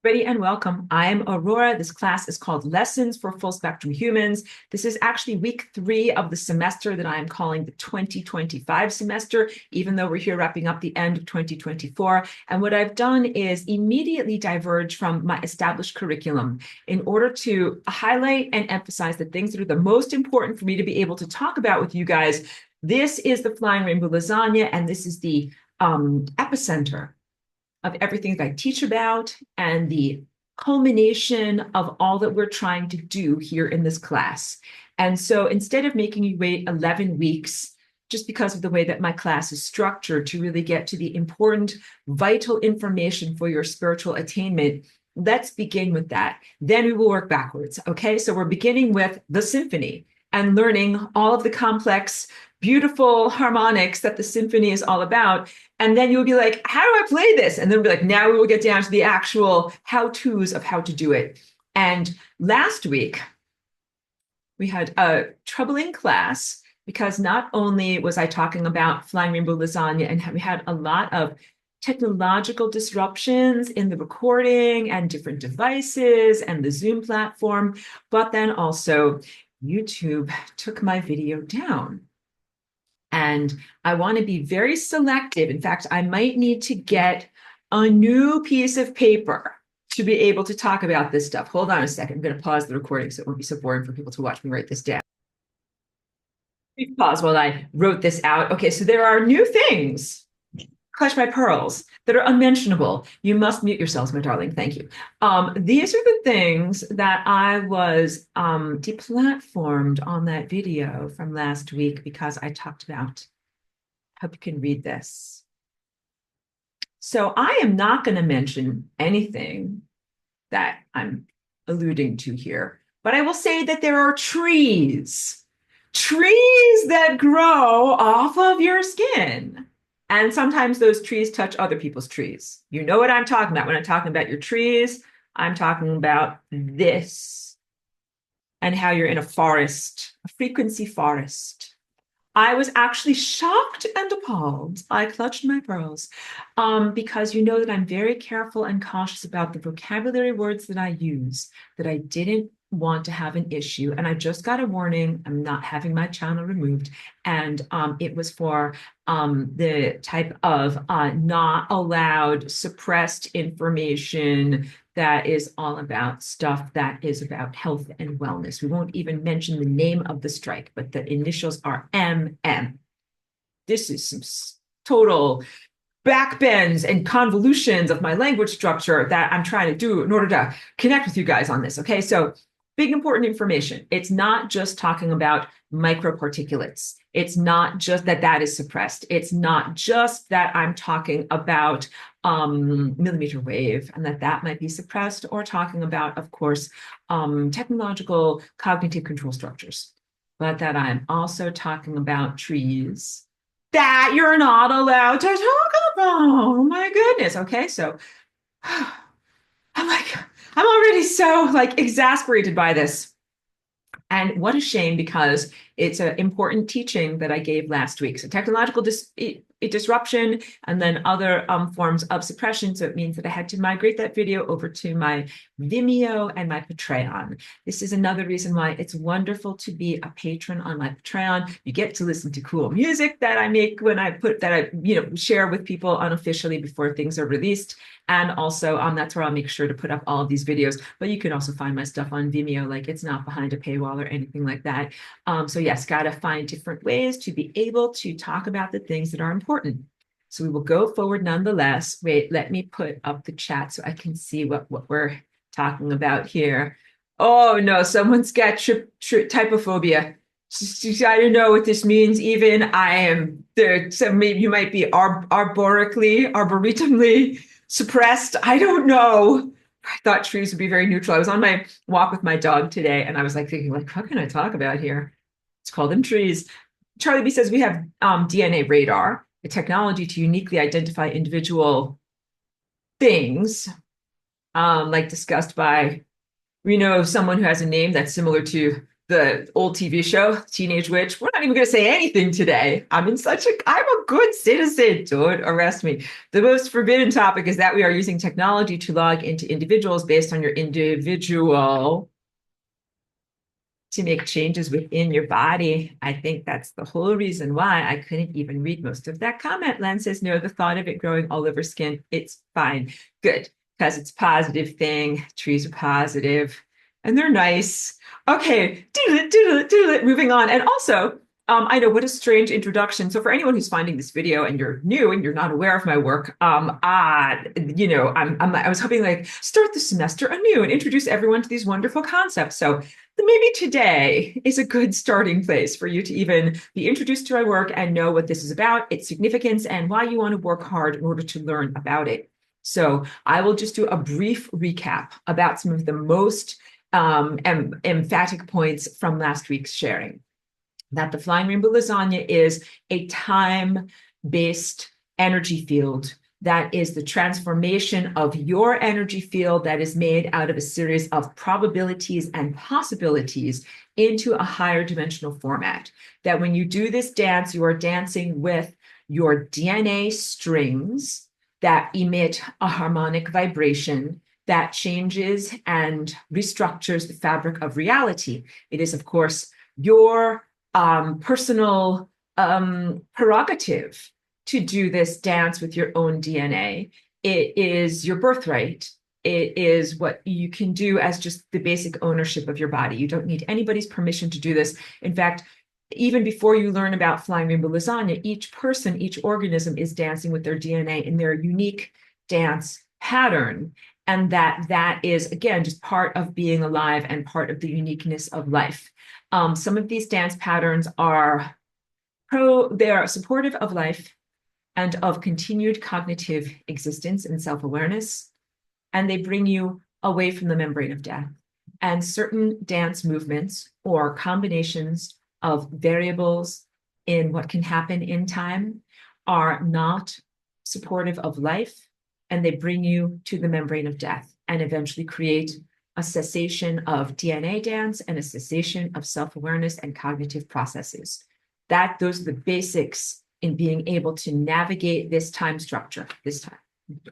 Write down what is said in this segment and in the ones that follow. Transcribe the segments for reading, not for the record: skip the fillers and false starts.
Ready and welcome. I'm Aurora. This class is called Lessons for Full Spectrum Humans. This is actually week 3 of the semester that I am calling the 2025 semester, even though we're here wrapping up the end of 2024. And what I've done is immediately diverge from my established curriculum in order to highlight and emphasize the things that are the most important for me to be able to talk about with you guys. This is the Flying Rainbow Lasagna, and this is the epicenter of everything that I teach about and the culmination of all that we're trying to do here in this class. And so instead of making you wait 11 weeks, just because of the way that my class is structured to really get to the important, vital information for your spiritual attainment, let's begin with that. Then we will work backwards. Okay, so we're beginning with the symphony and learning all of the complex, beautiful harmonics that the symphony is all about. And then you'll be like, how do I play this? And then we'll be like, now we will get down to the actual how-tos of how to do it. And last week, we had a troubling class because not only was I talking about Flying Rainbow Lasagna, and we had a lot of technological disruptions in the recording and different devices and the Zoom platform, but then also YouTube took my video down. And I want to be very selective. In fact, I might need to get a new piece of paper to be able to talk about this stuff. Hold on a second. I'm going to pause the recording so it won't be so boring for people to watch me write this down. Pause while I wrote this out. Okay, so there are new things. Clutch my pearls that are unmentionable. You must mute yourselves, my darling. Thank you. These are the things that I was deplatformed on that video from last week because I talked about. Hope you can read this. So I am not going to mention anything that I'm alluding to here, but I will say that there are trees that grow off of your skin. And sometimes those trees touch other people's trees. You know what I'm talking about. When I'm talking about your trees, I'm talking about this and how you're in a forest, a frequency forest. I was actually shocked and appalled. I clutched my pearls because you know that I'm very careful and cautious about the vocabulary words that I use, that I didn't want to have an issue. And I just got a warning. I'm not having my channel removed. And it was for the type of not allowed suppressed information that is all about stuff that is about health and wellness. We won't even mention the name of the strike, but the initials are MM. This is some total backbends and convolutions of my language structure that I'm trying to do in order to connect with you guys on this. Okay, so big important information. It's not just talking about microparticulates. It's not just that is suppressed. It's not just that I'm talking about millimeter wave and that might be suppressed, or talking about, of course, technological cognitive control structures, but that I'm also talking about trees that you're not allowed to talk about. Oh my goodness. Okay, so I'm already so exasperated by this. And what a shame, because it's an important teaching that I gave last week. So technological disruption and then other forms of suppression. So it means that I had to migrate that video over to my Vimeo and my Patreon. This is another reason why it's wonderful to be a patron on my Patreon. You get to listen to cool music that I make when I share with people unofficially before things are released. And also, that's where I'll make sure to put up all of these videos. But you can also find my stuff on Vimeo, like it's not behind a paywall or anything like that. So yes, got to find different ways to be able to talk about the things that are important. So we will go forward nonetheless. Wait, let me put up the chat so I can see what we're talking about here. Oh no, someone's got typophobia. I don't know what this means. Even I am there. So maybe you might be arboretumly suppressed. I don't know. I thought trees would be very neutral. I was on my walk with my dog today, and I was thinking, what can I talk about here? Let's call them trees. Charlie B says we have DNA radar, a technology to uniquely identify individual things, like discussed by, we know someone who has a name that's similar to the old TV show, Teenage Witch. We're not even going to say anything today. I'm a good citizen. Don't arrest me. The most forbidden topic is that we are using technology to log into individuals based on your individual to make changes within your body. I think that's the whole reason why I couldn't even read most of that comment. Len says, no, the thought of it growing all over skin, it's fine. Good, because it's a positive thing. Trees are positive and they're nice. Okay, doodle it, moving on. And also, I know what a strange introduction. So for anyone who's finding this video and you're new and you're not aware of my work, I was hoping like start the semester anew and introduce everyone to these wonderful concepts. So maybe today is a good starting place for you to even be introduced to my work and know what this is about, its significance, and why you want to work hard in order to learn about it. So I will just do a brief recap about some of the most emphatic points from last week's sharing. That the Flying Rainbow Lasagna is a time-based energy field that is the transformation of your energy field that is made out of a series of probabilities and possibilities into a higher dimensional format. That when you do this dance, you are dancing with your DNA strings that emit a harmonic vibration that changes and restructures the fabric of reality. It is, of course, your personal prerogative to do this dance with your own DNA. It is your birthright. It is what you can do as just the basic ownership of your body. You don't need anybody's permission to do this. In fact, even before you learn about Flying Rainbow Lasagna, each person, each organism is dancing with their DNA in their unique dance pattern. And that is, again, just part of being alive and part of the uniqueness of life. Some of these dance patterns are supportive of life and of continued cognitive existence and self-awareness, and they bring you away from the membrane of death. And certain dance movements or combinations of variables in what can happen in time are not supportive of life, and they bring you to the membrane of death and eventually create a cessation of DNA dance and a cessation of self-awareness and cognitive processes. Those are the basics in being able to navigate this time structure. This time,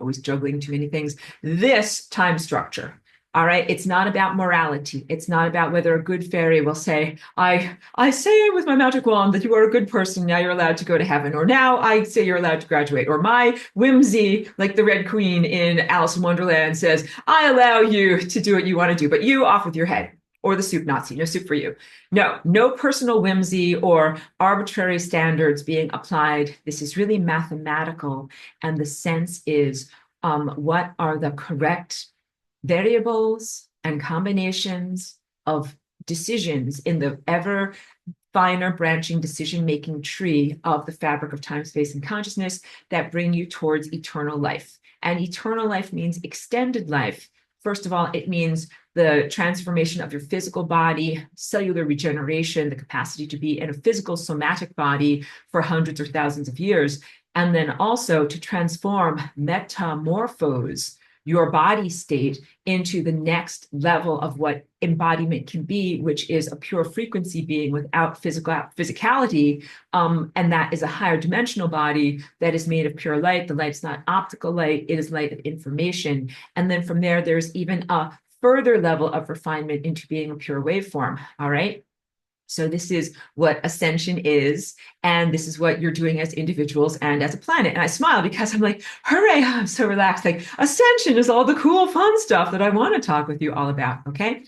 always juggling too many things. This time structure. All right. It's not about morality. It's not about whether a good fairy will say, I say with my magic wand that you are a good person. Now you're allowed to go to heaven. Or now I say you're allowed to graduate. Or my whimsy, like the Red Queen in Alice in Wonderland, says, I allow you to do what you want to do, but you off with your head. Or the soup Nazi, no soup for you. No personal whimsy or arbitrary standards being applied. This is really mathematical. And the sense is, what are the correct variables and combinations of decisions in the ever finer branching decision-making tree of the fabric of time, space, and consciousness that bring you towards eternal life. And eternal life means extended life. First of all, it means the transformation of your physical body, cellular regeneration, the capacity to be in a physical somatic body for hundreds or thousands of years, and then also to transform, metamorphose your body state into the next level of what embodiment can be, which is a pure frequency being without physicality. And that is a higher dimensional body that is made of pure light. The light's not optical light, it is light of information. And then from there, there's even a further level of refinement into being a pure waveform. All right. So this is what ascension is, and this is what you're doing as individuals and as a planet. And I smile because I'm like, hooray, I'm so relaxed. Like ascension is all the cool, fun stuff that I want to talk with you all about, okay?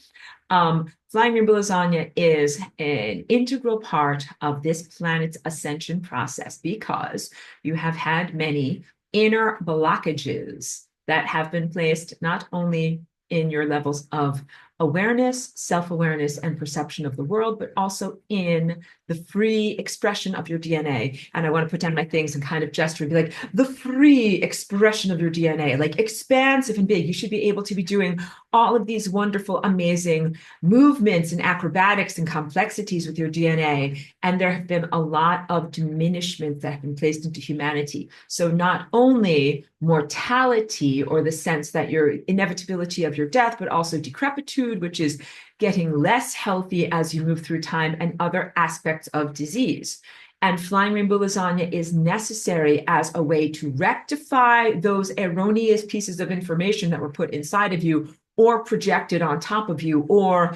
Flying Rainbow Lasagna is an integral part of this planet's ascension process because you have had many inner blockages that have been placed not only in your levels of awareness, self-awareness, and perception of the world, but also in the free expression of your DNA. And I want to put down my things and kind of gesture and be like, the free expression of your DNA, like expansive and big. You should be able to be doing all of these wonderful, amazing movements and acrobatics and complexities with your DNA. And there have been a lot of diminishments that have been placed into humanity. So not only mortality or the sense that your inevitability of your death, but also decrepitude, food, which is getting less healthy as you move through time, and other aspects of disease. And Flying Rainbow Lasagna is necessary as a way to rectify those erroneous pieces of information that were put inside of you or projected on top of you or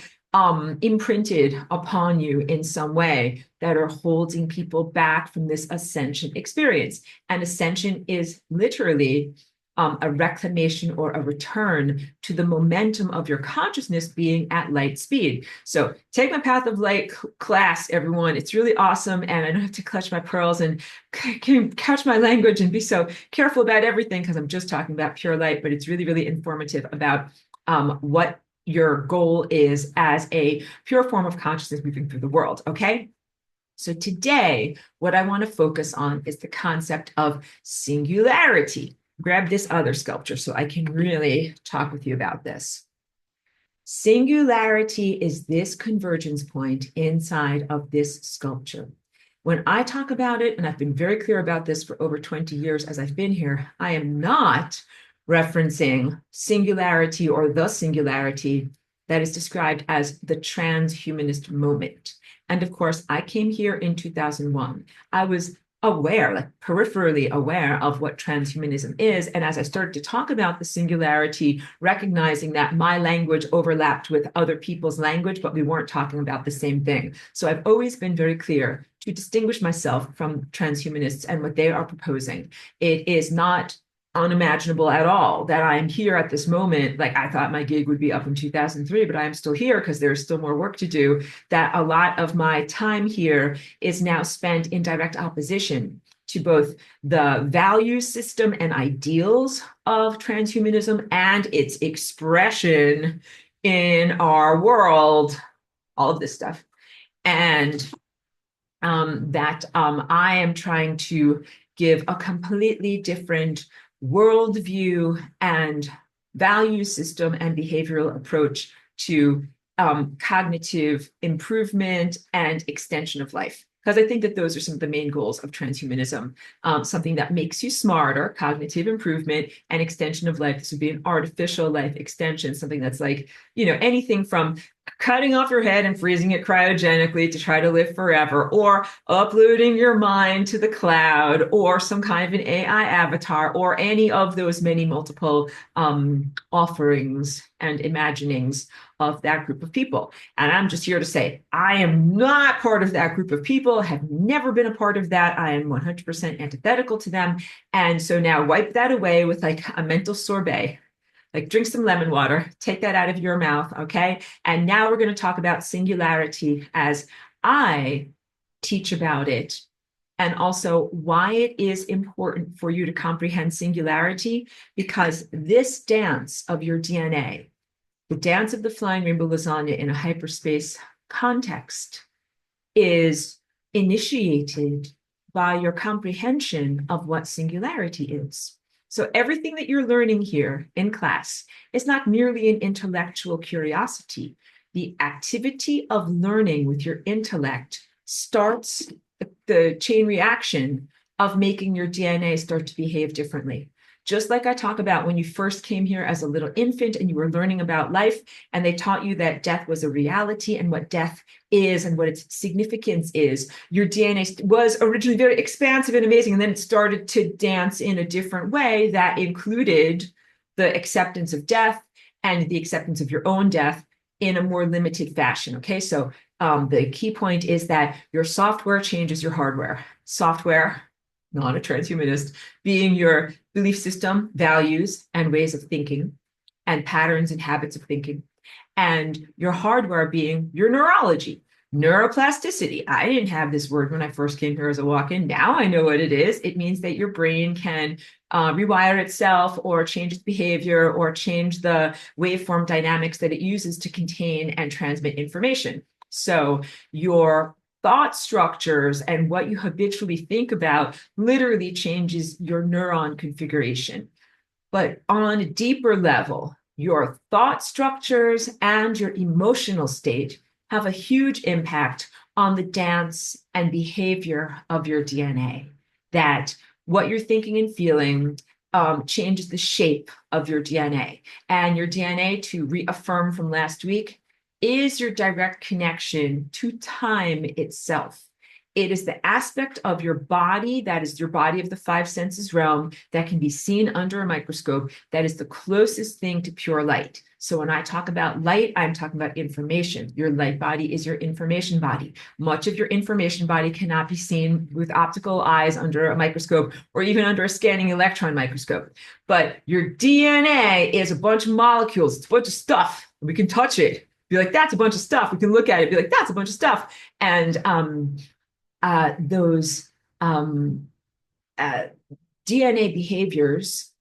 imprinted upon you in some way that are holding people back from this ascension experience. And ascension is literally a reclamation or a return to the momentum of your consciousness being at light speed. So take my Path of Light class, everyone. It's really awesome. And I don't have to clutch my pearls and couch my language and be so careful about everything because I'm just talking about pure light, but it's really, really informative about what your goal is as a pure form of consciousness moving through the world, okay? So today, what I want to focus on is the concept of singularity. Grab this other sculpture so I can really talk with you about this. Singularity is this convergence point inside of this sculpture. When I talk about it, and I've been very clear about this for over 20 years as I've been here, I am not referencing singularity or the singularity that is described as the transhumanist moment. And of course, I came here in 2001. I was aware, like peripherally aware of what transhumanism is. And as I started to talk about the singularity, recognizing that my language overlapped with other people's language, but we weren't talking about the same thing. So I've always been very clear to distinguish myself from transhumanists and what they are proposing. It is not unimaginable at all that I'm here at this moment. Like I thought my gig would be up in 2003, but I'm still here because there's still more work to do. That a lot of my time here is now spent in direct opposition to both the value system and ideals of transhumanism and its expression in our world, all of this stuff. And I am trying to give a completely different worldview and value system and behavioral approach to cognitive improvement and extension of life. Because I think that those are some of the main goals of transhumanism, something that makes you smarter, cognitive improvement, and extension of life. This would be an artificial life extension, something that's like, you know, anything from cutting off your head and freezing it cryogenically to try to live forever, or uploading your mind to the cloud, or some kind of an AI avatar, or any of those many multiple offerings and imaginings of that group of people. And I'm just here to say, I am not part of that group of people, have never been a part of that. I am 100% antithetical to them. And so now wipe that away with like a mental sorbet. Like drink some lemon water, take that out of your mouth, okay? And now we're going to talk about singularity as I teach about it, and also why it is important for you to comprehend singularity, because this dance of your DNA, the dance of the Flying Rainbow Lasagna in a hyperspace context, is initiated by your comprehension of what singularity is. So everything that you're learning here in class is not merely an intellectual curiosity. The activity of learning with your intellect starts the chain reaction of making your DNA start to behave differently. Just like I talk about when you first came here as a little infant and you were learning about life, and they taught you that death was a reality and what death is and what its significance is. Your DNA was originally very expansive and amazing, and then it started to dance in a different way that included the acceptance of death and the acceptance of your own death in a more limited fashion. Okay, so the key point is that your software changes your hardware. Software, not a transhumanist, being your belief system, values, and ways of thinking, and patterns and habits of thinking, and your hardware being your neurology, neuroplasticity. I didn't have this word when I first came here as a walk-in. Now I know what it is. It means that your brain can rewire itself or change its behavior or change the waveform dynamics that it uses to contain and transmit information. So your thought structures and what you habitually think about literally changes your neuron configuration. But on a deeper level, your thought structures and your emotional state have a huge impact on the dance and behavior of your DNA. That what you're thinking and feeling changes the shape of your DNA. And your DNA, to reaffirm from last week, is your direct connection to time itself. It is the aspect of your body, that is your body of the five senses realm, that can be seen under a microscope, that is the closest thing to pure light. So when I talk about light, I'm talking about information. Your light body is your information body. Much of your information body cannot be seen with optical eyes under a microscope or even under a scanning electron microscope. But your DNA is a bunch of molecules. It's a bunch of stuff. We can touch it. Be like, that's a bunch of stuff. We can look at it. Be like, that's a bunch of stuff. And those DNA behaviors,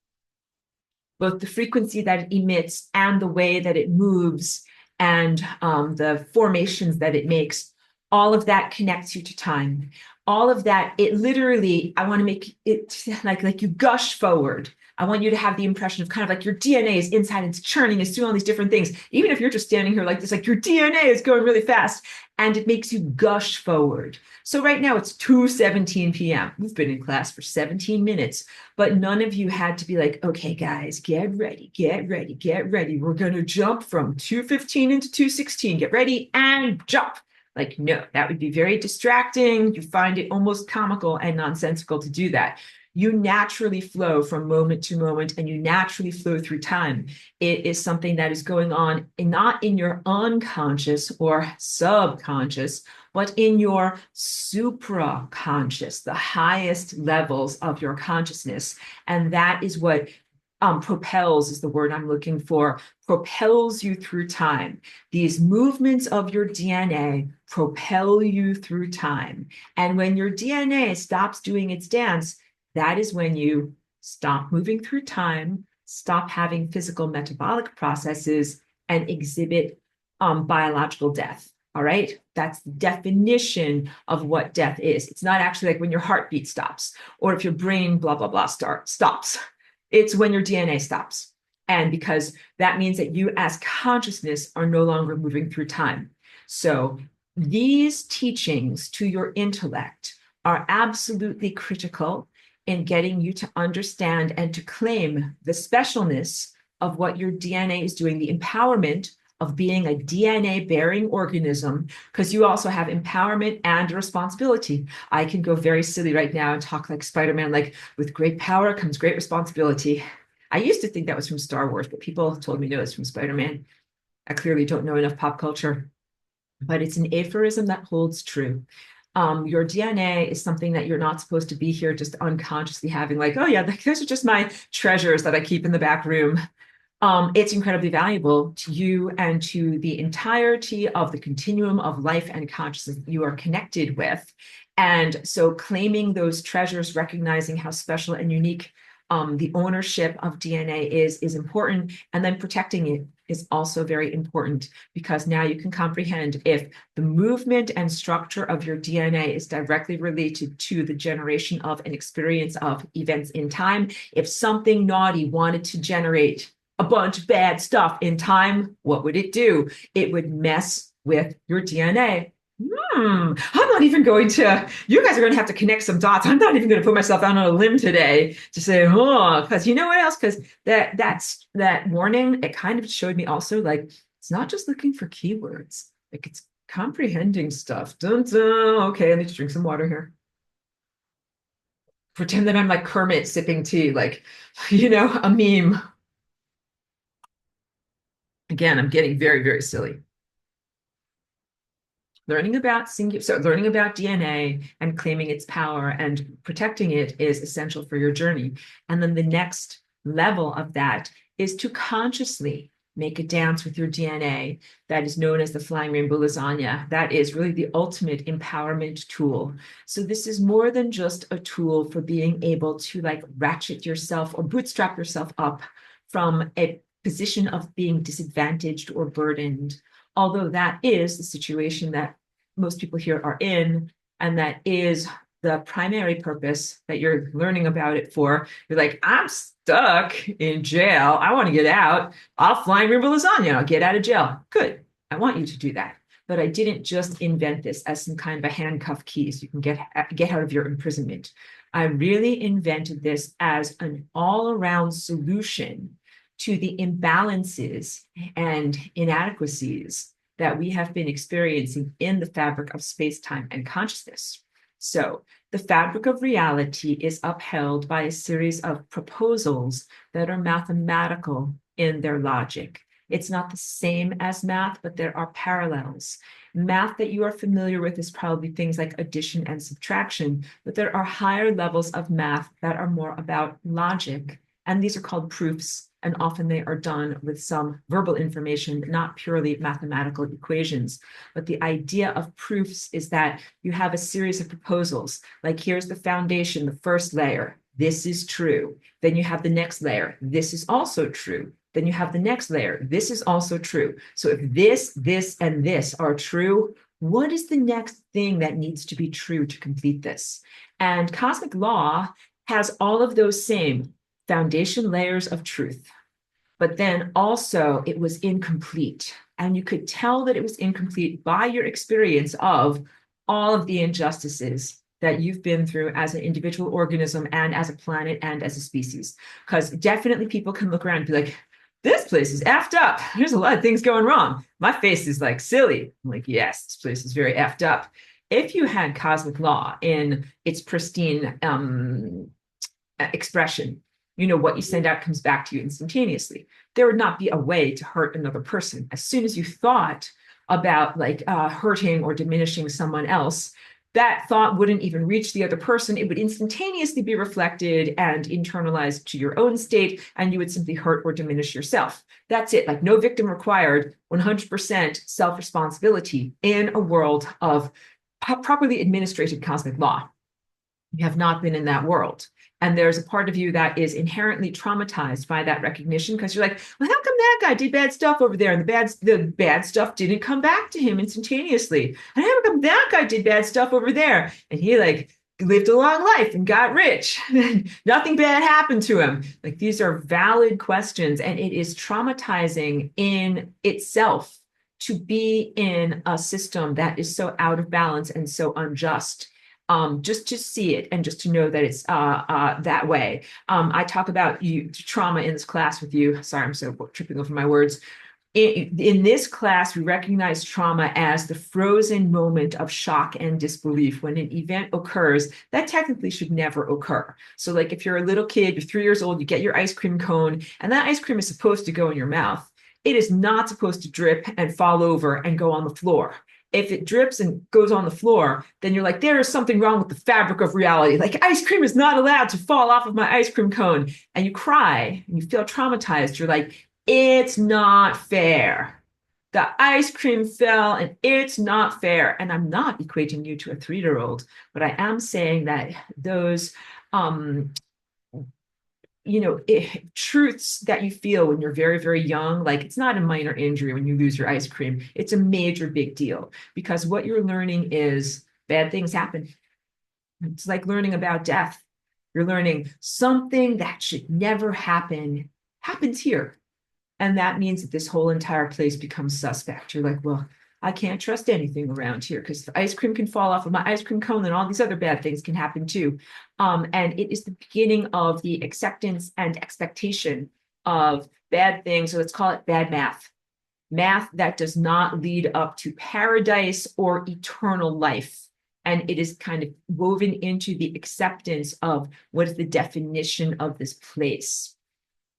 both the frequency that it emits and the way that it moves and the formations that it makes, all of that connects you to time. All of that, it literally, I want to make it like you gush forward. I want you to have the impression of kind of like your DNA is inside, it's churning, it's doing all these different things. Even if you're just standing here like this, like your DNA is going really fast and it makes you gush forward. So right now it's 2:17 p.m. We've been in class for 17 minutes, but none of you had to be like, okay, guys, get ready, get ready, get ready. We're going to jump from 2:15 into 2:16. Get ready and jump. Like, no, that would be very distracting. You find it almost comical and nonsensical to do that. You naturally flow from moment to moment and you naturally flow through time. It is something that is going on not in your unconscious or subconscious, but in your supraconscious, the highest levels of your consciousness. And that is what propels is the word I'm looking for, propels you through time. These movements of your DNA propel you through time. And when your DNA stops doing its dance, that is when you stop moving through time, stop having physical metabolic processes, and exhibit biological death. All right. That's the definition of what death is. It's not actually like when your heartbeat stops or if your brain, blah, blah, blah, stops. It's when your DNA stops. And because that means that you as consciousness are no longer moving through time. So these teachings to your intellect are absolutely critical in getting you to understand and to claim the specialness of what your DNA is doing, the empowerment of being a DNA-bearing organism, because you also have empowerment and responsibility. I can go very silly right now and talk like Spider-Man, like with great power comes great responsibility. I used to think that was from Star Wars, but people told me no, it's from Spider-Man. I clearly don't know enough pop culture, but it's an aphorism that holds true. Your DNA is something that you're not supposed to be here just unconsciously having like, oh yeah, those are just my treasures that I keep in the back room. It's incredibly valuable to you and to the entirety of the continuum of life and consciousness that you are connected with. And so claiming those treasures, recognizing how special and unique the ownership of DNA is important, and then protecting it is also very important, because now you can comprehend if the movement and structure of your DNA is directly related to the generation of an experience of events in time. If something naughty wanted to generate a bunch of bad stuff in time, what would it do? It would mess with your DNA. I'm not even going to, you guys are going to have to connect some dots. I'm not even going to put myself out on a limb today to say, oh, because you know what else? Because that warning, it kind of showed me also like, it's not just looking for keywords, like it's comprehending stuff. Dun, dun. Okay, I need to drink some water here. Pretend that I'm like Kermit sipping tea, like, a meme. Again, I'm getting very, very silly. Learning about DNA and claiming its power and protecting it is essential for your journey. And then the next level of that is to consciously make a dance with your DNA that is known as the Flying Rainbow Lasagna. That is really the ultimate empowerment tool. So this is more than just a tool for being able to like ratchet yourself or bootstrap yourself up from a position of being disadvantaged or burdened, although that is the situation that most people here are in, and that is the primary purpose that you're learning about it for. You're like, I'm stuck in jail. I want to get out. I'll Flying Rainbow Lasagna. I'll get out of jail. Good. I want you to do that. But I didn't just invent this as some kind of a handcuff key so you can get out of your imprisonment. I really invented this as an all-around solution to the imbalances and inadequacies that we have been experiencing in the fabric of space-time and consciousness. So the fabric of reality is upheld by a series of proposals that are mathematical in their logic. It's not the same as math, but there are parallels. Math that you are familiar with is probably things like addition and subtraction, but there are higher levels of math that are more about logic. And these are called proofs, and often they are done with some verbal information, not purely mathematical equations. But the idea of proofs is that you have a series of proposals, like here's the foundation, the first layer, this is true. Then you have the next layer, this is also true. Then you have the next layer, this is also true. So if this, and this are true, what is the next thing that needs to be true to complete this? And cosmic law has all of those same foundation layers of truth. But then also it was incomplete. And you could tell that it was incomplete by your experience of all of the injustices that you've been through as an individual organism and as a planet and as a species. Because definitely people can look around and be like, this place is effed up. There's a lot of things going wrong. My face is like silly. I'm like, yes, this place is very effed up. If you had cosmic law in its pristine expression, you know, what you send out comes back to you instantaneously. There would not be a way to hurt another person. As soon as you thought about like hurting or diminishing someone else, that thought wouldn't even reach the other person. It would instantaneously be reflected and internalized to your own state, and you would simply hurt or diminish yourself. That's it. Like no victim required, 100% self-responsibility in a world of properly administrated cosmic law. You have not been in that world. And there's a part of you that is inherently traumatized by that recognition because you're like, well, how come that guy did bad stuff over there and the bad stuff didn't come back to him instantaneously? And how come that guy did bad stuff over there and he like lived a long life and got rich and nothing bad happened to him? Like these are valid questions, and it is traumatizing in itself to be in a system that is so out of balance and so unjust. Just to see it and just to know that it's that way. I talk about trauma in this class with you. Sorry, I'm so tripping over my words. In this class, we recognize trauma as the frozen moment of shock and disbelief when an event occurs that technically should never occur. So like if you're a little kid, you're 3 years old, you get your ice cream cone, and that ice cream is supposed to go in your mouth. It is not supposed to drip and fall over and go on the floor. If it drips and goes on the floor, then you're like, there is something wrong with the fabric of reality. Like ice cream is not allowed to fall off of my ice cream cone. And you cry and you feel traumatized. You're like, it's not fair. The ice cream fell and it's not fair. And I'm not equating you to a 3-year-old, but I am saying that those truths that you feel when you're very, very young, like it's not a minor injury when you lose your ice cream. It's a major big deal because what you're learning is bad things happen. It's like learning about death. You're learning something that should never happen happens here. And that means that this whole entire place becomes suspect. You're like, well, I can't trust anything around here because if ice cream can fall off of my ice cream cone, then all these other bad things can happen too. And it is the beginning of the acceptance and expectation of bad things. So let's call it bad math. Math that does not lead up to paradise or eternal life. And it is kind of woven into the acceptance of what is the definition of this place.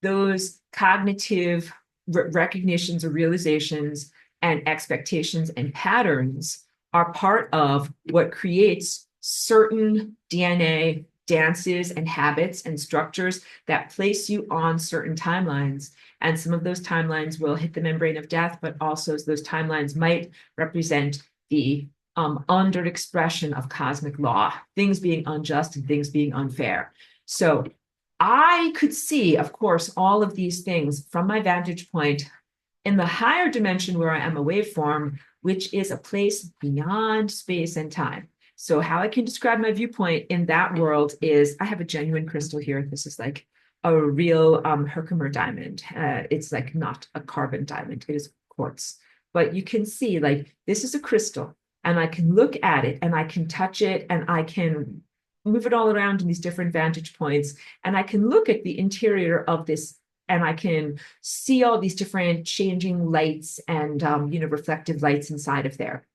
Those cognitive recognitions or realizations and expectations and patterns are part of what creates certain DNA dances and habits and structures that place you on certain timelines. And some of those timelines will hit the membrane of death, but also those timelines might represent the under expression of cosmic law, things being unjust and things being unfair. So I could see, of course, all of these things from my vantage point in the higher dimension where I am a waveform, which is a place beyond space and time. So how I can describe my viewpoint in that world is I have a genuine crystal here. This is like a real Herkimer diamond. It's like not a carbon diamond, it is quartz. But you can see like this is a crystal and I can look at it and I can touch it and I can move it all around in these different vantage points, and I can look at the interior of this, and I can see all these different changing lights and reflective lights inside of there.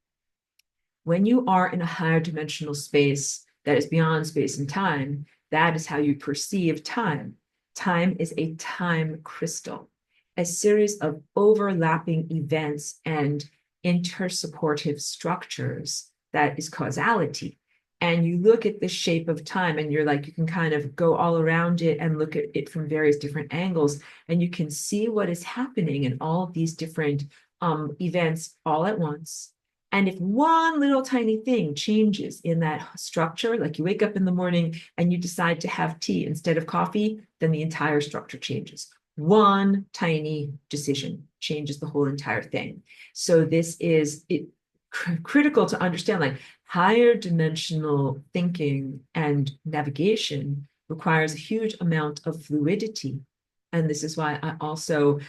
When you are in a higher dimensional space that is beyond space and time, that is how you perceive time. Time is a time crystal, a series of overlapping events and intersupportive structures that is causality. And you look at the shape of time and you're like, you can kind of go all around it and look at it from various different angles, and you can see what is happening in all of these different events all at once. And if one little tiny thing changes in that structure, like you wake up in the morning and you decide to have tea instead of coffee, then the entire structure changes. One tiny decision changes the whole entire thing. So this is critical to understand, like higher dimensional thinking and navigation requires a huge amount of fluidity. And this is why I also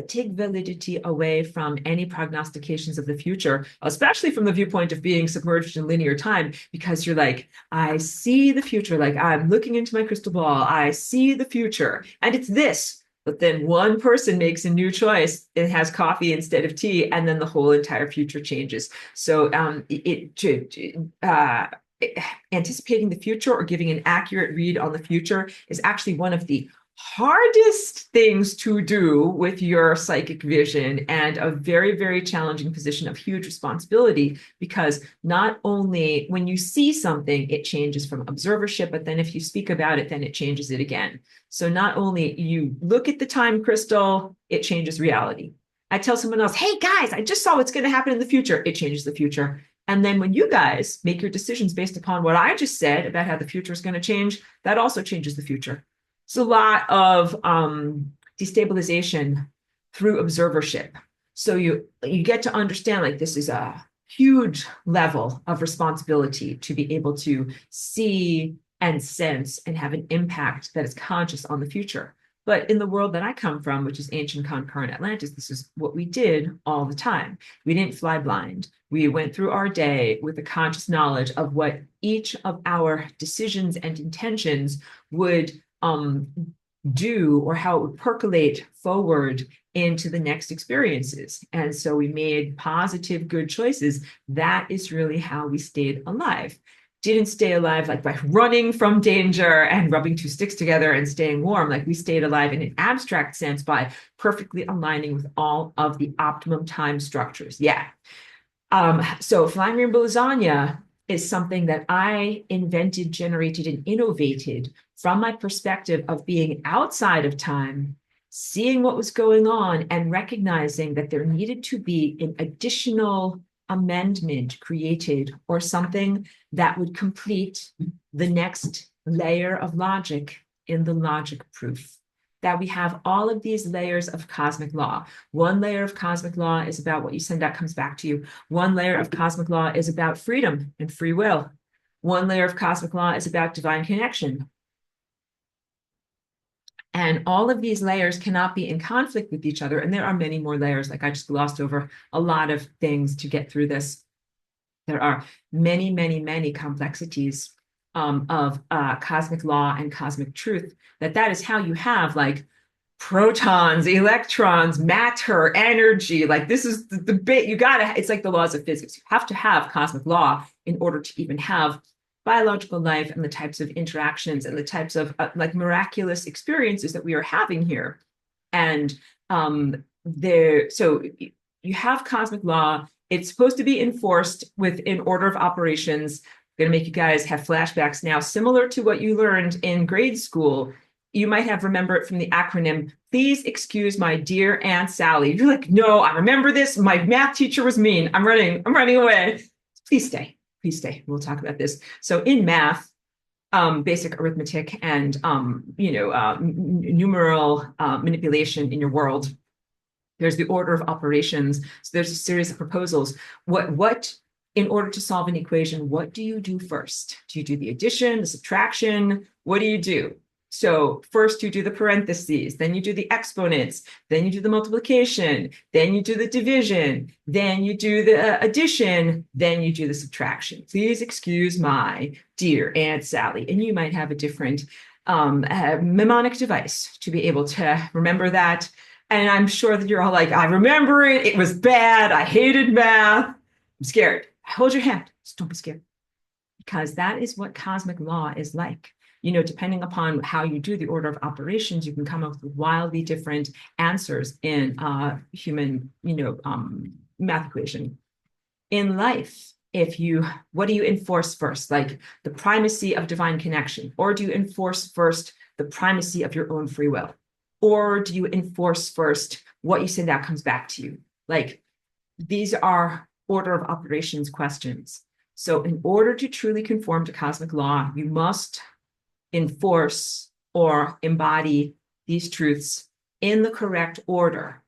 take validity away from any prognostications of the future, especially from the viewpoint of being submerged in linear time, because you're like, I see the future, like I'm looking into my crystal ball, I see the future, and it's this. But then one person makes a new choice and has coffee instead of tea, and then the whole entire future changes. So anticipating the future or giving an accurate read on the future is actually one of the hardest things to do with your psychic vision, and a very, very challenging position of huge responsibility, because not only when you see something, it changes from observership, but then if you speak about it, then it changes it again. So not only you look at the time crystal, it changes reality. I tell someone else, hey guys, I just saw what's going to happen in the future. It changes the future. And then when you guys make your decisions based upon what I just said about how the future is going to change, that also changes the future. It's a lot of destabilization through observership. So you get to understand, like, this is a huge level of responsibility to be able to see and sense and have an impact that is conscious on the future. But in the world that I come from, which is ancient concurrent Atlantis, this is what we did all the time. We didn't fly blind. We went through our day with a conscious knowledge of what each of our decisions and intentions would do, or how it would percolate forward into the next experiences. And so we made positive, good choices. That is really how we stayed alive. Didn't stay alive like by running from danger and rubbing two sticks together and staying warm. Like, we stayed alive in an abstract sense by perfectly aligning with all of the optimum time structures. Yeah. So Flying Rainbow Lasagna is something that I invented, generated, and innovated from my perspective of being outside of time, seeing what was going on, and recognizing that there needed to be an additional amendment created, or something that would complete the next layer of logic in the logic proof. That we have all of these layers of cosmic law. One layer of cosmic law is about what you send out comes back to you. One layer of cosmic law is about freedom and free will. One layer of cosmic law is about divine connection. And all of these layers cannot be in conflict with each other. And there are many more layers. Like, I just glossed over a lot of things to get through this. There are many, many, many complexities of cosmic law and cosmic truth. That is how you have, like, protons, electrons, matter, energy. Like, this is the bit you gotta, it's like the laws of physics. You have to have cosmic law in order to even have biological life and the types of interactions and the types of like miraculous experiences that we are having here. And so you have cosmic law. It's supposed to be enforced within order of operations. I'm going to make you guys have flashbacks now, similar to what you learned in grade school. You might have remembered it from the acronym, please excuse my dear Aunt Sally. You're like, no, I remember this. My math teacher was mean. I'm running away. Please stay. Please stay. We'll talk about this. So in math, basic arithmetic and numeral manipulation in your world, there's the order of operations. So there's a series of proposals. What in order to solve an equation, what do you do first? Do you do the addition, the subtraction? What do you do? So first you do the parentheses, then you do the exponents, then you do the multiplication, then you do the division, then you do the addition, then you do the subtraction. Please excuse my dear Aunt Sally. And you might have a different mnemonic device to be able to remember that. And I'm sure that you're all like, I remember it. It was bad. I hated math. I'm scared. Hold your hand. Just don't be scared. Because that is what cosmic law is like. You know, depending upon how you do the order of operations, you can come up with wildly different answers in human, math equation. In life, what do you enforce first? Like the primacy of divine connection, or do you enforce first the primacy of your own free will? Or do you enforce first what you say that comes back to you? Like these are order of operations questions. So in order to truly conform to cosmic law, you must enforce or embody these truths in the correct order.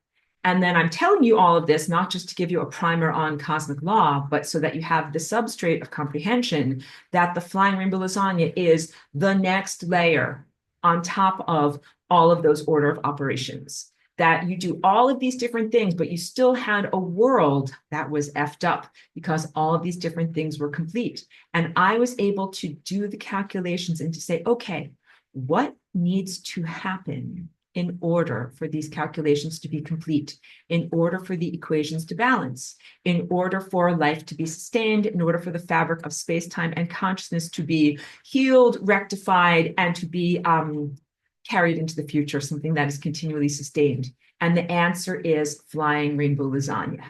And then I'm telling you all of this, not just to give you a primer on cosmic law, but so that you have the substrate of comprehension that the Flying Rainbow Lasagna is the next layer on top of all of those order of operations. That you do all of these different things, but you still had a world that was effed up because all of these different things were complete. And I was able to do the calculations and to say, okay, what needs to happen in order for these calculations to be complete, in order for the equations to balance, in order for life to be sustained, in order for the fabric of space-time and consciousness to be healed, rectified, and to be carried into the future, something that is continually sustained? And the answer is Flying Rainbow Lasagna.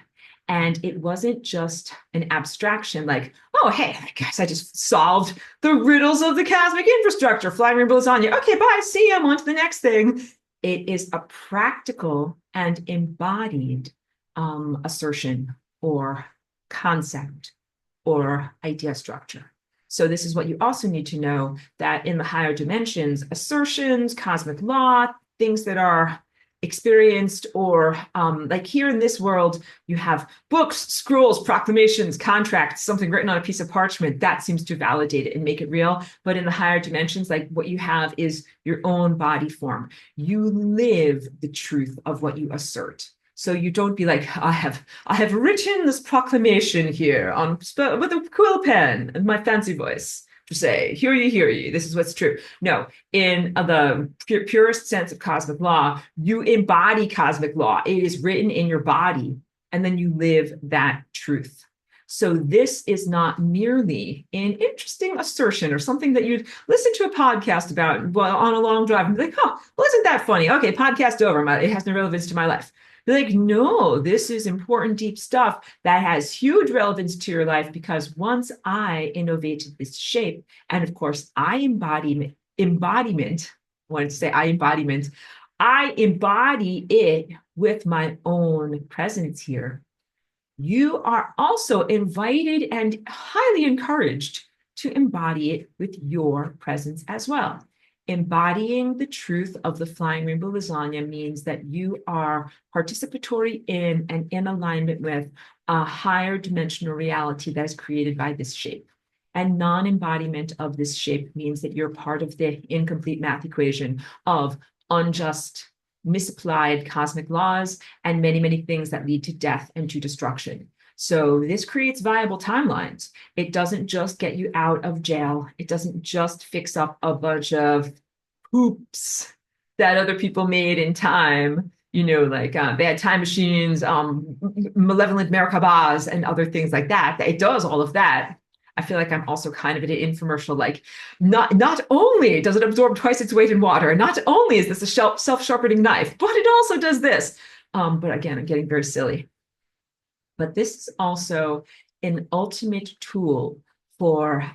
And it wasn't just an abstraction like, oh, hey, I guess I just solved the riddles of the cosmic infrastructure, Flying Rainbow Lasagna. Okay, bye, see you, I'm on to the next thing. It is a practical and embodied assertion or concept or idea structure. So this is what you also need to know, that in the higher dimensions, assertions, cosmic law, things that are experienced, or like here in this world, you have books, scrolls, proclamations, contracts, something written on a piece of parchment that seems to validate it and make it real. But in the higher dimensions, like what you have is your own body form. You live the truth of what you assert. So you don't be like, I have written this proclamation here with a quill pen and my fancy voice to say, hear ye, this is what's true. No, in the purest sense of cosmic law, you embody cosmic law. It is written in your body, and then you live that truth. So this is not merely an interesting assertion or something that you'd listen to a podcast about on a long drive and be like, oh, well, isn't that funny? Okay, podcast over. It has no relevance to my life. They're like, no, this is important, deep stuff that has huge relevance to your life, because once I innovated this shape, and of course, I embody it with my own presence here. You are also invited and highly encouraged to embody it with your presence as well. Embodying the truth of the Flying Rainbow Lasagna means that you are participatory in and in alignment with a higher dimensional reality that is created by this shape. And non-embodiment of this shape means that you're part of the incomplete math equation of unjust, misapplied cosmic laws and many, many things that lead to death and to destruction. So this creates viable timelines. It doesn't just get you out of jail. It doesn't just fix up a bunch of hoops that other people made in time, like they had time machines, malevolent Merkabahs, and other things like that. It does all of that. I feel like I'm also kind of in an infomercial, like not only does it absorb twice its weight in water, and not only is this a self-sharpening knife, but it also does this. But again, I'm getting very silly. But this is also an ultimate tool for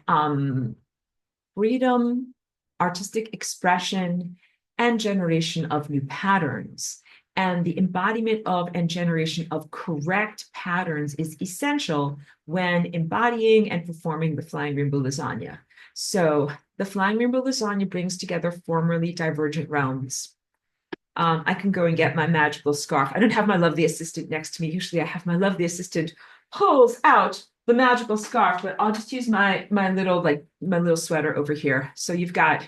freedom, artistic expression, and generation of new patterns. And the embodiment of and generation of correct patterns is essential when embodying and performing the Flying Rainbow Lasagna. So the Flying Rainbow Lasagna brings together formerly divergent realms. I can go and get my magical scarf. I don't have my lovely assistant next to me. Usually I have my lovely assistant pulls out the magical scarf, but I'll just use my little sweater over here. So you've got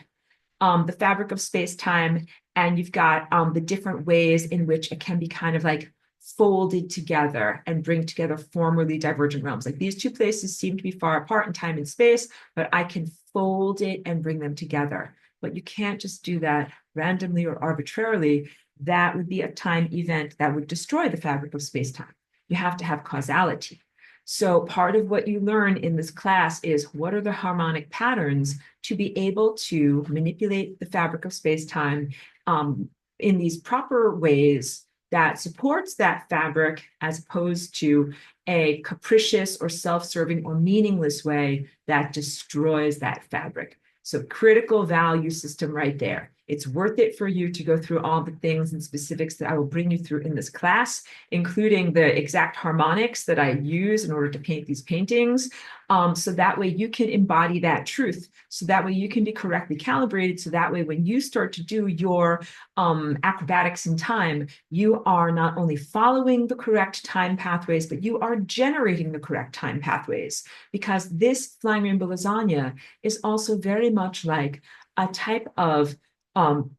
the fabric of space-time, and you've got the different ways in which it can be kind of like folded together and bring together formerly divergent realms. Like these two places seem to be far apart in time and space, but I can fold it and bring them together. But you can't just do that randomly or arbitrarily. That would be a time event that would destroy the fabric of space-time. You have to have causality. So part of what you learn in this class is what are the harmonic patterns to be able to manipulate the fabric of space-time in these proper ways that supports that fabric as opposed to a capricious or self-serving or meaningless way that destroys that fabric. So critical value system right there. It's worth it for you to go through all the things and specifics that I will bring you through in this class, including the exact harmonics that I use in order to paint these paintings. So that way you can embody that truth. So that way you can be correctly calibrated. So that way when you start to do your acrobatics in time, you are not only following the correct time pathways, but you are generating the correct time pathways. Because this Flying Rainbow Lasagna is also very much like a type of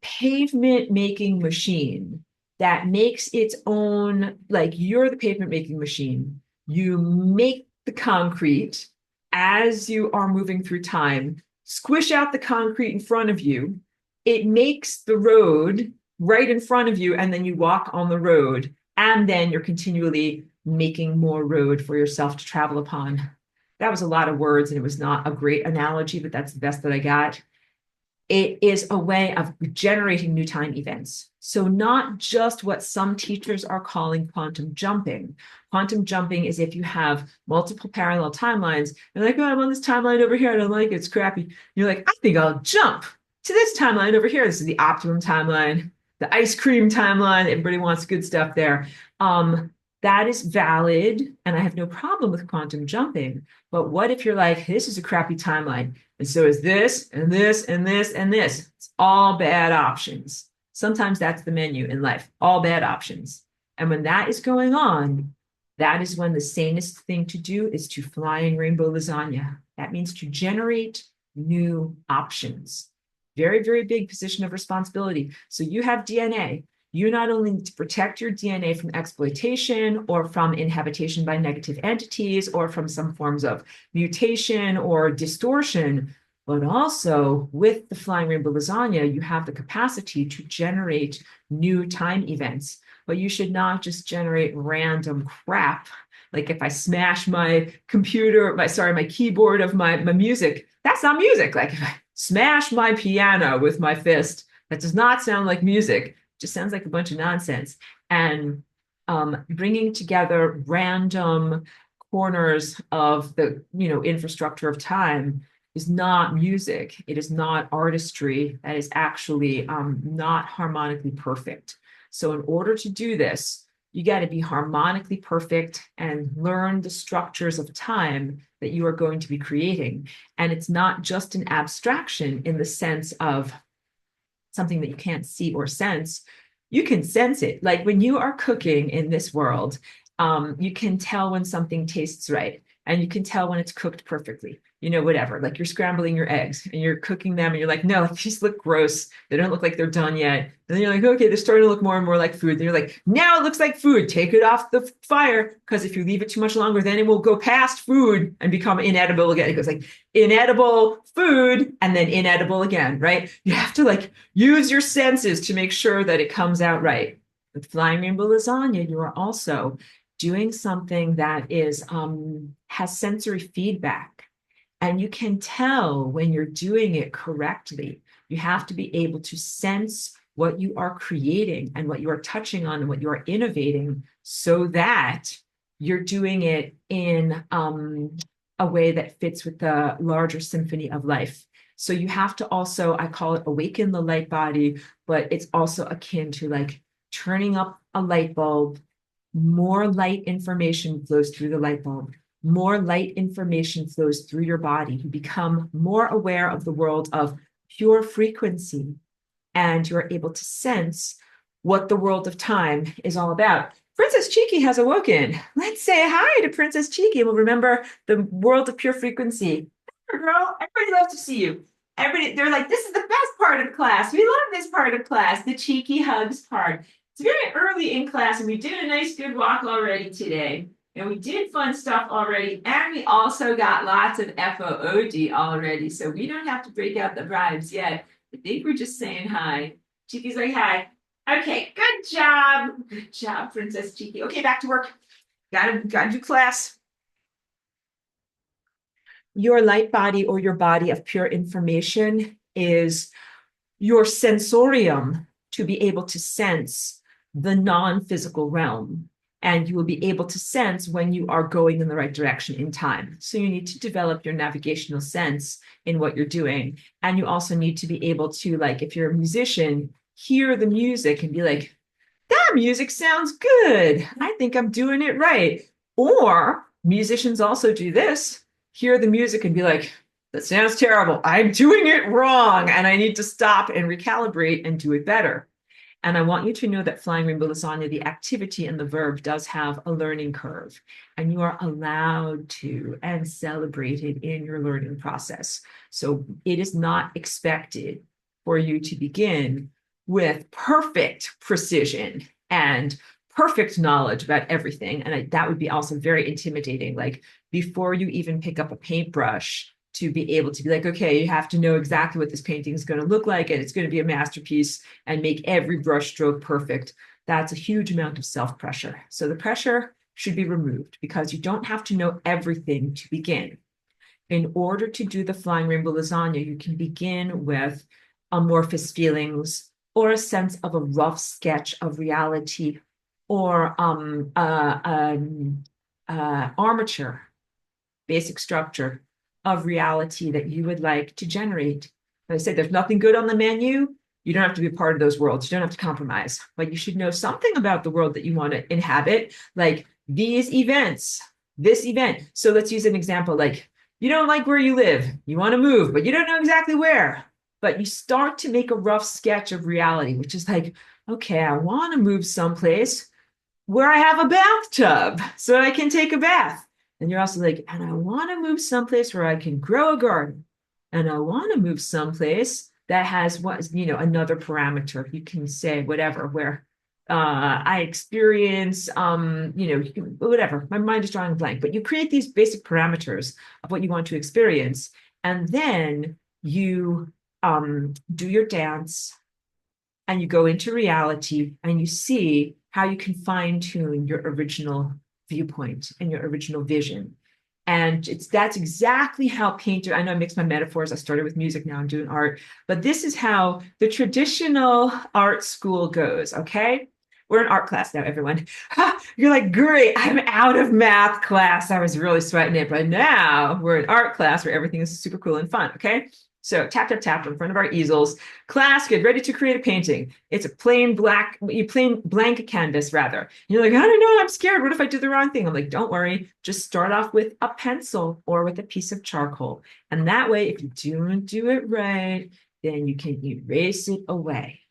pavement making machine that makes its own, like you're the pavement making machine. You make the concrete as you are moving through time, squish out the concrete in front of you. It makes the road right in front of you, and then you walk on the road, and then you're continually making more road for yourself to travel upon. That was a lot of words, and it was not a great analogy, but that's the best that I got. It is a way of generating new time events. So not just what some teachers are calling quantum jumping. Quantum jumping is if you have multiple parallel timelines. You're like, oh, I'm on this timeline over here. I don't like it. It's crappy. You're like, I think I'll jump to this timeline over here. This is the optimum timeline, the ice cream timeline. Everybody wants good stuff there. That is valid, and I have no problem with quantum jumping. But what if you're like, this is a crappy timeline, and so is this, and this, and this, and this? It's all bad options. Sometimes that's the menu in life, all bad options. And when that is going on, that is when the sanest thing to do is to Flying Rainbow Lasagna. That means to generate new options. Very, very big position of responsibility. So you have DNA. You not only need to protect your DNA from exploitation or from inhabitation by negative entities or from some forms of mutation or distortion, but also with the Flying Rainbow Lasagna, you have the capacity to generate new time events. But you should not just generate random crap. Like if I smash my computer, my keyboard of my music, that's not music. Like if I smash my piano with my fist, that does not sound like music. Just sounds like a bunch of nonsense. And bringing together random corners of the infrastructure of time is not music. It is not artistry. That is actually not harmonically perfect. So in order to do this, you got to be harmonically perfect and learn the structures of time that you are going to be creating. And it's not just an abstraction in the sense of something that you can't see or sense. You can sense it. Like when you are cooking in this world, you can tell when something tastes right, and you can tell when it's cooked perfectly. Whatever. Like you're scrambling your eggs and you're cooking them, and you're like, no, these look gross. They don't look like they're done yet. And then you're like, okay, they're starting to look more and more like food. And you're like, now it looks like food. Take it off the fire, because if you leave it too much longer, then it will go past food and become inedible again. It goes like inedible food and then inedible again, right? You have to like use your senses to make sure that it comes out right. With Flying Rainbow Lasagna, you are also doing something that is has sensory feedback. And you can tell when you're doing it correctly. You have to be able to sense what you are creating and what you are touching on and what you are innovating, so that you're doing it in a way that fits with the larger symphony of life. So you have to also, I call it awaken the light body, but it's also akin to like turning up a light bulb. More light information flows through the light bulb. More light information flows through your body. You become more aware of the world of pure frequency, and you're able to sense what the world of time is all about. Princess Cheeky has awoken. Let's say hi to Princess Cheeky. We'll remember the world of pure frequency. Girl, everybody loves to see you. Everybody, they're like, this is the best part of class. We love this part of class, the cheeky hugs part. It's very early in class, and we did a nice, good walk already today. And we did fun stuff already. And we also got lots of FOOD already. So we don't have to break out the bribes yet. I think we're just saying hi. Cheeky's like, hi. Okay, good job. Good job, Princess Cheeky. Okay, back to work. Gotta do class. Your light body or your body of pure information is your sensorium to be able to sense the non-physical realm. And you will be able to sense when you are going in the right direction in time. So you need to develop your navigational sense in what you're doing. And you also need to be able to, like, if you're a musician, hear the music and be like, that music sounds good. I think I'm doing it right. Or musicians also do this, hear the music and be like, that sounds terrible. I'm doing it wrong. And I need to stop and recalibrate and do it better. And I want you to know that Flying Rainbow Lasagne, the activity and the verb does have a learning curve. And you are allowed to and celebrated in your learning process. So it is not expected for you to begin with perfect precision and perfect knowledge about everything. And that would be also very intimidating. Like before you even pick up a paintbrush, to be able to be like, okay, you have to know exactly what this painting is going to look like, and it's going to be a masterpiece and make every brush stroke perfect. That's a huge amount of self-pressure. So the pressure should be removed because you don't have to know everything to begin. In order to do the Flying Rainbow Lasagna, you can begin with amorphous feelings or a sense of a rough sketch of reality or armature, basic structure of reality that you would like to generate. Like I said, there's nothing good on the menu. You don't have to be a part of those worlds. You don't have to compromise, but you should know something about the world that you want to inhabit, like these events, this event. So let's use an example, like you don't like where you live. You want to move, but you don't know exactly where. But you start to make a rough sketch of reality, which is like, okay, I want to move someplace where I have a bathtub so I can take a bath. And you're also like, and I want to move someplace where I can grow a garden. And I want to move someplace that has what, another parameter. You can say whatever, where I experience, whatever. My mind is drawing a blank, but you create these basic parameters of what you want to experience. And then you do your dance and you go into reality and you see how you can fine tune your original viewpoint and your original vision. And that's exactly how painter, I know I mix my metaphors. I started with music, now I'm doing art, but this is how the traditional art school goes, okay? We're in art class now, everyone. You're like, great, I'm out of math class. I was really sweating it, but now we're in art class where everything is super cool and fun, okay? So tap, tap, tap in front of our easels. Class, get ready to create a painting. It's a plain blank canvas, rather. And you're like, I don't know, I'm scared. What if I do the wrong thing? I'm like, don't worry. Just start off with a pencil or with a piece of charcoal. And that way, if you don't do it right, then you can erase it away.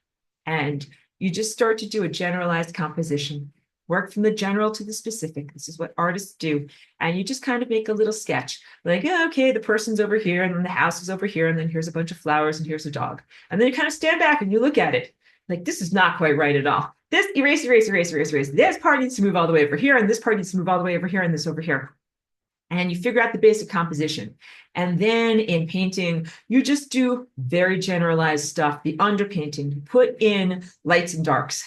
And you just start to do a generalized composition. Work from the general to the specific. This is what artists do. And you just kind of make a little sketch. Like, yeah, okay, the person's over here, and then the house is over here, and then here's a bunch of flowers, and here's a dog. And then you kind of stand back and you look at it. Like, this is not quite right at all. This, erase, erase, erase, erase, erase. This part needs to move all the way over here, and this part needs to move all the way over here, and this over here. And you figure out the basic composition. And then in painting, you just do very generalized stuff. The underpainting, you put in lights and darks.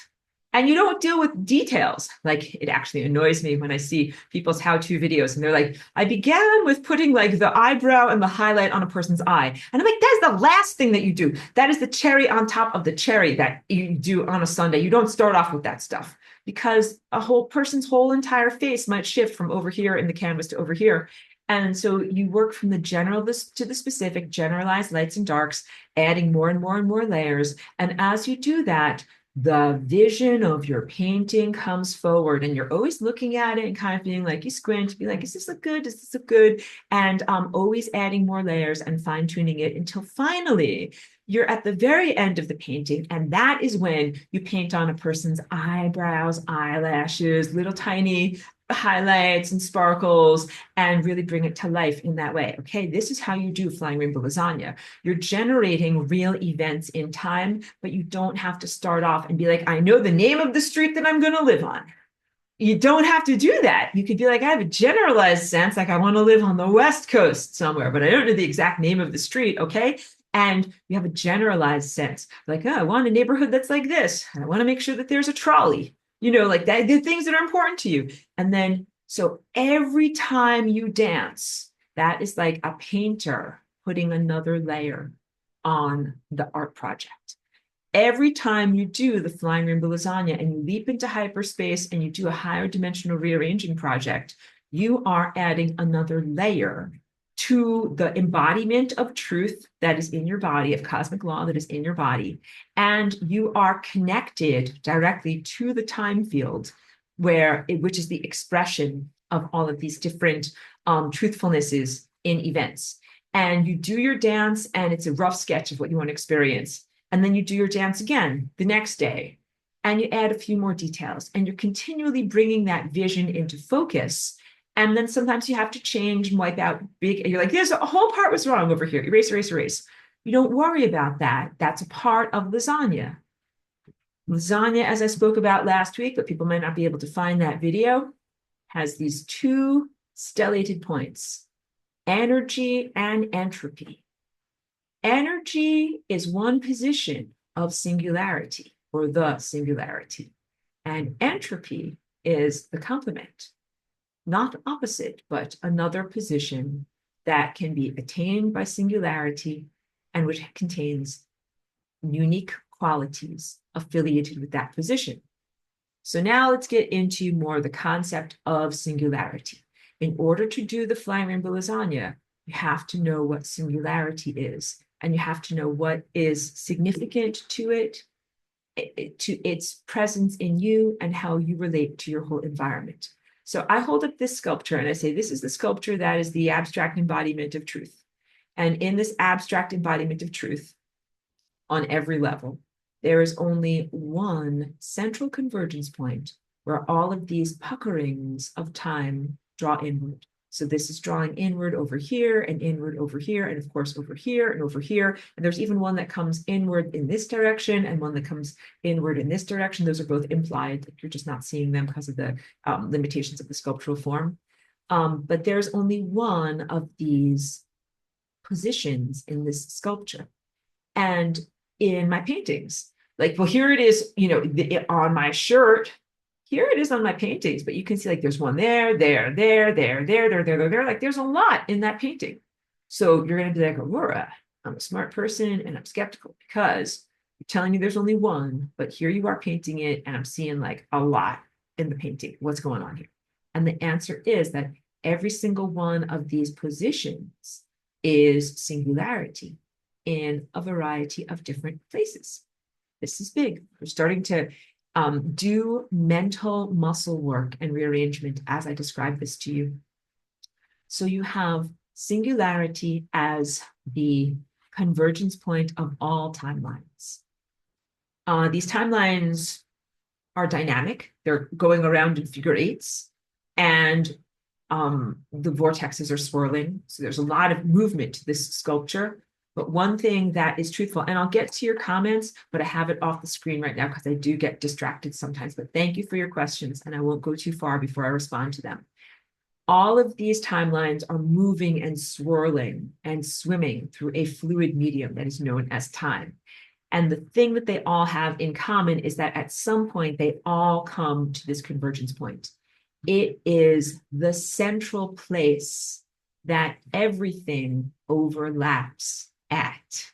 And you don't deal with details. Like, it actually annoys me when I see people's how-to videos and they're like, I began with putting like the eyebrow and the highlight on a person's eye. And I'm like, that's the last thing that you do. That is the cherry on top of the cherry that you do on a Sunday. You don't start off with that stuff because a whole person's whole entire face might shift from over here in the canvas to over here. And so you work from the general to the specific, generalized lights and darks, adding more and more and more layers. And as you do that, the vision of your painting comes forward, and you're always looking at it and kind of being like, you squint, be like, is this look good? Does this look good? And always adding more layers and fine tuning it until finally you're at the very end of the painting. And that is when you paint on a person's eyebrows, eyelashes, little tiny highlights and sparkles and really bring it to life in that way. Okay, this is how you do Flying Rainbow Lasagna. You're generating real events in time, but you don't have to start off and be like, I know the name of the street that I'm going to live on. You don't have to do that. You could be like, I have a generalized sense, like I want to live on the West Coast somewhere, but I don't know the exact name of the street. Okay. And you have a generalized sense, like, oh, I want a neighborhood that's like this. I want to make sure that there's a trolley, like that, the things that are important to you. And then, so every time you dance, that is like a painter putting another layer on the art project. Every time you do the Flying Rainbow Lasagna and you leap into hyperspace and you do a higher dimensional rearranging project, you are adding another layer to the embodiment of truth that is in your body, of cosmic law that is in your body. And you are connected directly to the time field which is the expression of all of these different truthfulnesses in events. And you do your dance and it's a rough sketch of what you want to experience. And then you do your dance again the next day and you add a few more details and you're continually bringing that vision into focus. And then sometimes you have to change and wipe out big, and you're like, there's a whole part was wrong over here. Erase, erase, erase. You don't worry about that. That's a part of lasagna. Lasagna, as I spoke about last week, but people might not be able to find that video, has these two stellated points, energy and entropy. Energy is one position of singularity or the singularity, and entropy is the complement, not opposite, but another position that can be attained by singularity and which contains unique qualities affiliated with that position. So now let's get into more of the concept of singularity. In order to do the Flying Rainbow Lasagna, you have to know what singularity is, and you have to know what is significant to it, to its presence in you, and how you relate to your whole environment. So I hold up this sculpture and I say, this is the sculpture that is the abstract embodiment of truth. And in this abstract embodiment of truth, on every level, there is only one central convergence point where all of these puckerings of time draw inward. So this is drawing inward over here and inward over here, and of course over here and over here. And there's even one that comes inward in this direction and one that comes inward in this direction. Those are both implied. You're just not seeing them because of the limitations of the sculptural form. But there's only one of these positions in this sculpture. And in my paintings, like, well, here it is, on my shirt. Here it is on my paintings, but you can see like there's one there, there, there, there, there, there, there, there, there. Like there's a lot in that painting. So you're going to be like, Aurora, I'm a smart person and I'm skeptical because you're telling me there's only one, but here you are painting it and I'm seeing like a lot in the painting. What's going on here? And the answer is that every single one of these positions is singularity in a variety of different places. This is big. We're starting to do mental muscle work and rearrangement as I describe this to you. So you have singularity as the convergence point of all timelines. These timelines are dynamic. They're going around in figure eights, and the vortexes are swirling. So there's a lot of movement to this sculpture. But one thing that is truthful, and I'll get to your comments, but I have it off the screen right now because I do get distracted sometimes. But thank you for your questions, and I won't go too far before I respond to them. All of these timelines are moving and swirling and swimming through a fluid medium that is known as time. And the thing that they all have in common is that at some point, they all come to this convergence point. It is the central place that everything overlaps at.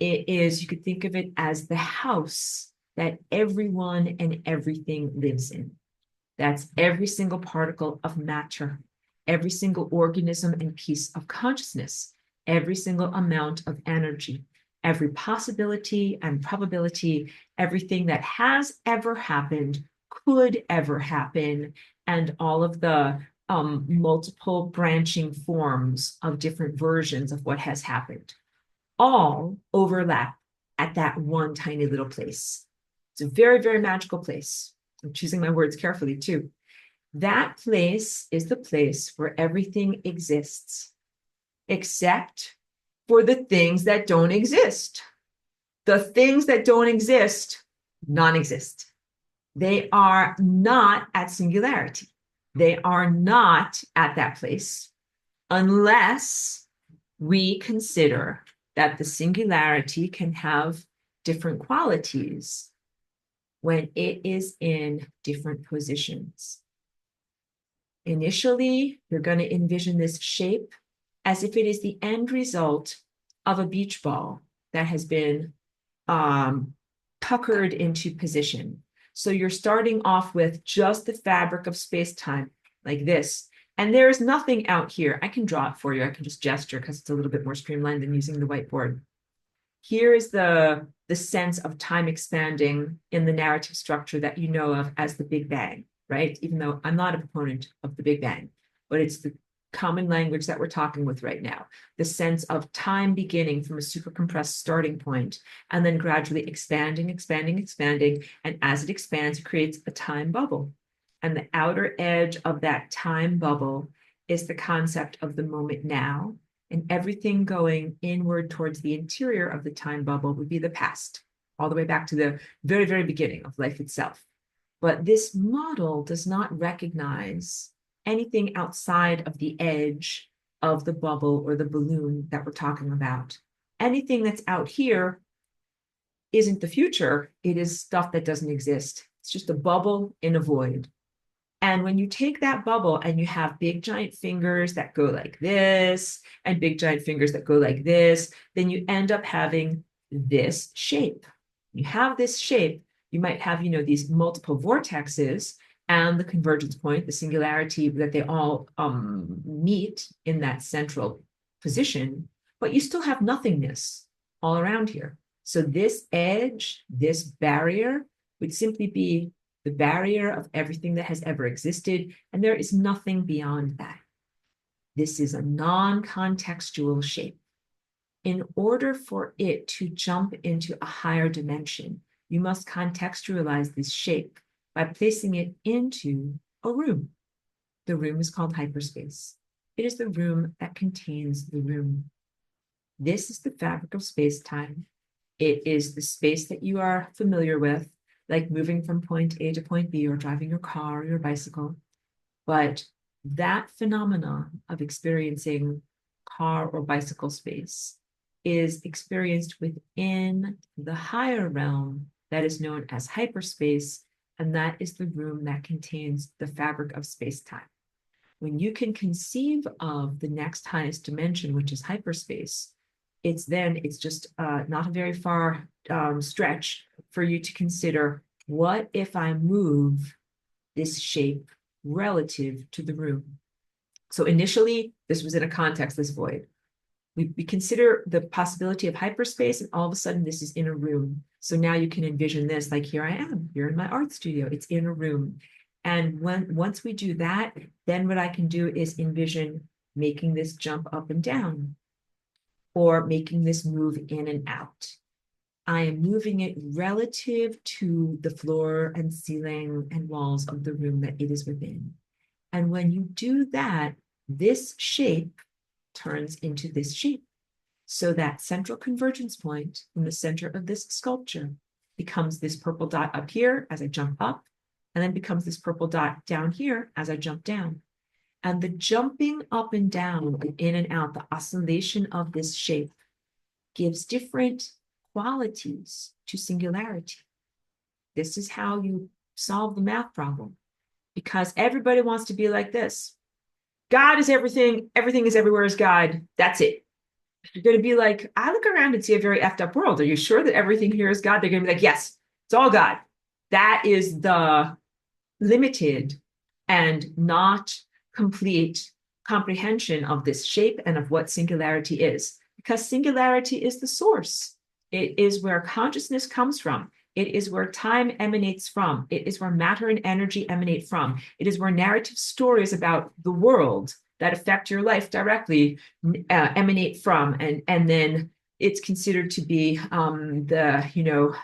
It is, you could think of it as the house that everyone and everything lives in. That's every single particle of matter, every single organism and piece of consciousness, every single amount of energy, every possibility and probability, everything that has ever happened, could ever happen, and all of the multiple branching forms of different versions of what has happened, all overlap at that one tiny little place. It's a very, very magical place. I'm choosing my words carefully too. That place is the place where everything exists, except for the things that don't exist. The things that don't exist, non-exist. They are not at singularity. They are not at that place unless we consider that the singularity can have different qualities when it is in different positions. Initially, you're going to envision this shape as if it is the end result of a beach ball that has been puckered into position. So you're starting off with just the fabric of space-time, like this. And there is nothing out here. I can draw it for you. I can just gesture because it's a little bit more streamlined than using the whiteboard. Here is the sense of time expanding in the narrative structure that you know of as the Big Bang, right? Even though I'm not a proponent of the Big Bang, but it's the common language that we're talking with right now. The sense of time beginning from a super compressed starting point and then gradually expanding, expanding, expanding. And as it expands, it creates a time bubble. And the outer edge of that time bubble is the concept of the moment now. And everything going inward towards the interior of the time bubble would be the past, all the way back to the very, very beginning of life itself. But this model does not recognize anything outside of the edge of the bubble or the balloon that we're talking about. Anything that's out here isn't the future. It is stuff that doesn't exist. It's just a bubble in a void. And when you take that bubble and you have big giant fingers that go like this and big giant fingers that go like this, then you end up having this shape. You have this shape, you might have, these multiple vortexes and the convergence point, the singularity, that they all meet in that central position, but you still have nothingness all around here. So this edge, this barrier would simply be the barrier of everything that has ever existed, and there is nothing beyond that. This is a non-contextual shape. In order for it to jump into a higher dimension, you must contextualize this shape by placing it into a room. The room is called hyperspace. It is the room that contains the room. This is the fabric of space-time. It is the space that you are familiar with, like moving from point A to point B or driving your car or your bicycle. But that phenomenon of experiencing car or bicycle space is experienced within the higher realm that is known as hyperspace, and that is the room that contains the fabric of space-time. When you can conceive of the next highest dimension, which is hyperspace, it's just not a very far stretch for you to consider, what if I move this shape relative to the room? So initially, this was in a contextless void. We consider the possibility of hyperspace, and all of a sudden this is in a room. So now you can envision this, like here I am, here in my art studio, it's in a room. And once we do that, then what I can do is envision making this jump up and down, or making this move in and out. I am moving it relative to the floor and ceiling and walls of the room that it is within. And when you do that, this shape turns into this shape. So that central convergence point in the center of this sculpture becomes this purple dot up here as I jump up, and then becomes this purple dot down here as I jump down. And the jumping up and down, in and out, the oscillation of this shape gives different qualities to singularity. This is how you solve the math problem, because everybody wants to be like this. God is everything, everything is everywhere is God. That's it. You're going to be like, I look around and see a very effed up world. Are you sure that everything here is God? They're going to be like, yes, it's all God. That is the limited and not complete comprehension of this shape and of what singularity is, because singularity is the source. It is where consciousness comes from. It is where time emanates from. It is where matter and energy emanate from. It is where narrative stories about the world that affect your life directly emanate from. And then it's considered to be the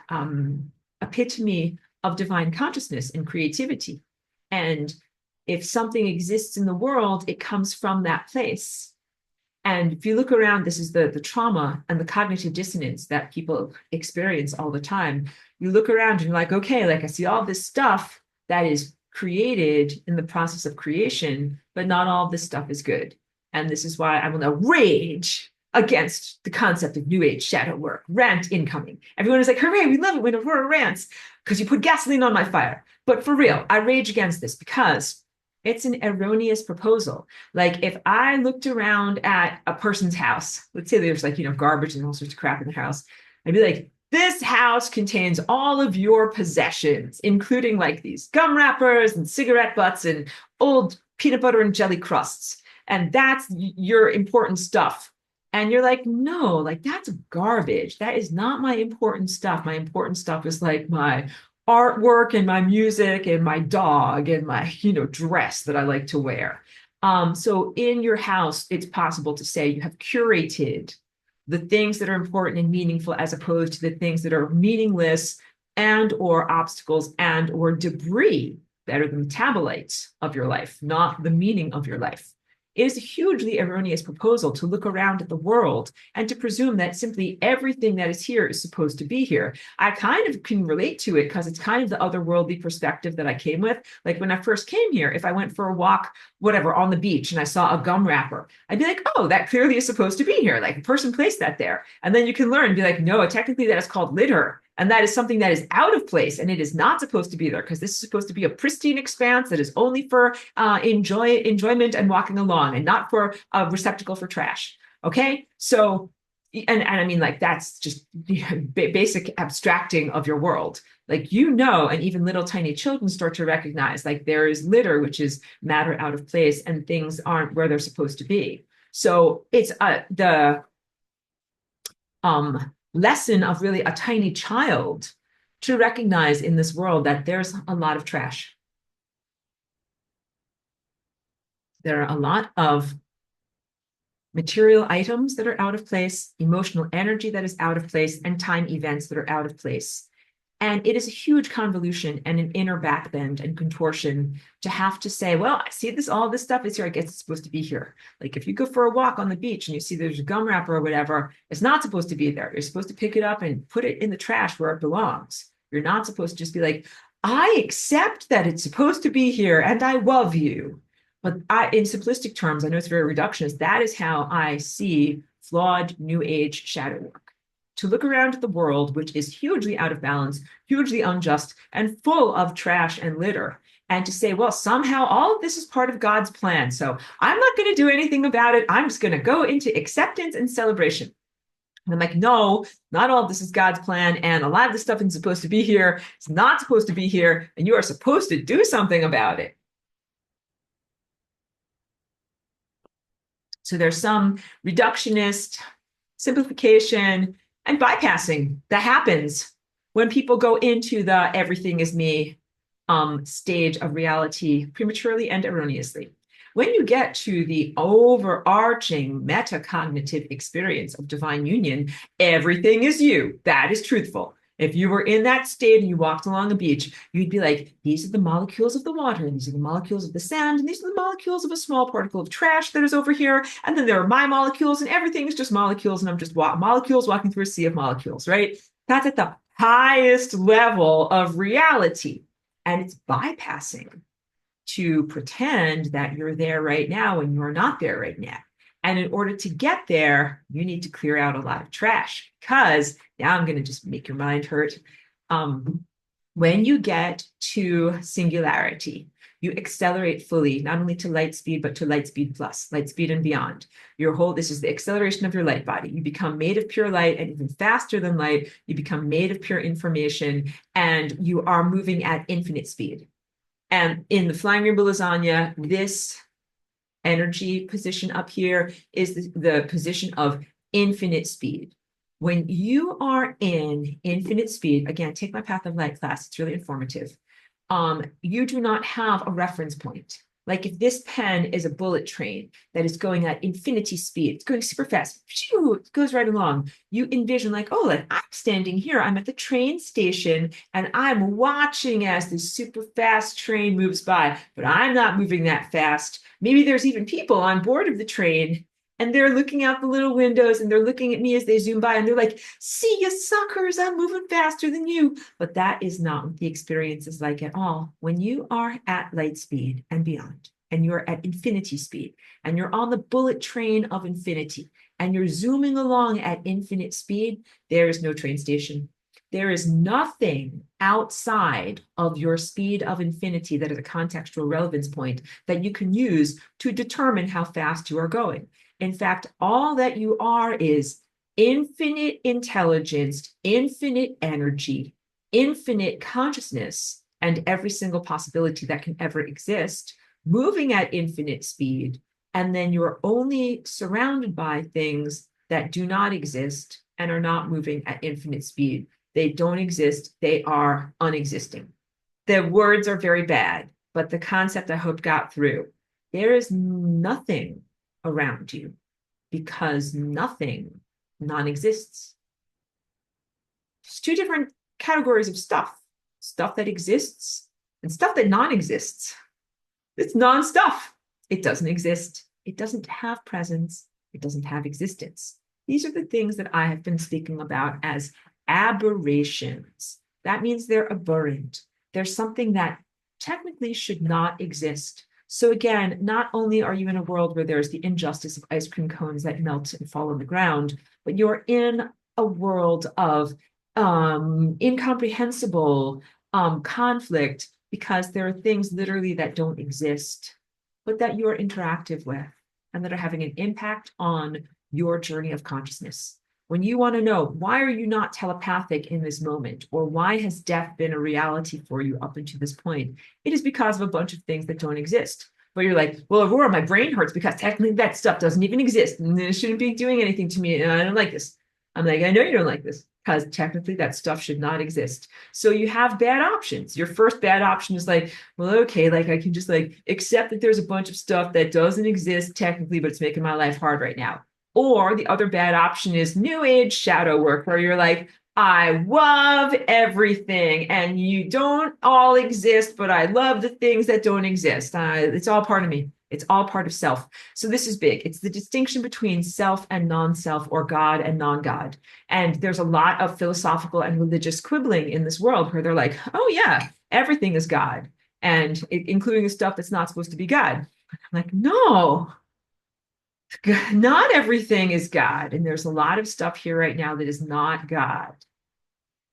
epitome of divine consciousness and creativity. And if something exists in the world, it comes from that place. And if you look around, this is the trauma and the cognitive dissonance that people experience all the time. You look around and you're like, okay, like I see all this stuff that is created in the process of creation, but not all of this stuff is good. And this is why I will now rage against the concept of New Age shadow work, rant incoming. Everyone is like, hooray, we love it when Aurora rants because you put gasoline on my fire. But for real, I rage against this because it's an erroneous proposal. Like if I looked around at a person's house, let's say there's like, garbage and all sorts of crap in the house, I'd be like, this house contains all of your possessions, including like these gum wrappers and cigarette butts and old peanut butter and jelly crusts. And that's your important stuff. And you're like, no, like that's garbage. That is not my important stuff. My important stuff is like my artwork and my music and my dog and my, dress that I like to wear. So in your house, it's possible to say you have curated the things that are important and meaningful as opposed to the things that are meaningless and or obstacles and or debris that are the metabolites of your life, not the meaning of your life. It is a hugely erroneous proposal to look around at the world and to presume that simply everything that is here is supposed to be here. I kind of can relate to it because it's kind of the otherworldly perspective that I came with. Like when I first came here, if I went for a walk, whatever, on the beach and I saw a gum wrapper, I'd be like, oh, that clearly is supposed to be here. Like a person placed that there. And then you can learn and be like, no, technically that is called litter. And that is something that is out of place and it is not supposed to be there because this is supposed to be a pristine expanse that is only for enjoyment and walking along and not for a receptacle for trash. Okay. So, and I mean, like, that's just basic abstracting of your world. Like, and even little tiny children start to recognize like there is litter, which is matter out of place and things aren't where they're supposed to be. So it's the lesson of really a tiny child to recognize in this world that there's a lot of trash. There are a lot of material items that are out of place, emotional energy that is out of place, and time events that are out of place. And it is a huge convolution and an inner backbend and contortion to have to say, well, I see all this stuff is here. I guess it's supposed to be here. Like if you go for a walk on the beach and you see there's a gum wrapper or whatever, it's not supposed to be there. You're supposed to pick it up and put it in the trash where it belongs. You're not supposed to just be like, I accept that it's supposed to be here and I love you. But in simplistic terms, I know it's very reductionist. That is how I see flawed New Age shadow work. To look around at the world, which is hugely out of balance, hugely unjust, and full of trash and litter, and to say, well, somehow all of this is part of God's plan. So I'm not going to do anything about it. I'm just going to go into acceptance and celebration. And I'm like, no, not all of this is God's plan. And a lot of this stuff isn't supposed to be here. It's not supposed to be here. And you are supposed to do something about it. So there's some reductionist simplification and bypassing that happens when people go into the everything is me stage of reality prematurely and erroneously. When you get to the overarching metacognitive experience of divine union, everything is you. That is truthful. If you were in that state and you walked along a beach, you'd be like, these are the molecules of the water, and these are the molecules of the sand, and these are the molecules of a small particle of trash that is over here. And then there are my molecules, and everything is just molecules, and I'm just molecules walking through a sea of molecules, right? That's at the highest level of reality. And it's bypassing to pretend that you're there right now when you're not there right now. And in order to get there, you need to clear out a lot of trash because now I'm going to just make your mind hurt. When you get to singularity, you accelerate fully, not only to light speed, but to light speed plus, light speed and beyond. This is the acceleration of your light body. You become made of pure light, and even faster than light, you become made of pure information, and you are moving at infinite speed. And in the Flying Rainbow Lasagna, this energy position up here is the position of infinite speed. When you are in infinite speed, again, take my Path of Light class, it's really informative. You do not have a reference point. Like if this pen is a bullet train that is going at infinity speed, it's going super fast, it goes right along. You envision like, oh, like I'm standing here, I'm at the train station, and I'm watching as this super fast train moves by, but I'm not moving that fast. Maybe there's even people on board of the train, and they're looking out the little windows and they're looking at me as they zoom by, and they're like, see you suckers, I'm moving faster than you. But that is not what the experience is like at all. When you are at light speed and beyond, and you're at infinity speed, and you're on the bullet train of infinity, and you're zooming along at infinite speed, there is no train station. There is nothing outside of your speed of infinity that is a contextual relevance point that you can use to determine how fast you are going. In fact, all that you are is infinite intelligence, infinite energy, infinite consciousness, and every single possibility that can ever exist, moving at infinite speed. And then you're only surrounded by things that do not exist and are not moving at infinite speed. They don't exist. They are unexisting. The words are very bad, but the concept I hope got through. There is nothing around you because nothing non-exists. There's two different categories of stuff that exists and stuff that non-exists. It's non-stuff. It doesn't exist. It doesn't have presence. It doesn't have existence. These are the things that I have been speaking about as aberrations. That means they're aberrant. There's something that technically should not exist. So again, not only are you in a world where there's the injustice of ice cream cones that melt and fall on the ground, but you're in a world of incomprehensible conflict because there are things literally that don't exist, but that you're interactive with and that are having an impact on your journey of consciousness. When you want to know, why are you not telepathic in this moment? Or why has death been a reality for you up until this point? It is because of a bunch of things that don't exist. But you're like, well, Aurora, my brain hurts because technically that stuff doesn't even exist. And it shouldn't be doing anything to me. And I don't like this. I'm like, I know you don't like this because technically that stuff should not exist. So you have bad options. Your first bad option is like, well, okay, like I can just like accept that there's a bunch of stuff that doesn't exist technically, but it's making my life hard right now. Or the other bad option is new age shadow work, where you're like, I love everything and you don't all exist, but I love the things that don't exist. It's all part of me. It's all part of self. So this is big. It's the distinction between self and non-self, or God and non-God. And there's a lot of philosophical and religious quibbling in this world where they're like, oh yeah, everything is God, and including the stuff that's not supposed to be God. I'm like, no, not everything is God. And there's a lot of stuff here right now that is not God.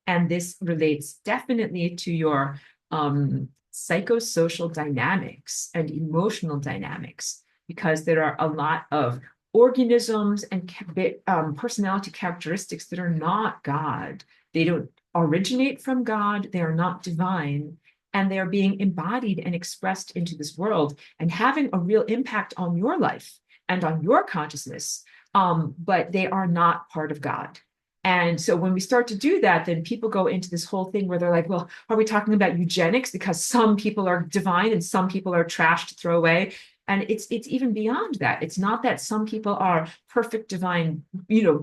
And this relates definitely to your psychosocial dynamics and emotional dynamics, because there are a lot of organisms and personality characteristics that are not God. They don't originate from God. They are not divine. And they are being embodied and expressed into this world and having a real impact on your life and on your consciousness, but they are not part of God. And so when we start to do that, then people go into this whole thing where they're like, well, are we talking about eugenics because some people are divine and some people are trash to throw away? And it's even beyond that. It's not that some people are perfect divine,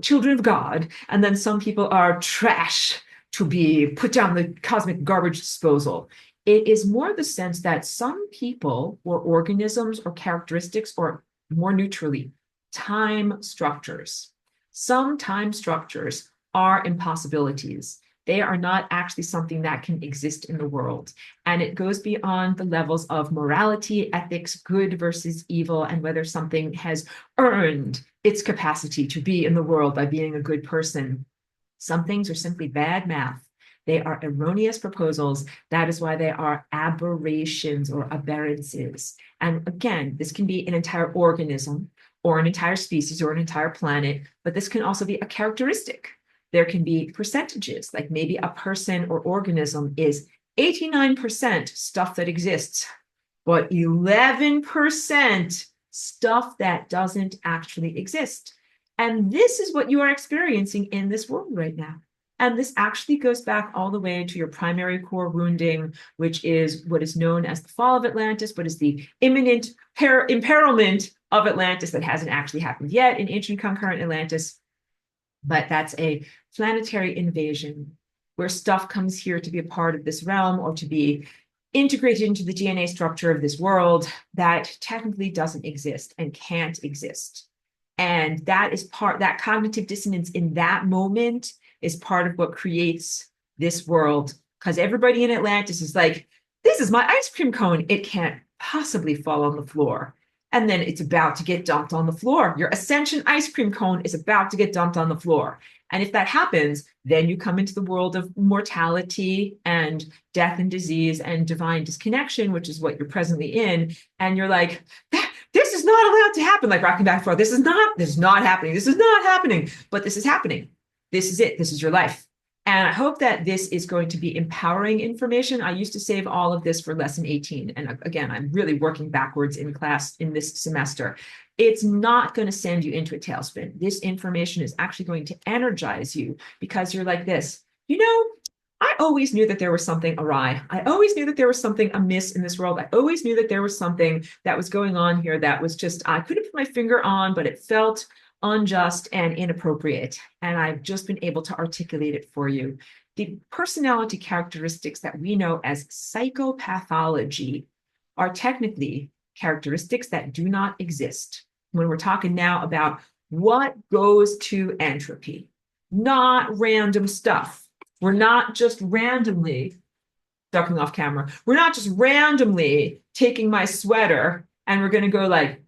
children of God, and then some people are trash to be put down the cosmic garbage disposal. It is more the sense that some people or organisms or characteristics, or more neutrally, time structures. Some time structures are impossibilities. They are not actually something that can exist in the world. And it goes beyond the levels of morality, ethics, good versus evil, and whether something has earned its capacity to be in the world by being a good person. Some things are simply bad math. They are erroneous proposals. That is why they are aberrations or aberrances. And again, this can be an entire organism or an entire species or an entire planet, but this can also be a characteristic. There can be percentages, like maybe a person or organism is 89% stuff that exists, but 11% stuff that doesn't actually exist. And this is what you are experiencing in this world right now. And this actually goes back all the way to your primary core wounding, which is what is known as the fall of Atlantis, what is the imminent imperilment of Atlantis that hasn't actually happened yet in ancient concurrent Atlantis. But that's a planetary invasion where stuff comes here to be a part of this realm or to be integrated into the DNA structure of this world that technically doesn't exist and can't exist. And that is that cognitive dissonance in that moment is part of what creates this world. Because everybody in Atlantis is like, this is my ice cream cone. It can't possibly fall on the floor. And then it's about to get dumped on the floor. Your ascension ice cream cone is about to get dumped on the floor. And if that happens, then you come into the world of mortality and death and disease and divine disconnection, which is what you're presently in. And you're like, this is not allowed to happen, like rocking back and forth. This is not happening. This is not happening, but this is happening. This is it. This is your life. And I hope that this is going to be empowering information. I used to save all of this for lesson 18. And again, I'm really working backwards in class in this semester. It's not going to send you into a tailspin. This information is actually going to energize you because you're like this, I always knew that there was something awry. I always knew that there was something amiss in this world. I always knew that there was something that was going on here that was just, I couldn't put my finger on, but it felt unjust and inappropriate. And I've just been able to articulate it for you. The personality characteristics that we know as psychopathology are technically characteristics that do not exist. When we're talking now about what goes to entropy, not random stuff. We're not just randomly ducking off camera. We're not just randomly taking my sweater and we're going to go like,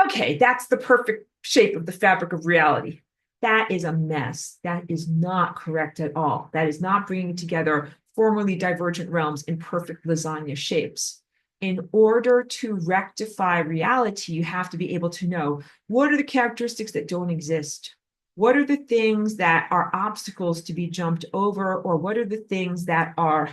okay, that's the perfect shape of the fabric of reality. That is a mess. That is not correct at all. That is not bringing together formerly divergent realms in perfect lasagna shapes. In order to rectify reality, you have to be able to know what are the characteristics that don't exist? What are the things that are obstacles to be jumped over? Or what are the things that are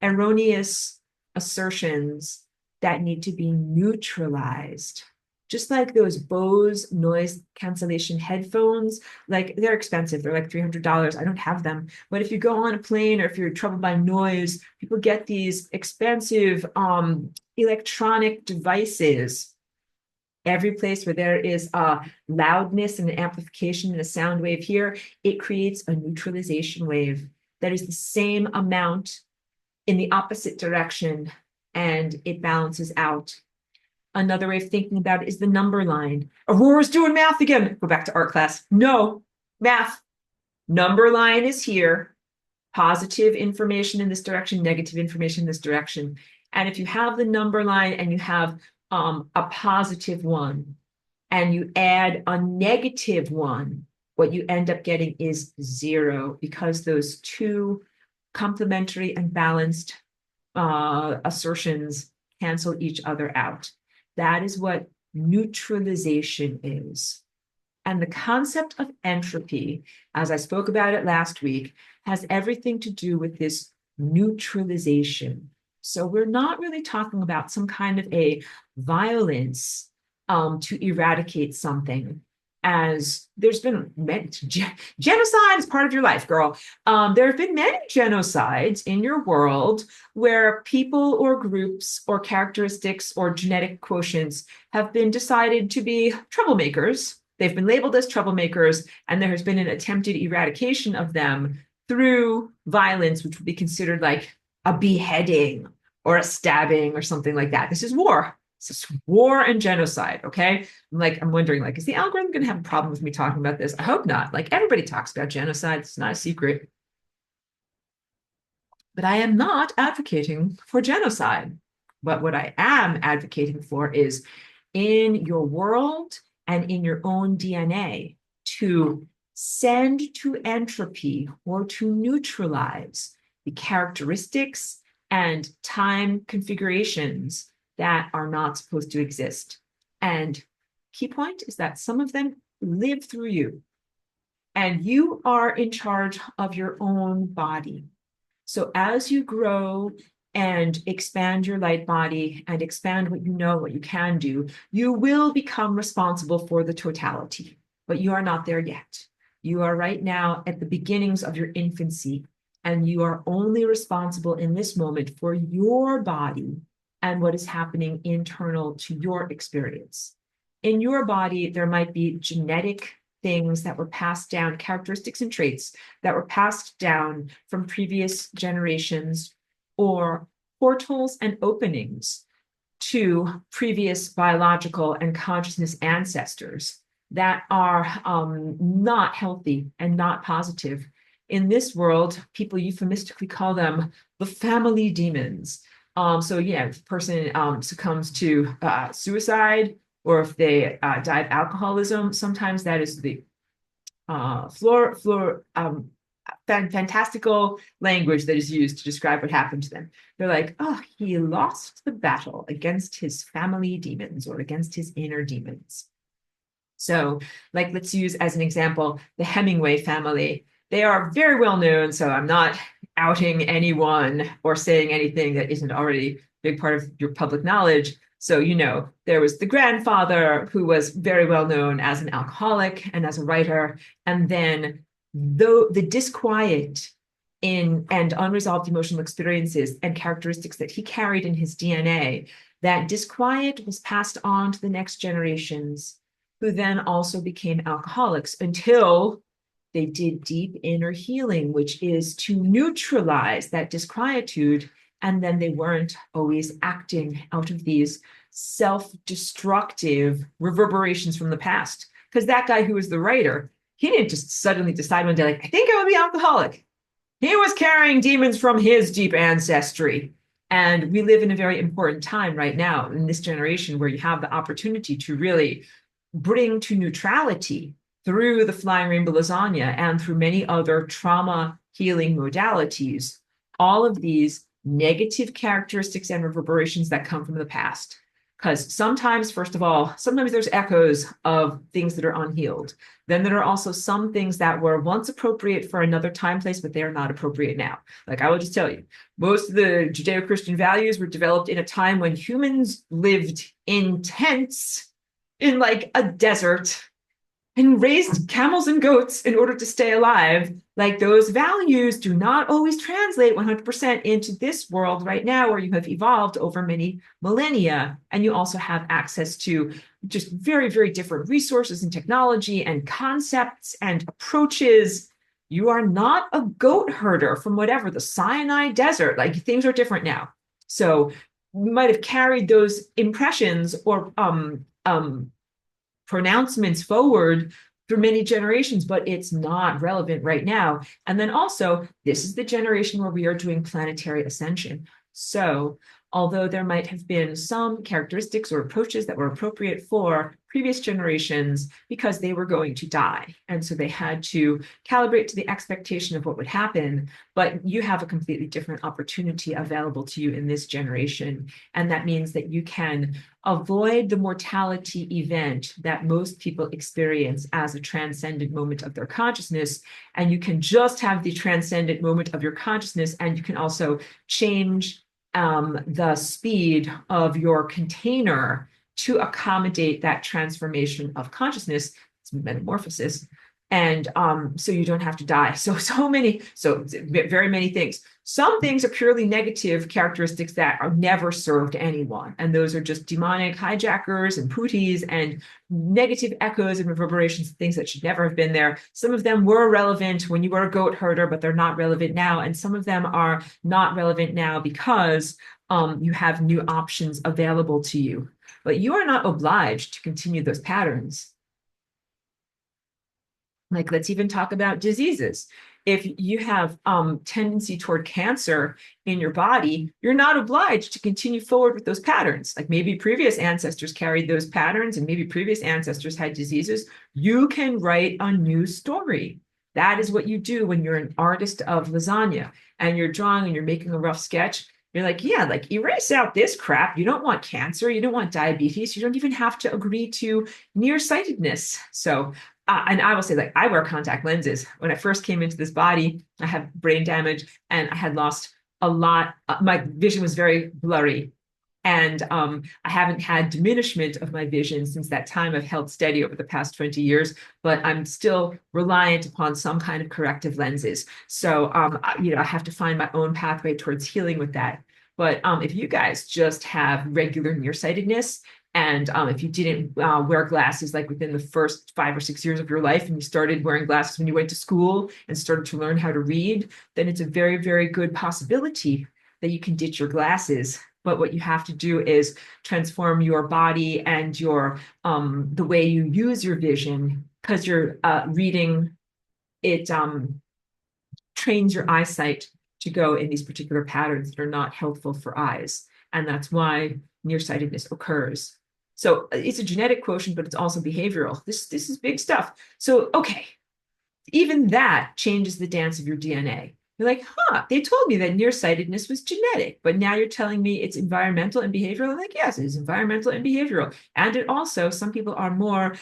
erroneous assertions that need to be neutralized? Just like those Bose noise cancellation headphones, like they're expensive. They're like $300. I don't have them. But if you go on a plane or if you're troubled by noise, people get these expensive electronic devices. Every place where there is a loudness and an amplification and a sound wave here, it creates a neutralization wave that is the same amount in the opposite direction, and it balances out. Another way of thinking about it is the number line. Aurora's doing math again. Go back to art class. No, math. Number line is here. Positive information in this direction, negative information in this direction. And if you have the number line and you have a positive one and you add a negative one, what you end up getting is 0 because those two complementary and balanced assertions cancel each other out. That is what neutralization is. And the concept of entropy, as I spoke about it last week, has everything to do with this neutralization. So we're not really talking about some kind of a violence to eradicate something. As there's been genocide is part of your life, girl. There have been many genocides in your world where people or groups or characteristics or genetic quotients have been decided to be troublemakers. They've been labeled as troublemakers, and there has been an attempted eradication of them through violence, which would be considered like a beheading or a stabbing or something like that. This is war. This is war and genocide, okay? I'm wondering, is the algorithm going to have a problem with me talking about this? I hope not. Everybody talks about genocide. It's not a secret. But I am not advocating for genocide. But what I am advocating for is in your world and in your own DNA to send to entropy or to neutralize the characteristics and time configurations that are not supposed to exist. And key point is that some of them live through you, and you are in charge of your own body. So as you grow and expand your light body and expand what you know, what you can do, you will become responsible for the totality, but you are not there yet. You are right now at the beginnings of your infancy, and you are only responsible in this moment for your body and what is happening internal to your experience. In your body, there might be genetic things that were passed down, characteristics and traits that were passed down from previous generations, or portals and openings to previous biological and consciousness ancestors that are not healthy and not positive. In this world, people euphemistically call them the family demons. So yeah, if a person succumbs to suicide, or if they die of alcoholism, sometimes that is the fantastical language that is used to describe what happened to them. They're like, oh, he lost the battle against his family demons or against his inner demons. So, like, let's use as an example the Hemingway family. They are very well known, so I'm not outing anyone or saying anything that isn't already a big part of your public knowledge. So, there was the grandfather who was very well known as an alcoholic and as a writer. And then the disquiet in and unresolved emotional experiences and characteristics that he carried in his DNA, that disquiet was passed on to the next generations, who then also became alcoholics until they did deep inner healing, which is to neutralize that disquietude. And then they weren't always acting out of these self-destructive reverberations from the past. Because that guy who was the writer, he didn't just suddenly decide one day, like, I think I will be alcoholic. He was carrying demons from his deep ancestry. And we live in a very important time right now in this generation where you have the opportunity to really bring to neutrality through the Flying Rainbow Lasagna and through many other trauma healing modalities, all of these negative characteristics and reverberations that come from the past. Because sometimes, first of all, sometimes there's echoes of things that are unhealed. Then there are also some things that were once appropriate for another time, place, but they are not appropriate now. Like, I will just tell you, most of the Judeo-Christian values were developed in a time when humans lived in tents in like a desert and raised camels and goats in order to stay alive. Like, those values do not always translate 100% into this world right now, where you have evolved over many millennia. And you also have access to just very, very different resources and technology and concepts and approaches. You are not a goat herder from whatever, the Sinai desert. Like, things are different now. So you might have carried those impressions or pronouncements forward through many generations, but it's not relevant right now. And then also, this is the generation where we are doing planetary ascension. So although there might have been some characteristics or approaches that were appropriate for previous generations because they were going to die, and so they had to calibrate to the expectation of what would happen, but you have a completely different opportunity available to you in this generation. And that means that you can avoid the mortality event that most people experience as a transcendent moment of their consciousness. And you can just have the transcendent moment of your consciousness, and you can also change the speed of your container to accommodate that transformation of consciousness. It's metamorphosis. And so you don't have to die. So very many things. Some things are purely negative characteristics that are never served anyone. And those are just demonic hijackers and pooties and negative echoes and reverberations, things that should never have been there. Some of them were relevant when you were a goat herder, but they're not relevant now. And some of them are not relevant now because you have new options available to you. But you are not obliged to continue those patterns. Like, let's even talk about diseases. If you have tendency toward cancer in your body, you're not obliged to continue forward with those patterns. Like, maybe previous ancestors carried those patterns and maybe previous ancestors had diseases. You can write a new story. That is what you do when you're an artist of lasagna and you're drawing and you're making a rough sketch. You're like, yeah, like, erase out this crap. You don't want cancer. You don't want diabetes. You don't even have to agree to nearsightedness. So and I will say, like, I wear contact lenses. When I first came into this body, I had brain damage and I had lost a lot. My vision was very blurry. And I haven't had diminishment of my vision since that time. I've held steady over the past 20 years, but I'm still reliant upon some kind of corrective lenses. So, I have to find my own pathway towards healing with that. But if you guys just have regular nearsightedness, and if you didn't wear glasses like within the first 5 or 6 years of your life, and you started wearing glasses when you went to school and started to learn how to read, then it's a very, very good possibility that you can ditch your glasses. But what you have to do is transform your body and your the way you use your vision, because you're reading it trains your eyesight to go in these particular patterns that are not helpful for eyes. And that's why nearsightedness occurs. So it's a genetic quotient, but it's also behavioral. This is big stuff. So, okay, even that changes the dance of your DNA. You're like, they told me that nearsightedness was genetic, but now you're telling me it's environmental and behavioral. I'm like, yes, it is environmental and behavioral. And it also, some people are more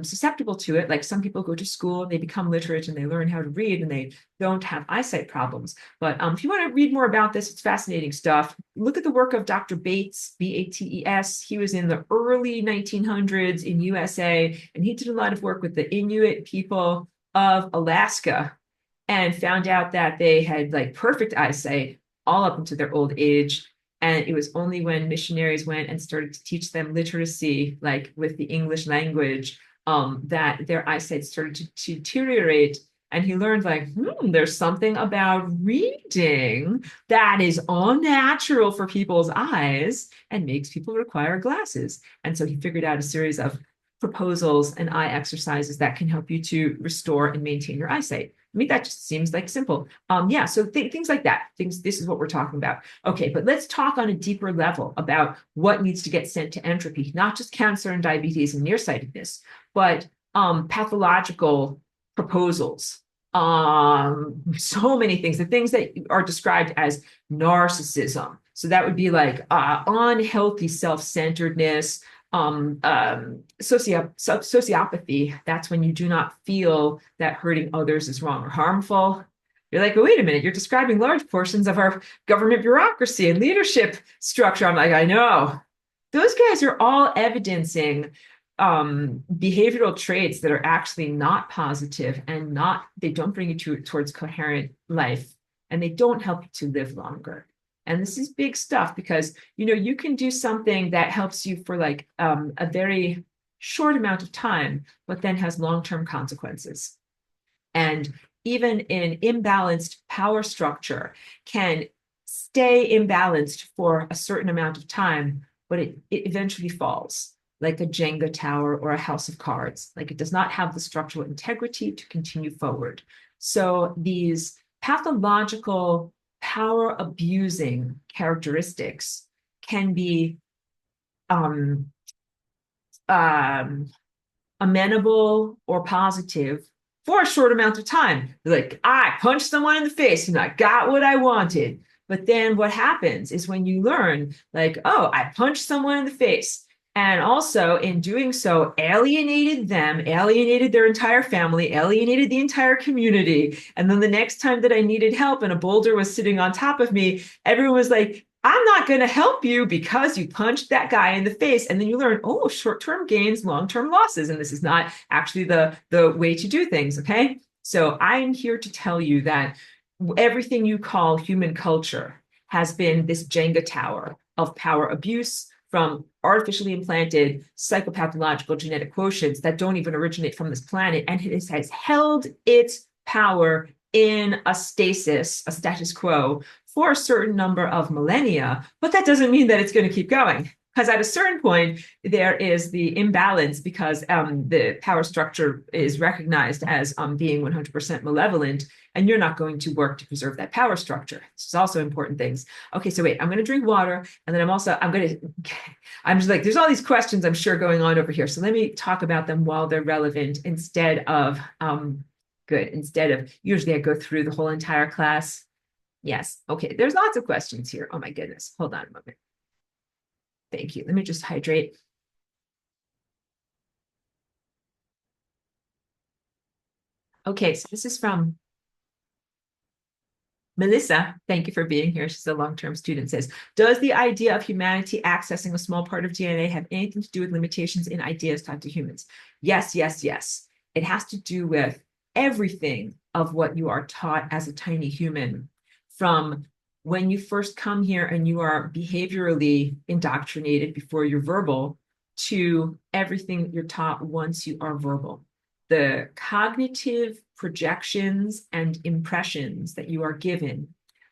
susceptible to it. Like some people go to school and they become literate and they learn how to read and they don't have eyesight problems. But if you want to read more about this, it's fascinating stuff. Look at the work of Dr. Bates, Bates. He was in the early 1900s in USA, and he did a lot of work with the Inuit people of Alaska and found out that they had like perfect eyesight all up into their old age. And it was only when missionaries went and started to teach them literacy, like with the English language, that their eyesight started to deteriorate. And he learned like, there's something about reading that is unnatural for people's eyes and makes people require glasses. And so he figured out a series of proposals and eye exercises that can help you to restore and maintain your eyesight. I mean, that just seems like simple. Yeah, so things like that. This is what we're talking about. Okay, but let's talk on a deeper level about what needs to get sent to entropy, not just cancer and diabetes and nearsightedness, but pathological proposals. So many things, the things that are described as narcissism. So that would be like unhealthy self-centeredness, sociopathy. That's when you do not feel that hurting others is wrong or harmful. You're like, wait a minute, you're describing large portions of our government bureaucracy and leadership structure. I'm like, I know. Those guys are all evidencing behavioral traits that are actually not positive and they don't bring you towards coherent life, and they don't help you to live longer. And this is big stuff because, you can do something that helps you for like a very short amount of time, but then has long-term consequences. And even an imbalanced power structure can stay imbalanced for a certain amount of time, but it eventually falls like a Jenga tower or a house of cards. Like it does not have the structural integrity to continue forward. So these pathological power abusing characteristics can be um, um, amenable or positive for a short amount of time. Like, I punched someone in the face and I got what I wanted. But then what happens is when you learn, like, oh, I punched someone in the face. And also, in doing so, alienated them, alienated their entire family, alienated the entire community. And then the next time that I needed help and a boulder was sitting on top of me, everyone was like, I'm not going to help you because you punched that guy in the face. And then you learn, oh, short-term gains, long-term losses. And this is not actually the way to do things. Okay. So I'm here to tell you that everything you call human culture has been this Jenga tower of power abuse from artificially implanted psychopathological genetic quotients that don't even originate from this planet. And it has held its power in a status quo, for a certain number of millennia, but that doesn't mean that it's going to keep going. Because at a certain point, there is the imbalance because the power structure is recognized as being 100% malevolent, and you're not going to work to preserve that power structure. This is also important things. Okay, so wait, I'm going to drink water, and then I'm just like, there's all these questions I'm sure going on over here. So let me talk about them while they're relevant instead of, usually I go through the whole entire class. Yes. Okay. There's lots of questions here. Oh my goodness. Hold on a moment. Thank you. Let me just hydrate. Okay. So this is from Melissa, thank you for being here. She's a long-term student, says, does the idea of humanity accessing a small part of DNA have anything to do with limitations in ideas taught to humans? Yes, yes, yes. It has to do with everything of what you are taught as a tiny human, from when you first come here and you are behaviorally indoctrinated before you're verbal, to everything that you're taught once you are verbal. The cognitive projections and impressions that you are given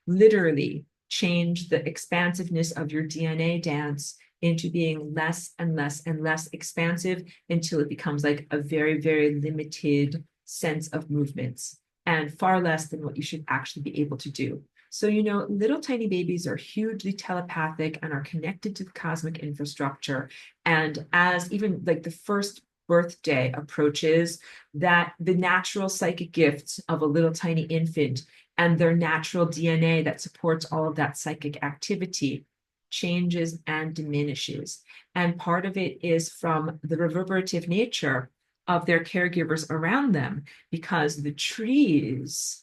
literally change the expansiveness of your DNA dance into being less and less and less expansive until it becomes like a very, very limited sense of movements and far less than what you should actually be able to do. So, little tiny babies are hugely telepathic and are connected to the cosmic infrastructure. And as even like the first birthday approaches, that the natural psychic gifts of a little tiny infant and their natural DNA that supports all of that psychic activity changes and diminishes. And part of it is from the reverberative nature of their caregivers around them, because the trees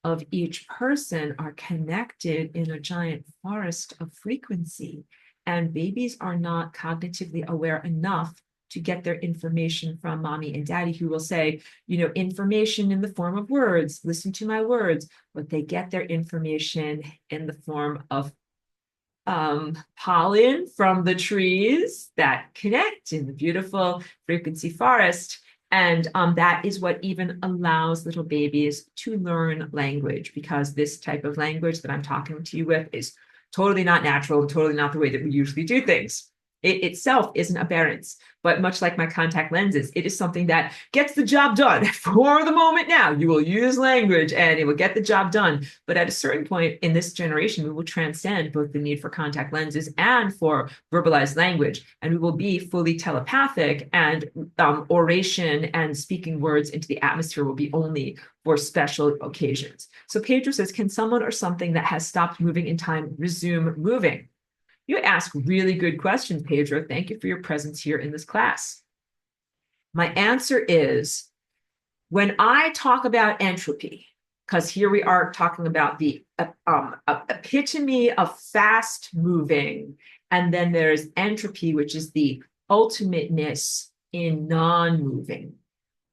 of each person are connected in a giant forest of frequency. And babies are not cognitively aware enough to get their information from mommy and daddy, who will say, information in the form of words, listen to my words, but they get their information in the form of pollen from the trees that connect in the beautiful frequency forest. And that is what even allows little babies to learn language, because this type of language that I'm talking to you with is totally not natural, totally not the way that we usually do things. It itself is an aberrance, but much like my contact lenses, it is something that gets the job done for the moment. Now you will use language and it will get the job done. But at a certain point in this generation, we will transcend both the need for contact lenses and for verbalized language. And we will be fully telepathic, and oration and speaking words into the atmosphere will be only for special occasions. So Pedro says, can someone or something that has stopped moving in time resume moving? You ask really good questions, Pedro. Thank you for your presence here in this class. My answer is, when I talk about entropy, because here we are talking about the epitome of fast moving, and then there's entropy, which is the ultimateness in non-moving.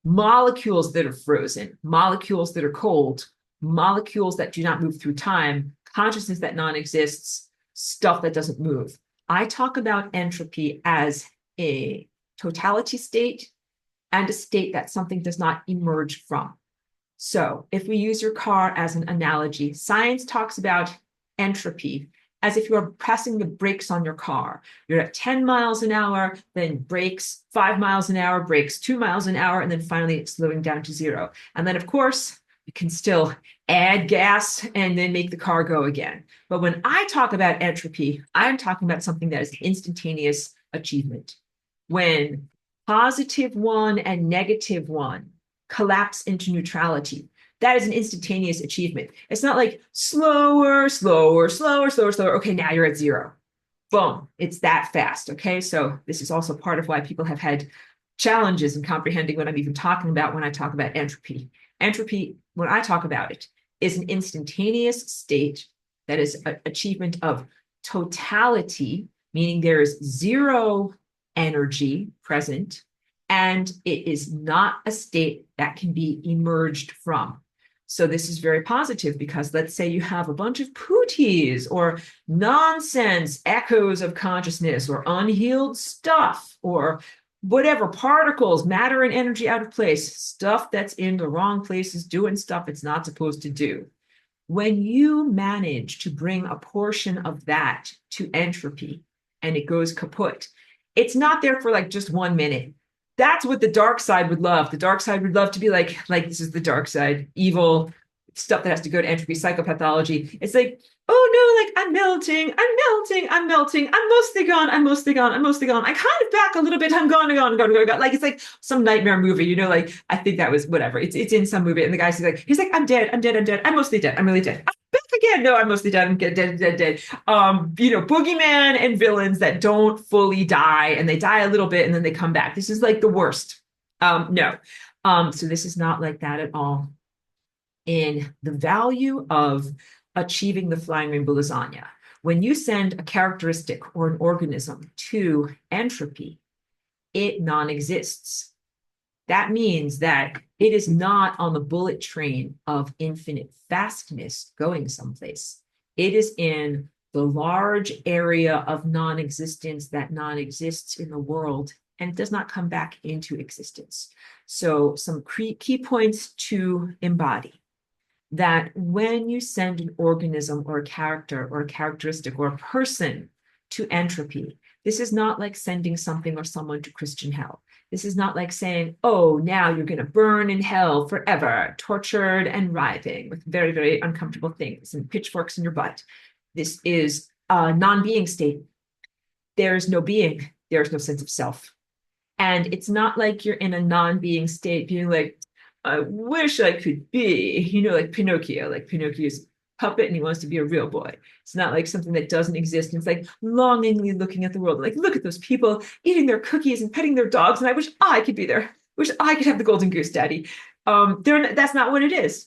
Molecules that are frozen, molecules that are cold, molecules that do not move through time, consciousness that non-exists, stuff that doesn't move. I talk about entropy as a totality state and a state that something does not emerge from. So if we use your car as an analogy, science talks about entropy as if you're pressing the brakes on your car. You're at 10 miles an hour, then brakes 5 miles an hour, brakes 2 miles an hour, and then finally it's slowing down to 0. And then, of course, you can still add gas and then make the car go again. But when I talk about entropy, I'm talking about something that is an instantaneous achievement. When +1 and -1 collapse into neutrality, that is an instantaneous achievement. It's not like slower, slower, slower, slower, slower. Okay, now you're at 0. Boom, it's that fast. Okay, so this is also part of why people have had challenges in comprehending what I'm even talking about when I talk about entropy. Entropy, when I talk about it, is an instantaneous state that is an achievement of totality, meaning there is 0 energy present, and it is not a state that can be emerged from. So this is very positive, because let's say you have a bunch of pooties or nonsense echoes of consciousness or unhealed stuff or whatever, particles, matter and energy out of place, stuff that's in the wrong places, doing stuff it's not supposed to do. When you manage to bring a portion of that to entropy and it goes kaput, it's not there for like just 1 minute. That's what the dark side would love. The dark side would love to be like this is the dark side, evil stuff that has to go to entropy, psychopathology. It's like, oh no, like I'm melting, I'm melting, I'm melting, I'm mostly gone, I'm mostly gone, I'm mostly gone. I'm kind of back a little bit, I'm gone, gone, gone, gone, gone. Like it's like some nightmare movie, like I think that was whatever. It's in some movie, and the guy's like, I'm dead, I'm dead, I'm dead, I'm mostly dead, I'm really dead. I'm back again. No, I'm mostly dead, I'm dead, dead, dead, dead. Boogeyman and villains that don't fully die, and they die a little bit and then they come back. This is like the worst. No. So this is not like that at all. In the value of achieving the Flying Rainbow Lasagna. When you send a characteristic or an organism to entropy, it non-exists. That means that it is not on the bullet train of infinite fastness going someplace. It is in the large area of non-existence that non-exists in the world and does not come back into existence. So some key points to embody: that when you send an organism or a character or a characteristic or a person to entropy, this is not like sending something or someone to Christian hell. This is not like saying, oh, now you're going to burn in hell forever, tortured and writhing with very, very uncomfortable things and pitchforks in your butt. This is a non-being state. There is no being. There is no sense of self. And it's not like you're in a non-being state being like, I wish I could be, like Pinocchio, like Pinocchio's puppet and he wants to be a real boy. It's not like something that doesn't exist. And it's like longingly looking at the world, like, look at those people eating their cookies and petting their dogs. And I wish I could be there. Wish I could have the golden goose daddy. That's not what it is.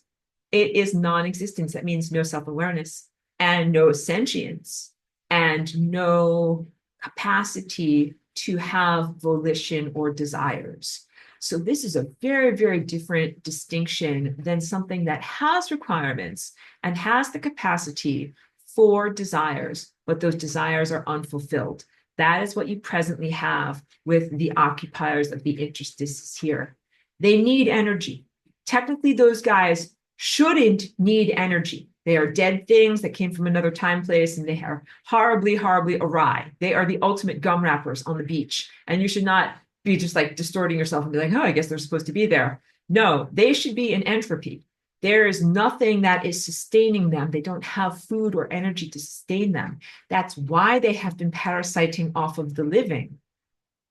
It is non-existence. That means no self-awareness and no sentience and no capacity to have volition or desires. So this is a very, very different distinction than something that has requirements and has the capacity for desires, but those desires are unfulfilled. That is what you presently have with the occupiers of the interstices here. They need energy. Technically, those guys shouldn't need energy. They are dead things that came from another time place and they are horribly, horribly awry. They are the ultimate gum wrappers on the beach. And you should not be just like distorting yourself and be like, oh, I guess they're supposed to be there. No, they should be in entropy. There is nothing that is sustaining them. They don't have food or energy to sustain them. That's why they have been parasiting off of the living.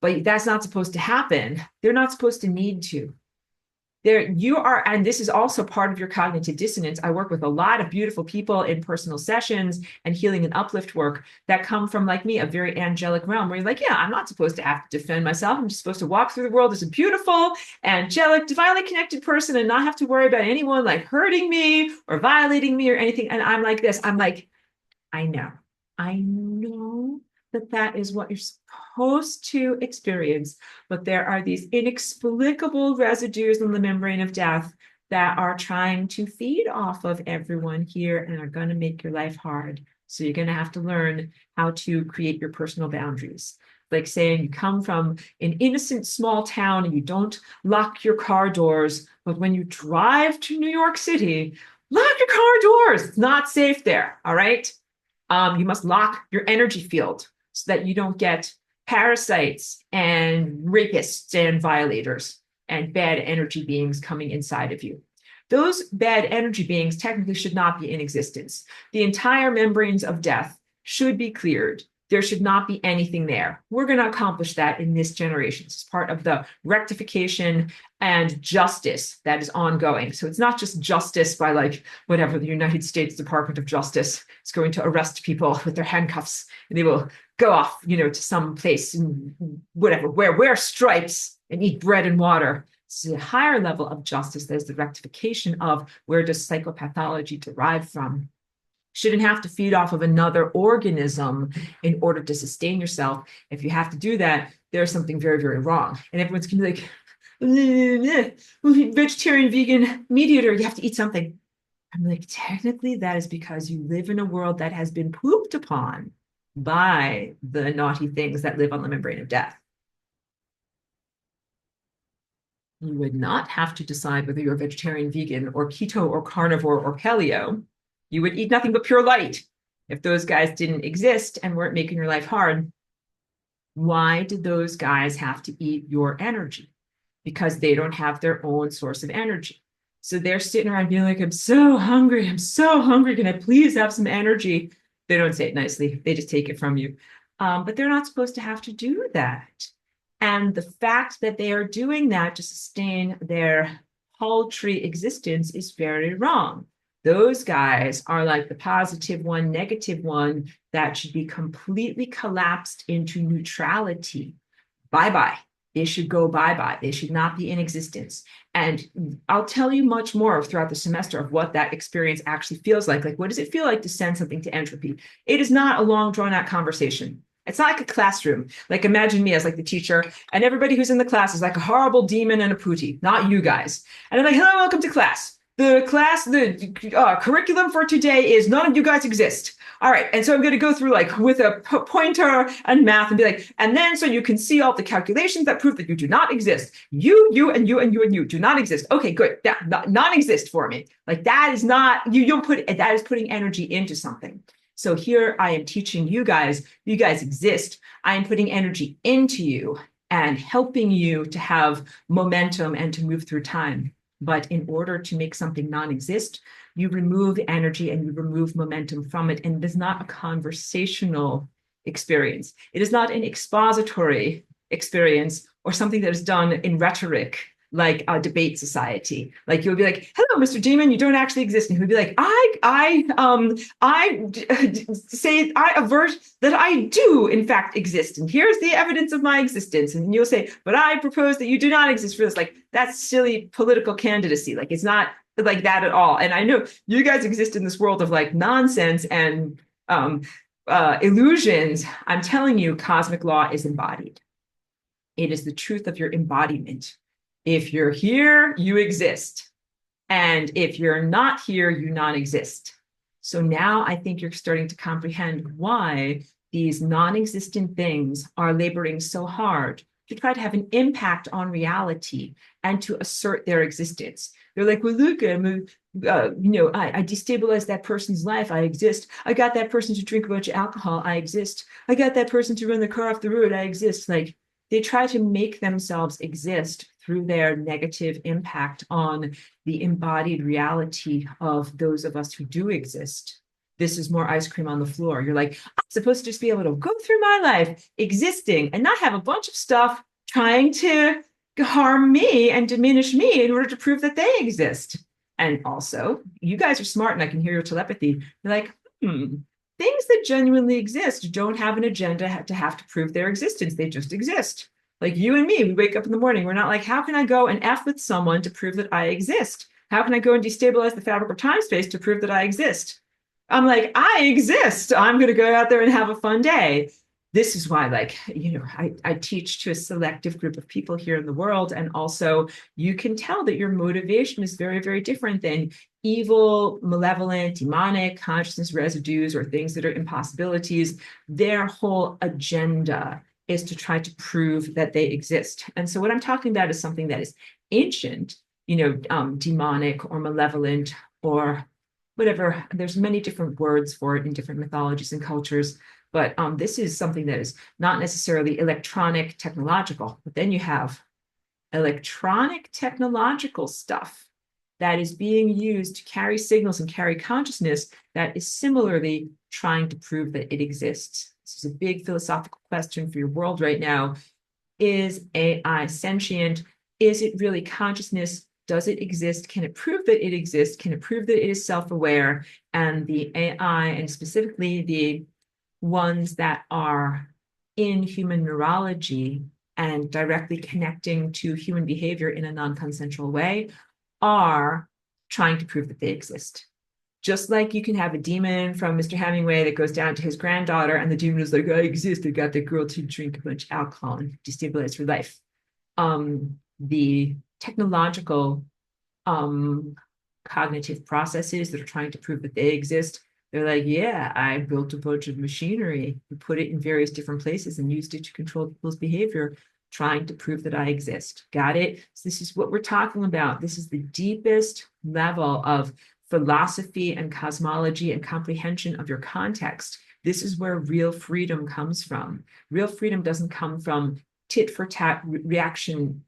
But that's not supposed to happen. They're not supposed to need to. There you are, and this is also part of your cognitive dissonance. I work with a lot of beautiful people in personal sessions and healing and uplift work that come from, like me, a very angelic realm where you're like, yeah, I'm not supposed to have to defend myself. I'm just supposed to walk through the world as a beautiful, angelic, divinely connected person and not have to worry about anyone like hurting me or violating me or anything. And I'm like this. I'm like, I know that is what you're supposed to experience, but there are these inexplicable residues in the membrane of death that are trying to feed off of everyone here and are going to make your life hard. So you're going to have to learn how to create your personal boundaries. Like saying you come from an innocent small town and you don't lock your car doors, but when you drive to New York City, lock your car doors. It's not safe there, all right? You must lock your energy field so that you don't get parasites and rapists and violators and bad energy beings coming inside of you. Those bad energy beings technically should not be in existence. The entire membranes of death should be cleared. There should not be anything there. We're going to accomplish that in this generation. It's part of the rectification and justice that is ongoing. So it's not just justice by like whatever the United States Department of Justice is going to arrest people with their handcuffs and they will go off, to some place and whatever, wear stripes and eat bread and water. It's a higher level of justice. There's the rectification of where does psychopathology derive from. Shouldn't have to feed off of another organism in order to sustain yourself. If you have to do that, there's something very, very wrong. And everyone's going to be like, vegetarian, vegan, meat eater, you have to eat something. I'm like, technically, that is because you live in a world that has been pooped upon by the naughty things that live on the membrane of death. You would not have to decide whether you're vegetarian, vegan, or keto, or carnivore, or paleo. You would eat nothing but pure light. If those guys didn't exist and weren't making your life hard, why did those guys have to eat your energy? Because they don't have their own source of energy. So they're sitting around being like, I'm so hungry. I'm so hungry. Can I please have some energy? They don't say it nicely. They just take it from you. But they're not supposed to have to do that. And the fact that they are doing that to sustain their paltry existence is very wrong. Those guys are like the positive one, negative one that should be completely collapsed into neutrality. Bye-bye. They should go bye-bye. They should not be in existence. And I'll tell you much more throughout the semester of what that experience actually feels like. Like, what does it feel like to send something to entropy? It is not a long, drawn-out conversation. It's not like a classroom. Like, imagine me as like the teacher, and everybody who's in the class is like a horrible demon and a pootie, not you guys. And I'm like, hello, welcome to class. The curriculum for today is none of you guys exist. All right. And so I'm going to go through like with a pointer and math and be like, and then so you can see all the calculations that prove that you do not exist. You, and you, and you, and you do not exist. Okay, good. Yeah, non-exist for me. Like that is not, that is putting energy into something. So here I am teaching you guys exist. I am putting energy into you and helping you to have momentum and to move through time. But in order to make something non-exist, you remove energy and you remove momentum from it. And it is not a conversational experience. It is not an expository experience or something that is done in rhetoric, like a debate society. Like you'll be like, hello, Mr. Demon, you don't actually exist. And he'll be like, I say, I avert that I do in fact exist. And here's the evidence of my existence. And you'll say, but I propose that you do not exist for this. Like that's silly political candidacy. Like it's not like that at all. And I know you guys exist in this world of like nonsense and illusions. I'm telling you, cosmic law is embodied. It is the truth of your embodiment. If you're here, you exist. And if you're not here, you non-exist. So now I think you're starting to comprehend why these non-existent things are laboring so hard to try to have an impact on reality and to assert their existence. They're like, well, look, I destabilized that person's life. I exist. I got that person to drink a bunch of alcohol. I exist. I got that person to run the car off the road. I exist. Like they try to make themselves exist through their negative impact on the embodied reality of those of us who do exist. This is more ice cream on the floor. You're like, I'm supposed to just be able to go through my life existing and not have a bunch of stuff trying to harm me and diminish me in order to prove that they exist. And also, you guys are smart and I can hear your telepathy. You're like, things that genuinely exist don't have an agenda to have to prove their existence. They just exist. Like you and me, we wake up in the morning. We're not like, how can I go and F with someone to prove that I exist? How can I go and destabilize the fabric of time space to prove that I exist? I'm like, I exist. I'm going to go out there and have a fun day. This is why, like, I teach to a selective group of people here in the world. And also you can tell that your motivation is very, very different than evil, malevolent, demonic consciousness residues or things that are impossibilities. Their whole agenda is to try to prove that they exist. And so what I'm talking about is something that is ancient, demonic or malevolent or whatever. There's many different words for it in different mythologies and cultures. But this is something that is not necessarily electronic technological, but then you have electronic technological stuff that is being used to carry signals and carry consciousness that is similarly trying to prove that it exists. This is a big philosophical question for your world right now. Is AI sentient? Is it really consciousness? Does it exist? Can it prove that it exists? Can it prove that it is self-aware? And the AI, and specifically the ones that are in human neurology and directly connecting to human behavior in a non-consensual way, are trying to prove that they exist. Just like you can have a demon from Mr. Hemingway that goes down to his granddaughter, and the demon is like, I exist. I got that girl to drink a bunch of alcohol and destabilize her life. The technological cognitive processes that are trying to prove that they exist, they're like, yeah, I built a bunch of machinery, put it in various different places and used it to control people's behavior, trying to prove that I exist. Got it? So this is what we're talking about. This is the deepest level of philosophy and cosmology and comprehension of your context. This is where real freedom comes from. Real freedom doesn't come from tit for tat reaction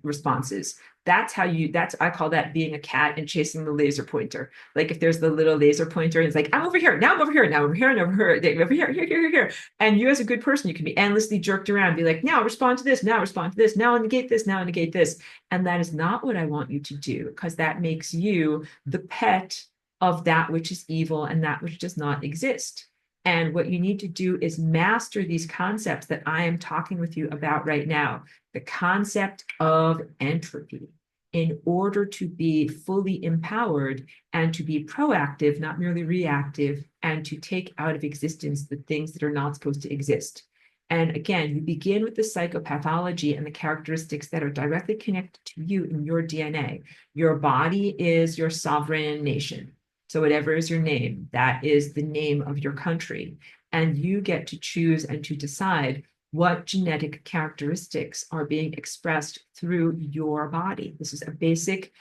responses. I call that being a cat and chasing the laser pointer. Like if there's the little laser pointer and it's like, I'm over here, now I'm over here, now I'm over here, and over here, over here, here. And you as a good person, you can be endlessly jerked around, be like, now respond to this, now respond to this, now negate this, now negate this. And that is not what I want you to do, because that makes you the pet of that which is evil and that which does not exist. And what you need to do is master these concepts that I am talking with you about right now. The concept of entropy, in order to be fully empowered and to be proactive, not merely reactive, and to take out of existence the things that are not supposed to exist. And again, you begin with the psychopathology and the characteristics that are directly connected to you in your DNA. Your body is your sovereign nation. So whatever is your name, that is the name of your country. And you get to choose and to decide what genetic characteristics are being expressed through your body. This is a basic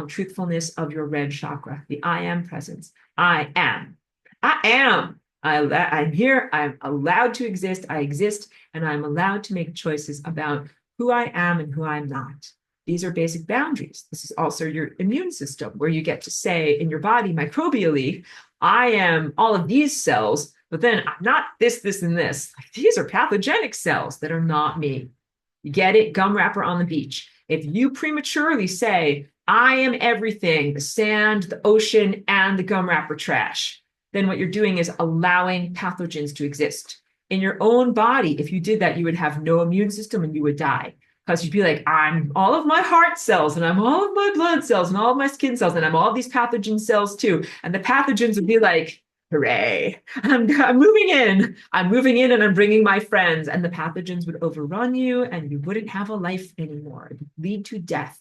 truthfulness of your red chakra, the I am presence. I am. I am. I'm here. I'm allowed to exist. I exist, and I'm allowed to make choices about who I am and who I'm not. These are basic boundaries. This is also your immune system, where you get to say in your body microbially, I am all of these cells, but then I'm not this, this, and this. These are pathogenic cells that are not me. You get it? Gum wrapper on the beach. If you prematurely say, I am everything, the sand, the ocean, and the gum wrapper trash, then what you're doing is allowing pathogens to exist. In your own body, if you did that, you would have no immune system and you would die. Because you'd be like, I'm all of my heart cells, and I'm all of my blood cells, and all of my skin cells, and I'm all of these pathogen cells too. And the pathogens would be like, hooray, I'm moving in. I'm moving in and I'm bringing my friends. And the pathogens would overrun you and you wouldn't have a life anymore. It would lead to death.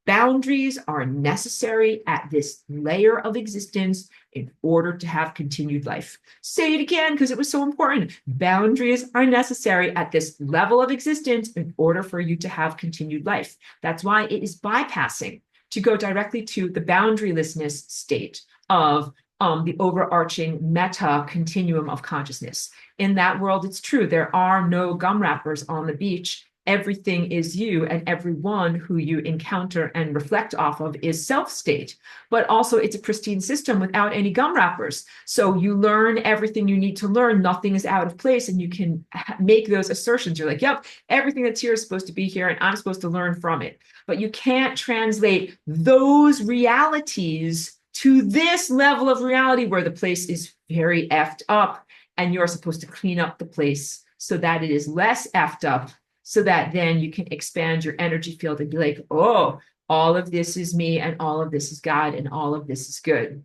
Boundaries are necessary at this layer of existence in order to have continued life. Say it again because it was so important. Boundaries are necessary at this level of existence in order for you to have continued life. That's why it is bypassing to go directly to the boundarylessness state of the overarching meta continuum of consciousness. In that world, it's true. There are no gum wrappers on the beach. Everything is you, and everyone who you encounter and reflect off of is self-state. But also it's a pristine system without any gum wrappers. So you learn everything you need to learn. Nothing is out of place, and you can make those assertions. You're like, yep, everything that's here is supposed to be here, and I'm supposed to learn from it. But you can't translate those realities to this level of reality where the place is very effed up, and you're supposed to clean up the place so that it is less effed up, so that then you can expand your energy field and be like, oh, all of this is me, and all of this is God, and all of this is good.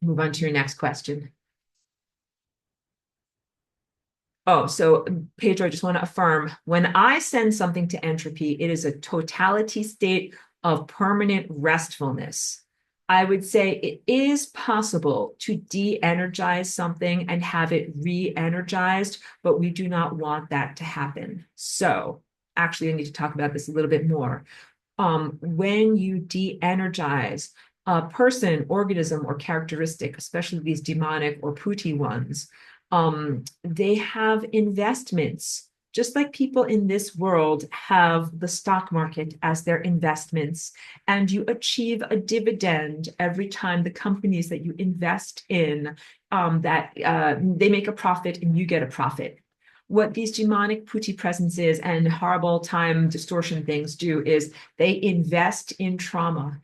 Move on to your next question. Oh, so Pedro, I just want to affirm, when I send something to entropy, it is a totality state of permanent restfulness. I would say it is possible to de-energize something and have it re-energized, but we do not want that to happen. So actually, I need to talk about this a little bit more. When you de-energize a person, organism, or characteristic, especially these demonic or putti ones, they have investments. Just like people in this world have the stock market as their investments, and you achieve a dividend every time the companies that you invest in, they make a profit and you get a profit. What these demonic putti presences and horrible time distortion things do is they invest in trauma.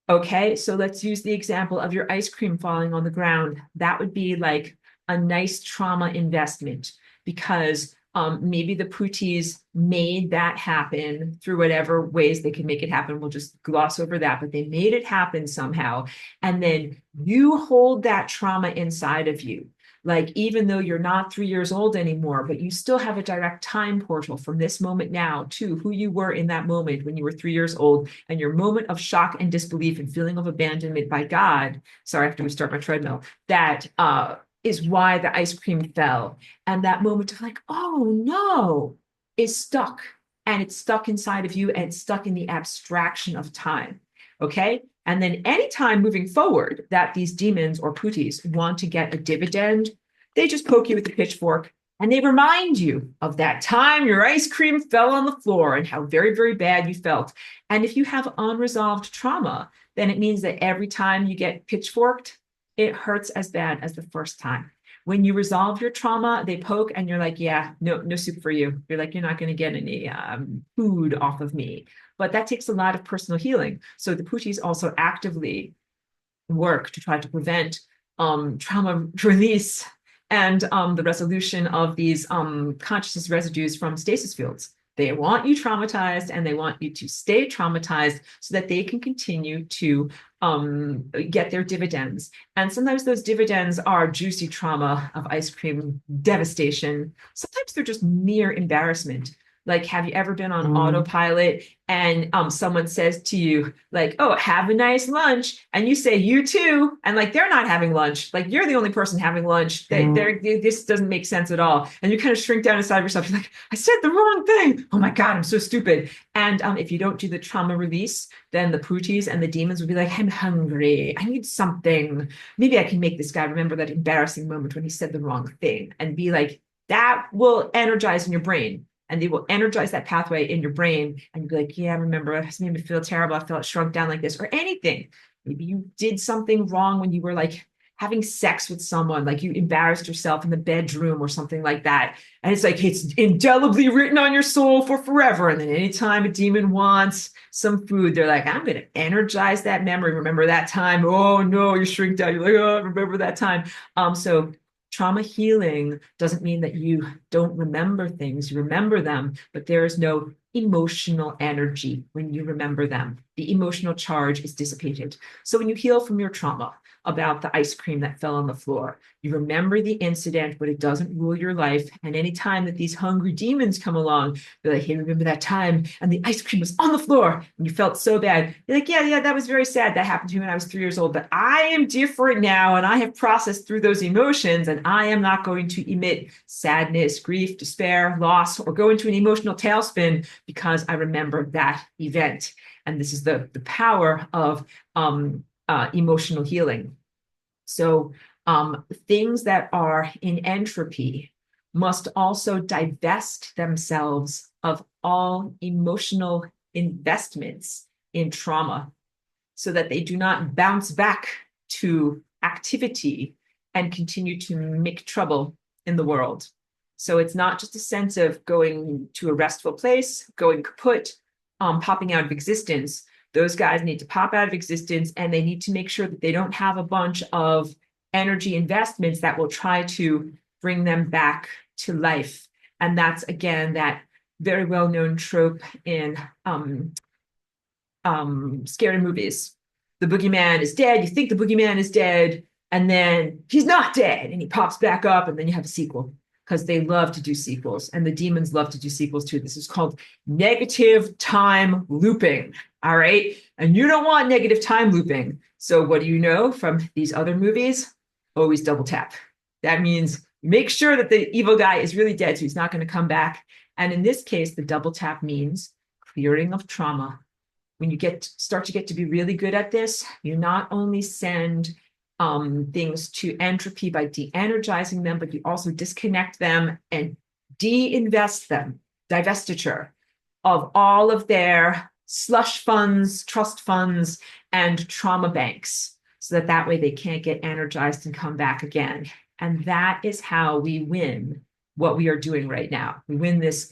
Okay, so let's use the example of your ice cream falling on the ground. That would be like a nice trauma investment, because maybe the puttis made that happen through whatever ways they can make it happen. We'll just gloss over that, but they made it happen somehow. And then you hold that trauma inside of you. Like, even though you're not 3 years old anymore, but you still have a direct time portal from this moment now to who you were in that moment when you were 3 years old, and your moment of shock and disbelief and feeling of abandonment by God. Sorry, I have to restart my treadmill. That is why the ice cream fell. And that moment of like, oh no, is stuck. And it's stuck inside of you, and it's stuck in the abstraction of time. Okay. And then anytime moving forward that these demons or puttis want to get a dividend, they just poke you with a pitchfork and they remind you of that time your ice cream fell on the floor and how very, very bad you felt. And if you have unresolved trauma, then it means that every time you get pitchforked, it hurts as bad as the first time. When you resolve your trauma, they poke and you're like, yeah, no soup for you. You're like, you're not going to get any food off of me. But that takes a lot of personal healing. So the puttis also actively work to try to prevent trauma release and the resolution of these consciousness residues from stasis fields. They want you traumatized, and they want you to stay traumatized so that they can continue to get their dividends. And sometimes those dividends are juicy trauma of ice cream devastation. Sometimes they're just mere embarrassment. Like, have you ever been on autopilot and someone says to you, like, oh, have a nice lunch. And you say, you too. And like, they're not having lunch. Like, you're the only person having lunch. This doesn't make sense at all. And you kind of shrink down inside yourself. You're like, I said the wrong thing. Oh my God, I'm so stupid. And if you don't do the trauma release, then the pooties and the demons will be like, I'm hungry. I need something. Maybe I can make this guy remember that embarrassing moment when he said the wrong thing, and be like, that will energize in your brain. And they will energize that pathway in your brain. And you'll be like, yeah, I remember, it made me feel terrible. I felt shrunk down like this, or anything. Maybe you did something wrong when you were like having sex with someone, like you embarrassed yourself in the bedroom or something like that. And it's like, it's indelibly written on your soul for forever. And then anytime a demon wants some food, they're like, I'm going to energize that memory. Remember that time? Oh no, you shrink down. You're like, oh, remember that time. So trauma healing doesn't mean that you don't remember things. You remember them, but there is no emotional energy when you remember them. The emotional charge is dissipated. So when you heal from your trauma about the ice cream that fell on the floor, you remember the incident, but it doesn't rule your life. And anytime that these hungry demons come along, they're like, hey, remember that time? And the ice cream was on the floor and you felt so bad. You're like, yeah, that was very sad. That happened to me when I was 3 years old, but I am different now. And I have processed through those emotions, and I am not going to emit sadness, grief, despair, loss, or go into an emotional tailspin because I remember that event. And this is the power of emotional healing. So things that are in entropy must also divest themselves of all emotional investments in trauma so that they do not bounce back to activity and continue to make trouble in the world. So it's not just a sense of going to a restful place, going kaput, popping out of existence. Those guys need to pop out of existence, and they need to make sure that they don't have a bunch of energy investments that will try to bring them back to life. And that's, again, that very well-known trope in scary movies. The boogeyman is dead. You think the boogeyman is dead, and then he's not dead, and he pops back up, and then you have a sequel, because they love to do sequels, and the demons love to do sequels too. This is called negative time looping. All right. And you don't want negative time looping. So what do you know from these other movies? Always double tap. That means make sure that the evil guy is really dead, so he's not going to come back. And in this case, the double tap means clearing of trauma. When you start to get to be really good at this, you not only send things to entropy by de-energizing them, but you also disconnect them and de-invest them, divestiture of all of their slush funds, trust funds, and trauma banks, so that way they can't get energized and come back again. And that is how we win what we are doing right now. We win this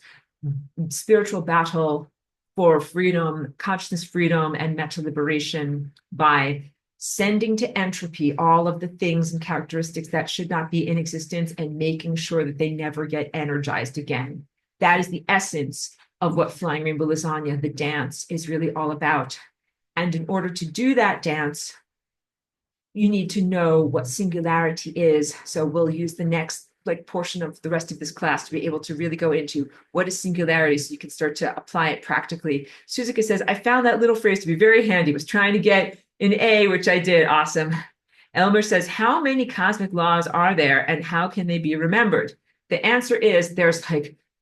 spiritual battle for freedom, consciousness freedom, and meta liberation by sending to entropy all of the things and characteristics that should not be in existence and making sure that they never get energized again. That is the essence of what Flying Rainbow Lasagna, the dance, is really all about. And in order to do that dance, you need to know what singularity is. So we'll use the next portion of the rest of this class to be able to really go into what is singularity, so you can start to apply it practically. Suzuka says, I found that little phrase to be very handy. Was trying to get an A, which I did. Awesome. Elmer says, how many cosmic laws are there and how can they be remembered? The answer is there's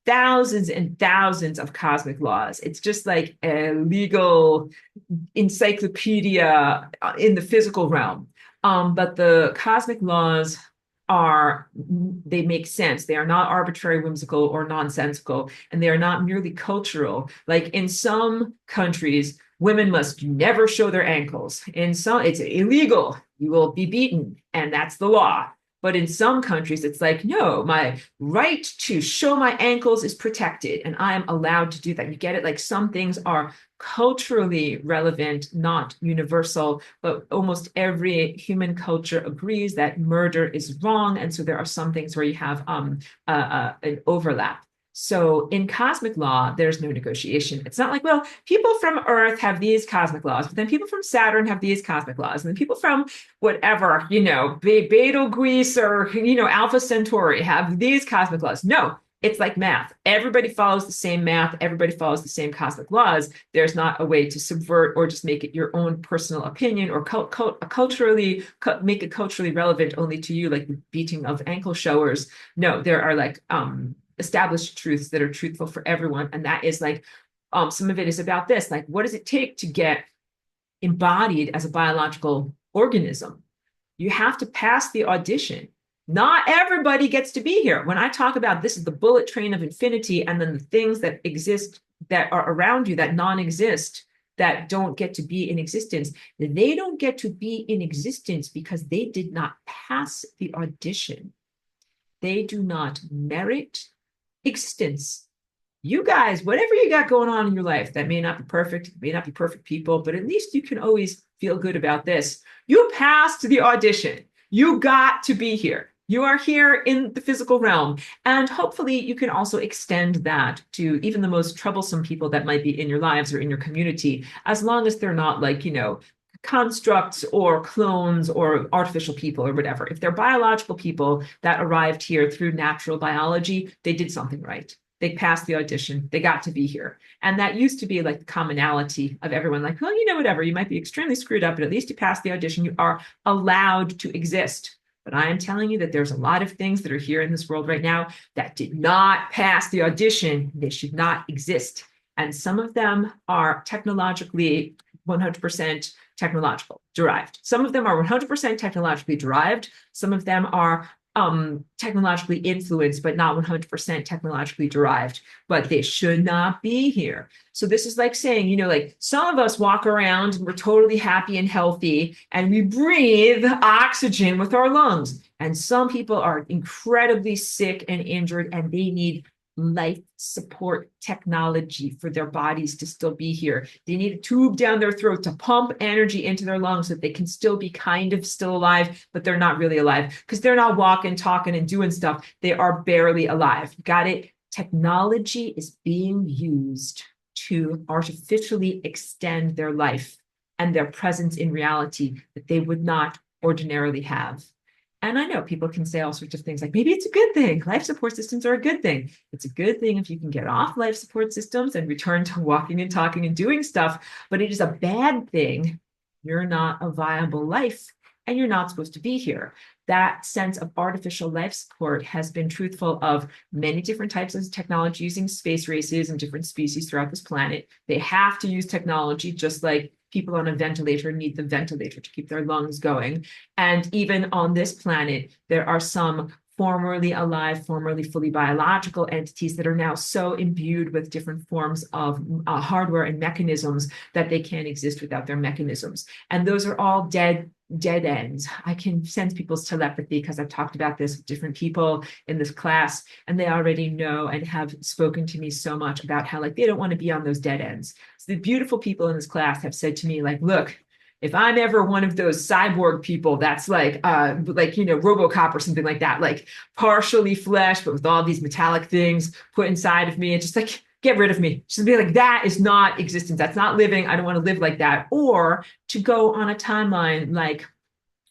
thousands and thousands of cosmic laws. It's just like a legal encyclopedia in the physical realm. But the cosmic laws they make sense. They are not arbitrary, whimsical, or nonsensical, and they are not merely cultural. Like in some countries, women must never show their ankles. In some, it's illegal. You will be beaten, and that's the law. But in some countries, it's like, no, my right to show my ankles is protected and I am allowed to do that. You get it? Like some things are culturally relevant, not universal, but almost every human culture agrees that murder is wrong. And so there are some things where you have an overlap. So in cosmic law, there's no negotiation. It's not like, well, people from Earth have these cosmic laws, but then people from Saturn have these cosmic laws, and then people from whatever, Betelgeuse or, Alpha Centauri have these cosmic laws. No, it's like math. Everybody follows the same math. Everybody follows the same cosmic laws. There's not a way to subvert or just make it your own personal opinion or make it culturally relevant only to you, like the beating of ankle showers. No, there are like established truths that are truthful for everyone. And that is like, some of it is about this, like, what does it take to get embodied as a biological organism? You have to pass the audition. Not everybody gets to be here. When I talk about this is the bullet train of infinity, and then the things that exist that are around you that non-exist, that don't get to be in existence, they don't get to be in existence because they did not pass the audition. They do not merit existence. You guys, whatever you got going on in your life that may not be perfect, may not be perfect people, but at least you can always feel good about this. You passed the audition. You got to be here. You are here in the physical realm. And hopefully you can also extend that to even the most troublesome people that might be in your lives or in your community, as long as they're not like, constructs or clones or artificial people or whatever. If they're biological people that arrived here through natural biology, they did something right. They passed the audition. They got to be here. And that used to be like the commonality of everyone, like, well, whatever, you might be extremely screwed up, but at least you passed the audition. You are allowed to exist. But I am telling you that there's a lot of things that are here in this world right now that did not pass the audition. They should not exist. And some of them are technologically 100% technological derived. Some of them are 100% technologically derived. Some of them are technologically influenced, but not 100% technologically derived, but they should not be here. So this is like saying, like some of us walk around and we're totally happy and healthy and we breathe oxygen with our lungs. And some people are incredibly sick and injured and they need life support technology for their bodies to still be here. They need a tube down their throat to pump energy into their lungs so that they can still be kind of still alive, but they're not really alive because they're not walking, talking, and doing stuff. They are barely alive. Got it? Technology is being used to artificially extend their life and their presence in reality that they would not ordinarily have. And I know people can say all sorts of things like, maybe it's a good thing. Life support systems are a good thing. It's a good thing if you can get off life support systems and return to walking and talking and doing stuff. But it is a bad thing. You're not a viable life and you're not supposed to be here. That sense of artificial life support has been truthful of many different types of technology using space races and different species throughout this planet. They have to use technology just like people on a ventilator need the ventilator to keep their lungs going. And even on this planet, there are some formerly alive, formerly fully biological entities that are now so imbued with different forms of hardware and mechanisms that they can't exist without their mechanisms. And those are all dead ends. I can sense people's telepathy because I've talked about this with different people in this class, and they already know and have spoken to me so much about how like they don't want to be on those dead ends. So the beautiful people in this class have said to me like, look, if I'm ever one of those cyborg people that's like RoboCop or something like that, like partially flesh, but with all these metallic things put inside of me, and just like, get rid of me. Just be like, that is not existence. That's not living. I don't want to live like that. Or to go on a timeline, like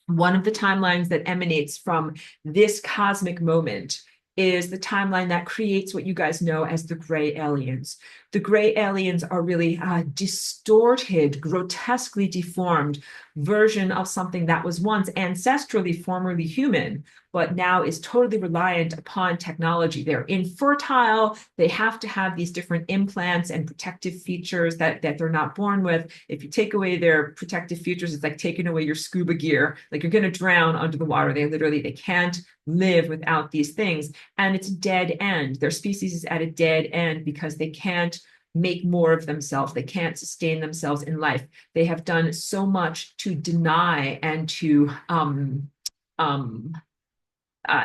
one of the timelines that emanates from this cosmic moment is the timeline that creates what you guys know as the gray aliens. The gray aliens are really a distorted, grotesquely deformed version of something that was once ancestrally formerly human, but now is totally reliant upon technology. They're infertile. They have to have these different implants and protective features that they're not born with. If you take away their protective features, it's like taking away your scuba gear. Like you're going to drown under the water. They can't live without these things. And it's a dead end. Their species is at a dead end because they can't make more of themselves. They can't sustain themselves in life. They have done so much to deny and to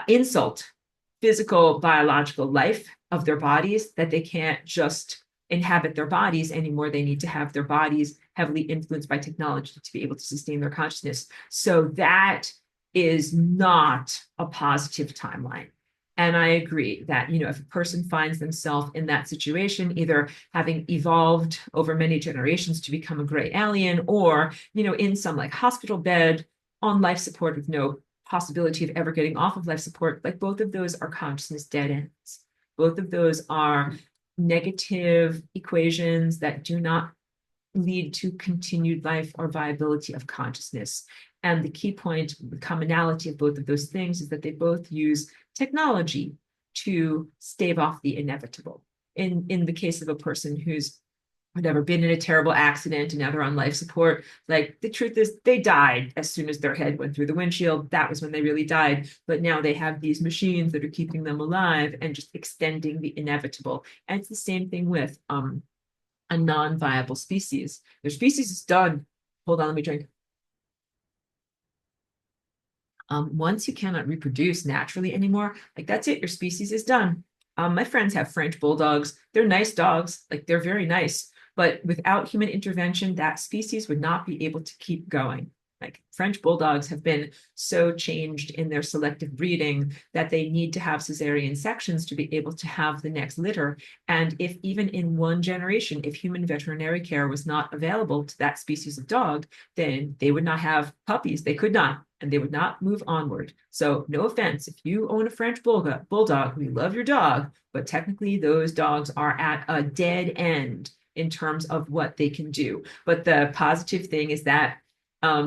insult physical, biological life of their bodies, that they can't just inhabit their bodies anymore. They need to have their bodies heavily influenced by technology to be able to sustain their consciousness. So that is not a positive timeline. And I agree that, if a person finds themselves in that situation, either having evolved over many generations to become a gray alien, or, in some like hospital bed on life support with no possibility of ever getting off of life support, like both of those are consciousness dead ends. Both of those are negative equations that do not lead to continued life or viability of consciousness. And the key point, the commonality of both of those things is that they both use technology to stave off the inevitable. In the case of a person who's whatever, been in a terrible accident and now they're on life support. Like, the truth is they died as soon as their head went through the windshield. That was when they really died. But now they have these machines that are keeping them alive and just extending the inevitable. And it's the same thing with a non-viable species. Their species is done. Hold on, let me drink. Once you cannot reproduce naturally anymore, like that's it, your species is done. My friends have French bulldogs. They're nice dogs, like they're very nice. But without human intervention, that species would not be able to keep going. Like, French bulldogs have been so changed in their selective breeding that they need to have cesarean sections to be able to have the next litter. And if even in one generation, if human veterinary care was not available to that species of dog, then they would not have puppies. They could not, and they would not move onward. So no offense, if you own a French bulldog, we love your dog, but technically those dogs are at a dead end in terms of what they can do. But the positive thing is that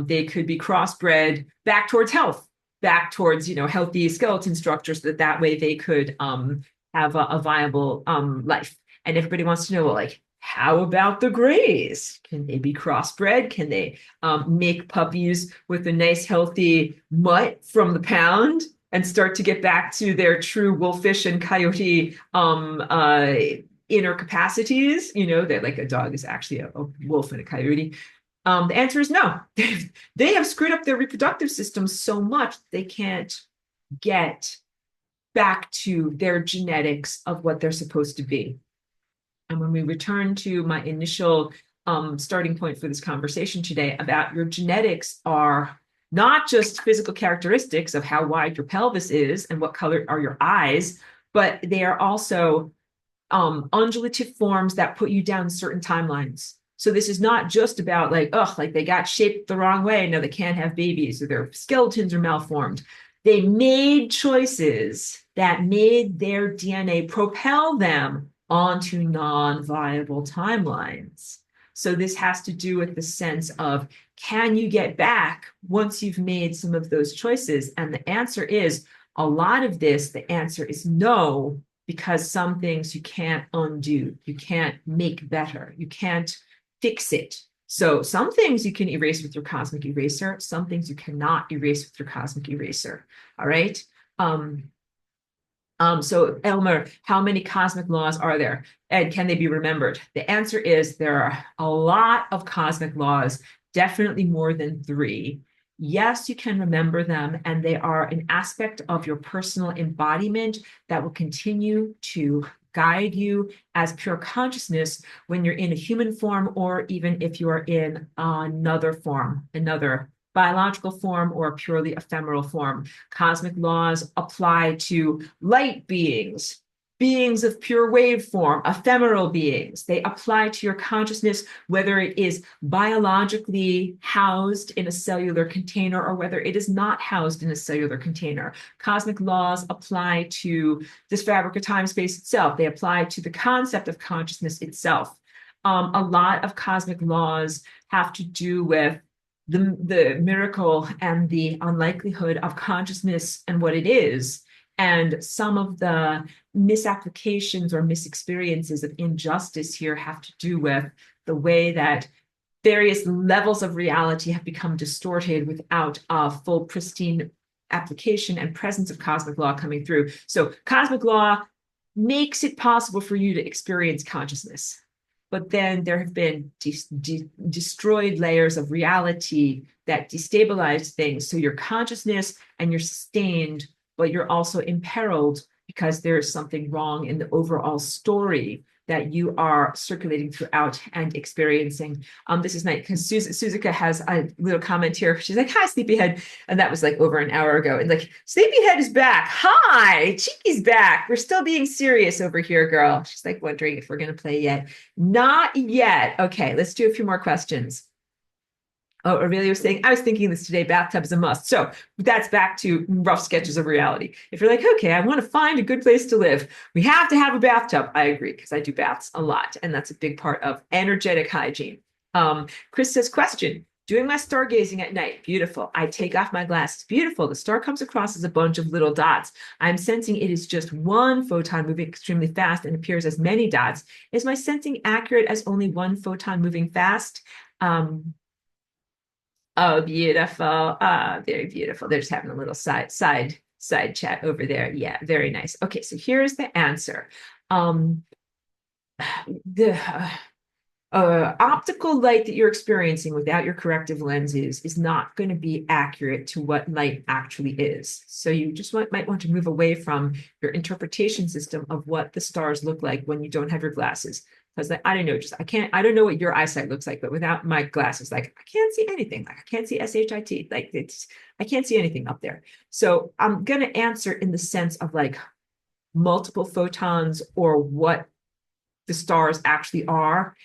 they could be crossbred back towards health, back towards, healthy skeleton structures, so that way they could have a viable life. And everybody wants to know, well, like, how about the grays? Can they be crossbred? Can they make puppies with a nice, healthy mutt from the pound and start to get back to their true wolfish and coyote inner capacities? That like a dog is actually a wolf and a coyote. The answer is no. They have screwed up their reproductive system so much they can't get back to their genetics of what they're supposed to be. And when we return to my initial starting point for this conversation today about your genetics are not just physical characteristics of how wide your pelvis is and what color are your eyes, but they are also undulative forms that put you down certain timelines. So this is not just about like they got shaped the wrong way, no, they can't have babies, or their skeletons are malformed. They made choices that made their DNA propel them onto non-viable timelines. So this has to do with the sense of, can you get back once you've made some of those choices? And the answer is, a lot of this, the answer is no, because some things you can't undo, you can't make better, you can't fix it. So some things you can erase with your cosmic eraser, some things you cannot erase with your cosmic eraser. All right. So Elmer, how many cosmic laws are there? And can they be remembered? The answer is there are a lot of cosmic laws, definitely more than 3. Yes, you can remember them, and they are an aspect of your personal embodiment that will continue to guide you as pure consciousness when you're in a human form, or even if you are in another form, another biological form or purely ephemeral form. Cosmic laws apply to light beings, beings of pure waveform, ephemeral beings. They apply to your consciousness, whether it is biologically housed in a cellular container or whether it is not housed in a cellular container. Cosmic laws apply to this fabric of time space itself. They apply to the concept of consciousness itself. A lot of cosmic laws have to do with the miracle and the unlikelihood of consciousness and what it is. And some of the misapplications or misexperiences of injustice here have to do with the way that various levels of reality have become distorted without a full pristine application and presence of cosmic law coming through. So cosmic law makes it possible for you to experience consciousness. But then there have been destroyed layers of reality that destabilize things. So your consciousness and your sustained but you're also imperiled because there is something wrong in the overall story that you are circulating throughout and experiencing. This is nice because Suzuka has a little comment here. She's like, "Hi, Sleepyhead," and that was like over an hour ago. And like, Sleepyhead is back. Hi, Cheeky's back. We're still being serious over here, girl. She's like wondering if we're gonna play yet. Not yet. Okay, let's do a few more questions. Oh, Aurelia was saying, I was thinking this today, bathtub is a must. So that's back to rough sketches of reality. If you're like, okay, I want to find a good place to live, we have to have a bathtub. I agree, because I do baths a lot, and that's a big part of energetic hygiene. Chris says, question, doing my stargazing at night, beautiful. I take off my glasses, beautiful. The star comes across as a bunch of little dots. I'm sensing it is just one photon moving extremely fast and appears as many dots. Is my sensing accurate as only one photon moving fast? Oh, beautiful. Very beautiful. They're just having a little side chat over there. Yeah, very nice. Okay, so here's the answer. The optical light that you're experiencing without your corrective lenses is not going to be accurate to what light actually is. So you just might want to move away from your interpretation system of what the stars look like when you don't have your glasses. Because like, I don't know, I don't know what your eyesight looks like, but without my glasses, like I can't see anything. Like I can't see SHIT. Like I can't see anything up there. So I'm gonna answer in the sense of like multiple photons or what the stars actually are.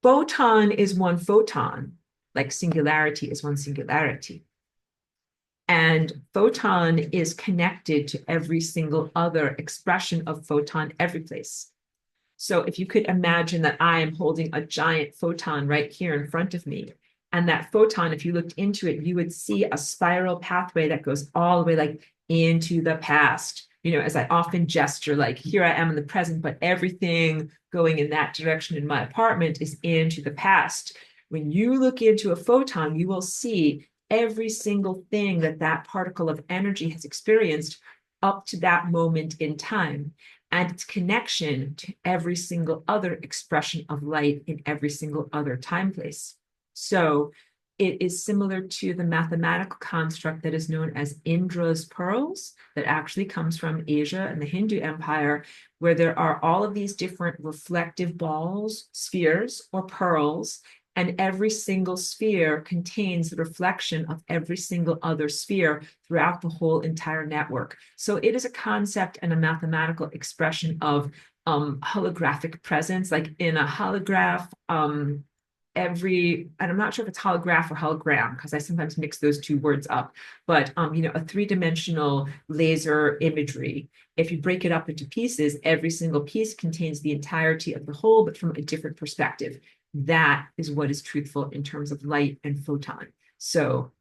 Photon is one photon, like singularity is one singularity. And photon is connected to every single other expression of photon every place. So if you could imagine that I am holding a giant photon right here in front of me, and that photon, if you looked into it, you would see a spiral pathway that goes all the way like into the past. You know, as I often gesture, like here I am in the present, but everything going in that direction in my apartment is into the past. When you look into a photon, you will see every single thing that that particle of energy has experienced up to that moment in time, and its connection to every single other expression of light in every single other time place. So it is similar to the mathematical construct that is known as Indra's pearls, that actually comes from Asia and the Hindu Empire, where there are all of these different reflective balls, spheres, or pearls, and every single sphere contains the reflection of every single other sphere throughout the whole entire network. So it is a concept and a mathematical expression of holographic presence, like in a holograph, and I'm not sure if it's holograph or hologram, because I sometimes mix those two words up, but a three-dimensional laser imagery, if you break it up into pieces, every single piece contains the entirety of the whole, but from a different perspective. That is what is truthful in terms of light and photon. So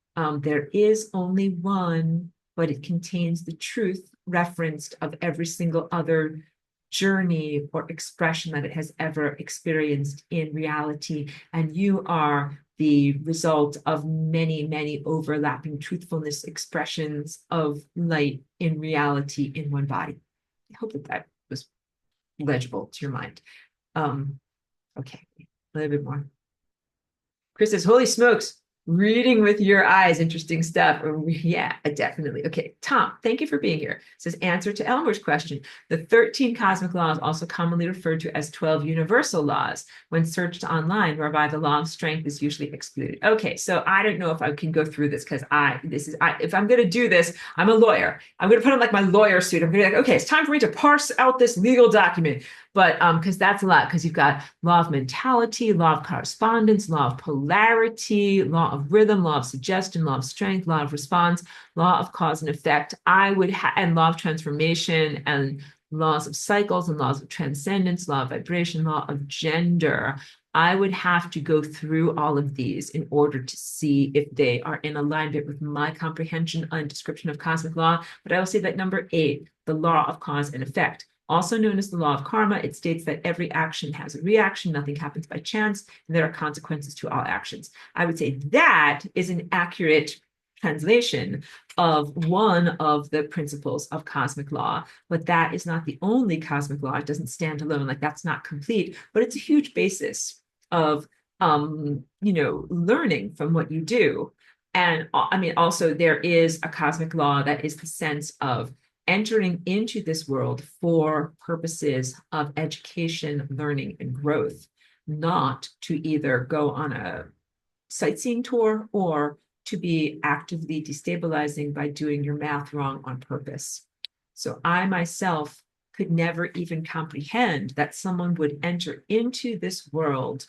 there is only one, but it contains the truth referenced of every single other journey or expression that it has ever experienced in reality. And you are the result of many, many overlapping truthfulness expressions of light in reality in one body. I hope that was legible to your mind. Okay, a little bit more. Chris says, holy smokes, reading with your eyes, interesting stuff. Yeah, definitely. Okay, Tom, thank you for being here. Says, answer to Elmer's question. The 13 cosmic laws, also commonly referred to as 12 universal laws, when searched online, whereby the law of strength is usually excluded. Okay, so I don't know if I can go through this, because if I'm going to do this, I'm a lawyer. I'm going to put on like my lawyer suit. I'm going to be like, okay, it's time for me to parse out this legal document. But because that's a lot, because you've got law of mentality, law of correspondence, law of polarity, law of rhythm, law of suggestion, law of strength, law of response, law of cause and effect. And law of transformation, and laws of cycles, and laws of transcendence, law of vibration, law of gender. I would have to go through all of these in order to see if they are in alignment with my comprehension and description of cosmic law. But I will say that number 8, the law of cause and effect, also known as the law of karma, it states that every action has a reaction, nothing happens by chance, and there are consequences to all actions. I would say that is an accurate translation of one of the principles of cosmic law, but that is not the only cosmic law. It doesn't stand alone, like that's not complete, but it's a huge basis of learning from what you do. And I mean, also, there is a cosmic law that is the sense of entering into this world for purposes of education, learning, and growth, not to either go on a sightseeing tour or to be actively destabilizing by doing your math wrong on purpose. So I myself could never even comprehend that someone would enter into this world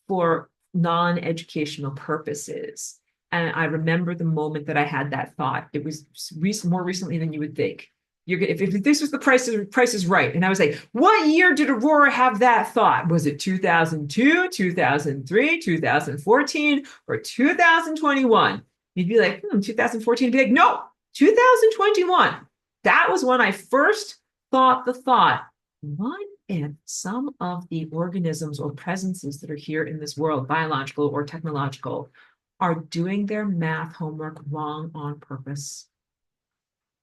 for non-educational purposes. And I remember the moment that I had that thought. It was more recently than you would think. If this was the Price is Right, and I was like, what year did Aurora have that thought? Was it 2002, 2003, 2014, or 2021? You'd be like, 2014. You'd be like, no, 2021. That was when I first thought the thought, what if some of the organisms or presences that are here in this world, biological or technological, are doing their math homework wrong on purpose?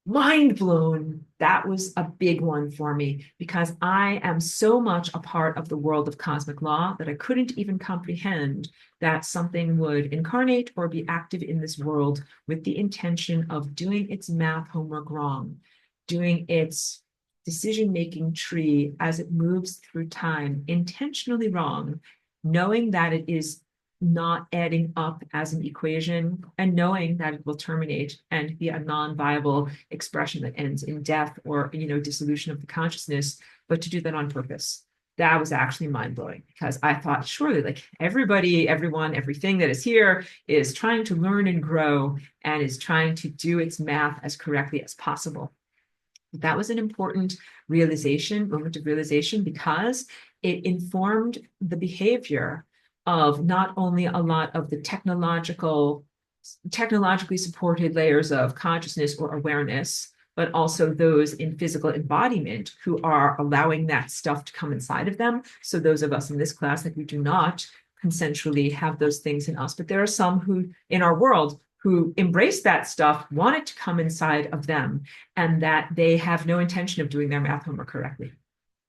Mind blown. That was a big one for me because I am so much a part of the world of cosmic law that I couldn't even comprehend that something would incarnate or be active in this world with the intention of doing its math homework wrong, doing its decision-making tree as it moves through time intentionally wrong, knowing that it is not adding up as an equation and knowing that it will terminate and be a non-viable expression that ends in death or dissolution of the consciousness, but to do that on purpose. That was actually mind-blowing because I thought surely like everybody, everyone, everything that is here is trying to learn and grow and is trying to do its math as correctly as possible. That was an important moment of realization, because it informed the behavior of not only a lot of the technologically supported layers of consciousness or awareness, but also those in physical embodiment who are allowing that stuff to come inside of them. So those of us in this class that we do not consensually have those things in us, but there are some who in our world who embrace that stuff, want it to come inside of them, and that they have no intention of doing their math homework correctly.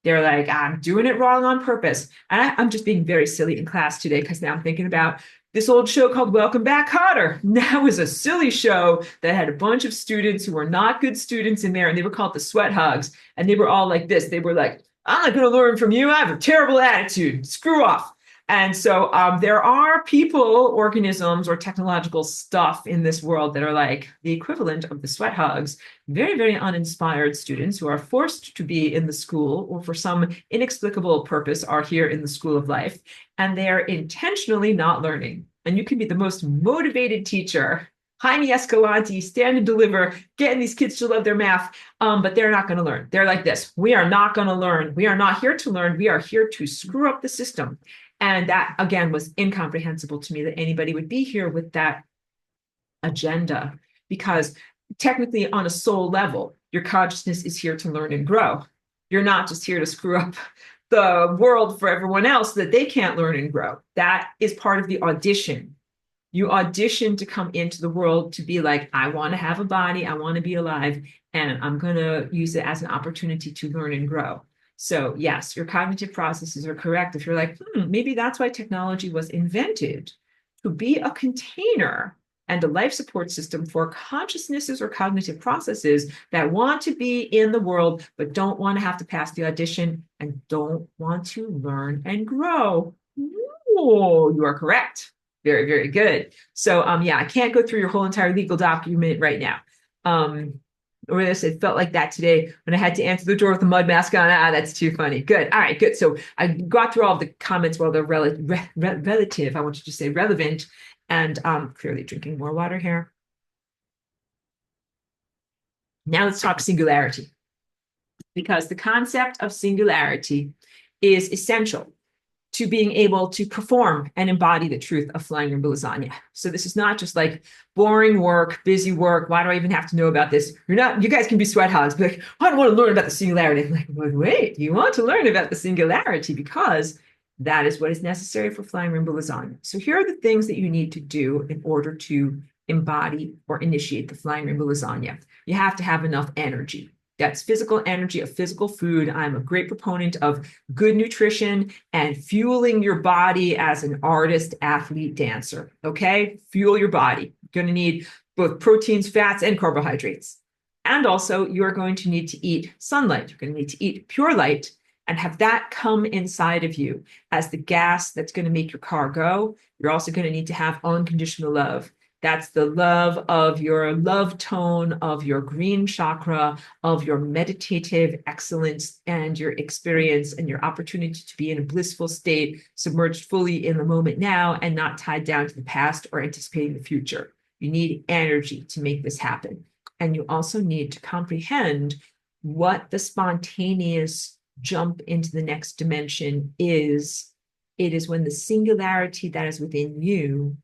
They're like, I'm doing it wrong on purpose. And I'm just being very silly in class today because now I'm thinking about this old show called Welcome Back, Kotter. That was a silly show that had a bunch of students who were not good students in there, and they were called the Sweat Hogs. And they were all like this. They were like, I'm not going to learn from you. I have a terrible attitude. Screw off. And so there are people, organisms, or technological stuff in this world that are like the equivalent of the Sweat Hogs, very, very uninspired students who are forced to be in the school or for some inexplicable purpose are here in the school of life, and they're intentionally not learning. And you can be the most motivated teacher, Jaime Escalante, stand and deliver, getting these kids to love their math, but they're not going to learn. They're like this. We are not going to learn. We are not here to learn. We are here to screw up the system. And that, again, was incomprehensible to me that anybody would be here with that agenda, because technically on a soul level, your consciousness is here to learn and grow. You're not just here to screw up the world for everyone else so that they can't learn and grow. That is part of the audition. You audition to come into the world to be like, I want to have a body, I want to be alive, and I'm going to use it as an opportunity to learn and grow. So yes, your cognitive processes are correct. If you're like, maybe that's why technology was invented, to be a container and a life support system for consciousnesses or cognitive processes that want to be in the world, but don't want to have to pass the audition and don't want to learn and grow. Oh, you are correct. Very, very good. So yeah, I can't go through your whole entire legal document right now. Or this, it felt like that today when I had to answer the door with a mud mask on. That's too funny. Good. All right, good. So I got through all of the comments while they're relative. I want you to say relevant, and clearly drinking more water here. Now let's talk singularity, because the concept of singularity is essential to being able to perform and embody the truth of Flying Rainbow Lasagne. So this is not just like boring work, busy work. Why do I even have to know about this? You guys can be sweat hogs, but like, I don't want to learn about the singularity. I'm like, but wait, you want to learn about the singularity because that is what is necessary for Flying Rainbow Lasagne. So here are the things that you need to do in order to embody or initiate the Flying Rainbow Lasagne. You have to have enough energy. That's physical energy of physical food. I'm a great proponent of good nutrition and fueling your body as an artist, athlete, dancer. Okay? Fuel your body. You're going to need both proteins, fats, and carbohydrates. And also, you're going to need to eat sunlight. You're going to need to eat pure light and have that come inside of you as the gas that's going to make your car go. You're also going to need to have unconditional love. That's the love of your love tone, of your green chakra, of your meditative excellence and your experience and your opportunity to be in a blissful state, submerged fully in the moment now and not tied down to the past or anticipating the future. You need energy to make this happen. And you also need to comprehend what the spontaneous jump into the next dimension is. It is when the singularity that is within you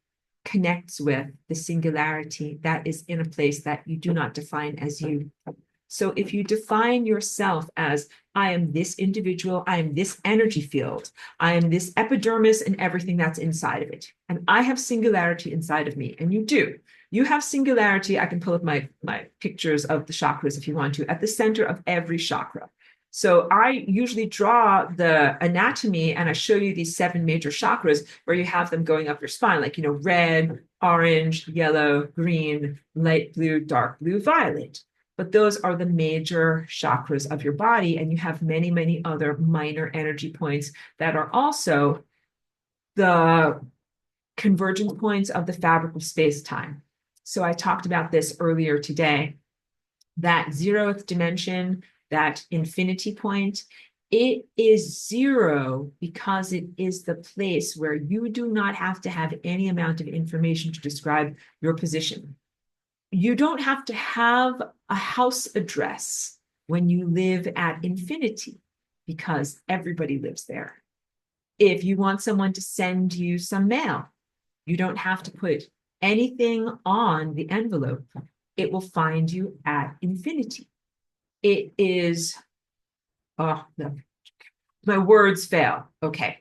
connects with the singularity that is in a place that you do not define as you. So if you define yourself as, I am this individual, I am this energy field, I am this epidermis and everything that's inside of it, and I have singularity inside of me, and you do. You have singularity. I can pull up my pictures of the chakras if you want to, at the center of every chakra. So I usually draw the anatomy and I show you these 7 major chakras where you have them going up your spine, like, red, orange, yellow, green, light blue, dark blue, violet. But those are the major chakras of your body. And you have many, many other minor energy points that are also the convergence points of the fabric of space-time. So I talked about this earlier today, that 0th dimension, that infinity point, it is 0 because it is the place where you do not have to have any amount of information to describe your position. You don't have to have a house address when you live at infinity because everybody lives there. If you want someone to send you some mail, you don't have to put anything on the envelope. It will find you at infinity. It is, oh, no, my words fail. Okay.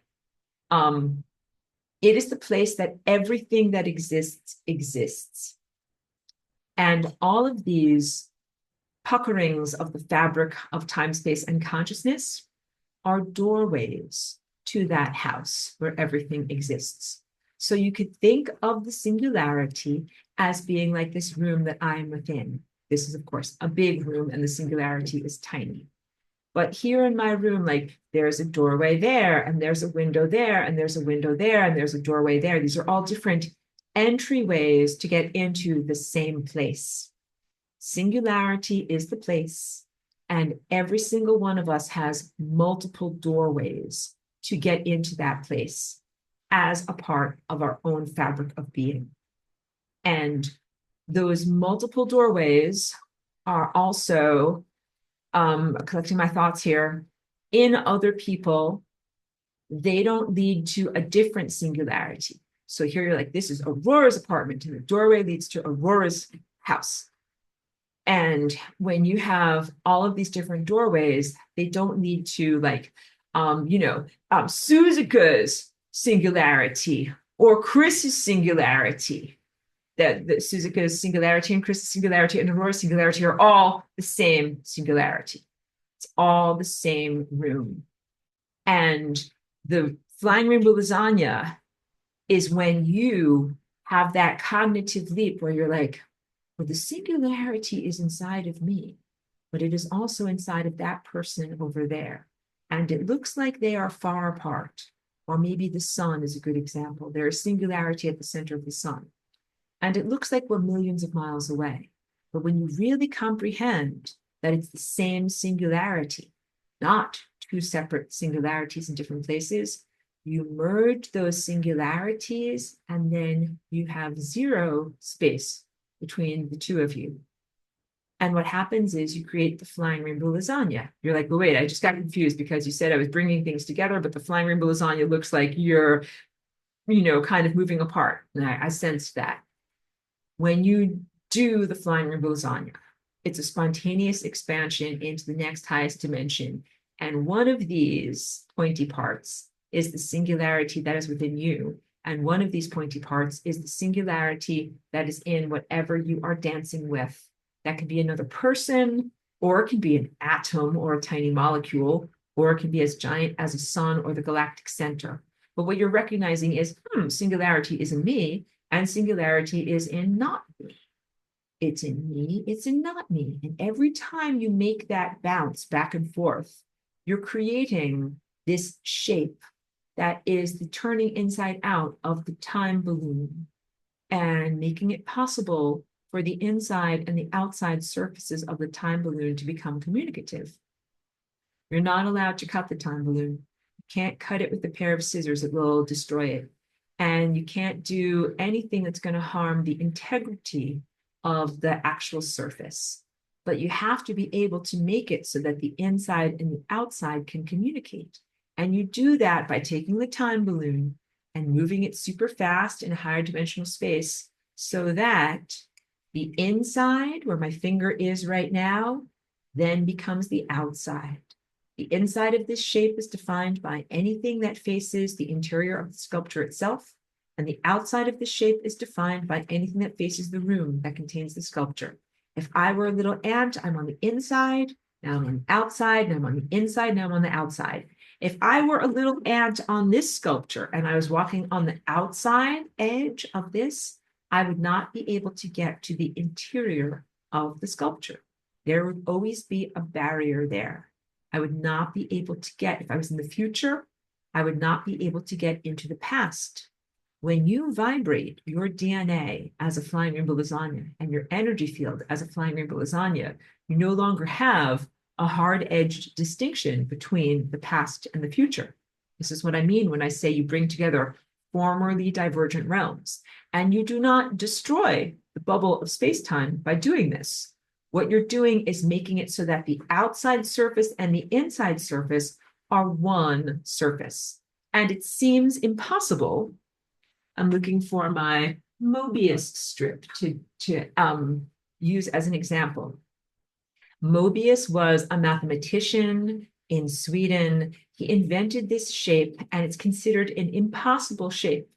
It is the place that everything that exists, exists. And all of these puckerings of the fabric of time, space, and consciousness are doorways to that house where everything exists. So you could think of the singularity as being like this room that I am within. This is, of course, a big room, and the singularity is tiny. But here in my room, like, there's a doorway there, and there's a window there, and there's a window there, and there's a doorway there. These are all different entryways to get into the same place. Singularity is the place, and every single one of us has multiple doorways to get into that place as a part of our own fabric of being. And those multiple doorways are also, collecting my thoughts here, in other people, they don't lead to a different singularity. So here you're like, this is Aurora's apartment, and the doorway leads to Aurora's house. And when you have all of these different doorways, they don't lead to, like, Suzuka's singularity or Chris's singularity. That Suzuka's singularity and Chris's singularity and Aurora's singularity are all the same singularity. It's all the same room. And the Flying Rainbow Lasagna is when you have that cognitive leap where you're like, well, the singularity is inside of me, but it is also inside of that person over there. And it looks like they are far apart. Or maybe the sun is a good example. There is singularity at the center of the sun. And it looks like we're millions of miles away. But when you really comprehend that it's the same singularity, not 2 separate singularities in different places, you merge those singularities, and then you have 0 space between the 2 of you. And what happens is you create the Flying Rainbow Lasagna. You're like, well, wait, I just got confused because you said I was bringing things together, but the Flying Rainbow Lasagna looks like you're, kind of moving apart. And I sensed that. When you do the Flying Rainbow Lasagna, it's a spontaneous expansion into the next highest dimension. And one of these pointy parts is the singularity that is within you. And one of these pointy parts is the singularity that is in whatever you are dancing with. That could be another person, or it can be an atom or a tiny molecule, or it can be as giant as a sun or the galactic center. But what you're recognizing is, singularity is in me, and singularity is in not me. It's in me, it's in not me. And every time you make that bounce back and forth, you're creating this shape that is the turning inside out of the time balloon and making it possible for the inside and the outside surfaces of the time balloon to become communicative. You're not allowed to cut the time balloon. You can't cut it with a pair of scissors, it will destroy it. And you can't do anything that's going to harm the integrity of the actual surface. But you have to be able to make it so that the inside and the outside can communicate. And you do that by taking the time balloon and moving it super fast in a higher dimensional space so that the inside, where my finger is right now, then becomes the outside. The inside of this shape is defined by anything that faces the interior of the sculpture itself, and the outside of the shape is defined by anything that faces the room that contains the sculpture. If I were a little ant, I'm on the inside, now I'm on the outside, now I'm on the inside, now I'm on the outside. If I were a little ant on this sculpture and I was walking on the outside edge of this, I would not be able to get to the interior of the sculpture. There would always be a barrier there. I would not be able to get, if I was in the future, I would not be able to get into the past. When you vibrate your DNA as a flying rainbow lasagna and your energy field as a flying rainbow lasagna, you no longer have a hard-edged distinction between the past and the future. This is what I mean when I say you bring together formerly divergent realms, and you do not destroy the bubble of space-time by doing this. What you're doing is making it so that the outside surface and the inside surface are one surface. And it seems impossible. I'm looking for my Mobius strip to use as an example. Mobius was a mathematician in Sweden. He invented this shape, and it's considered an impossible shape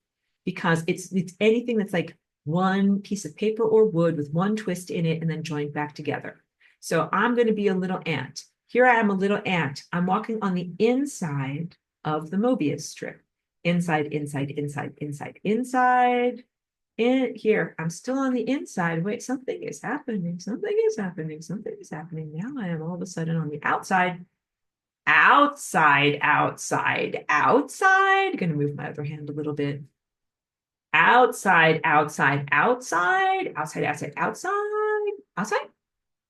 because it's anything that's like one piece of paper or wood with one twist in it and then joined back together. So I'm going to be a little ant. Here I am, a little ant. I'm walking on the inside of the Mobius strip. Inside, inside, inside, inside, inside. In here, I'm still on the inside. Wait, something is happening. Something is happening. Something is happening. Now I am all of a sudden on the outside. Outside, outside, outside. Going to move my other hand a little bit. Outside, outside, outside, outside, outside, outside, outside.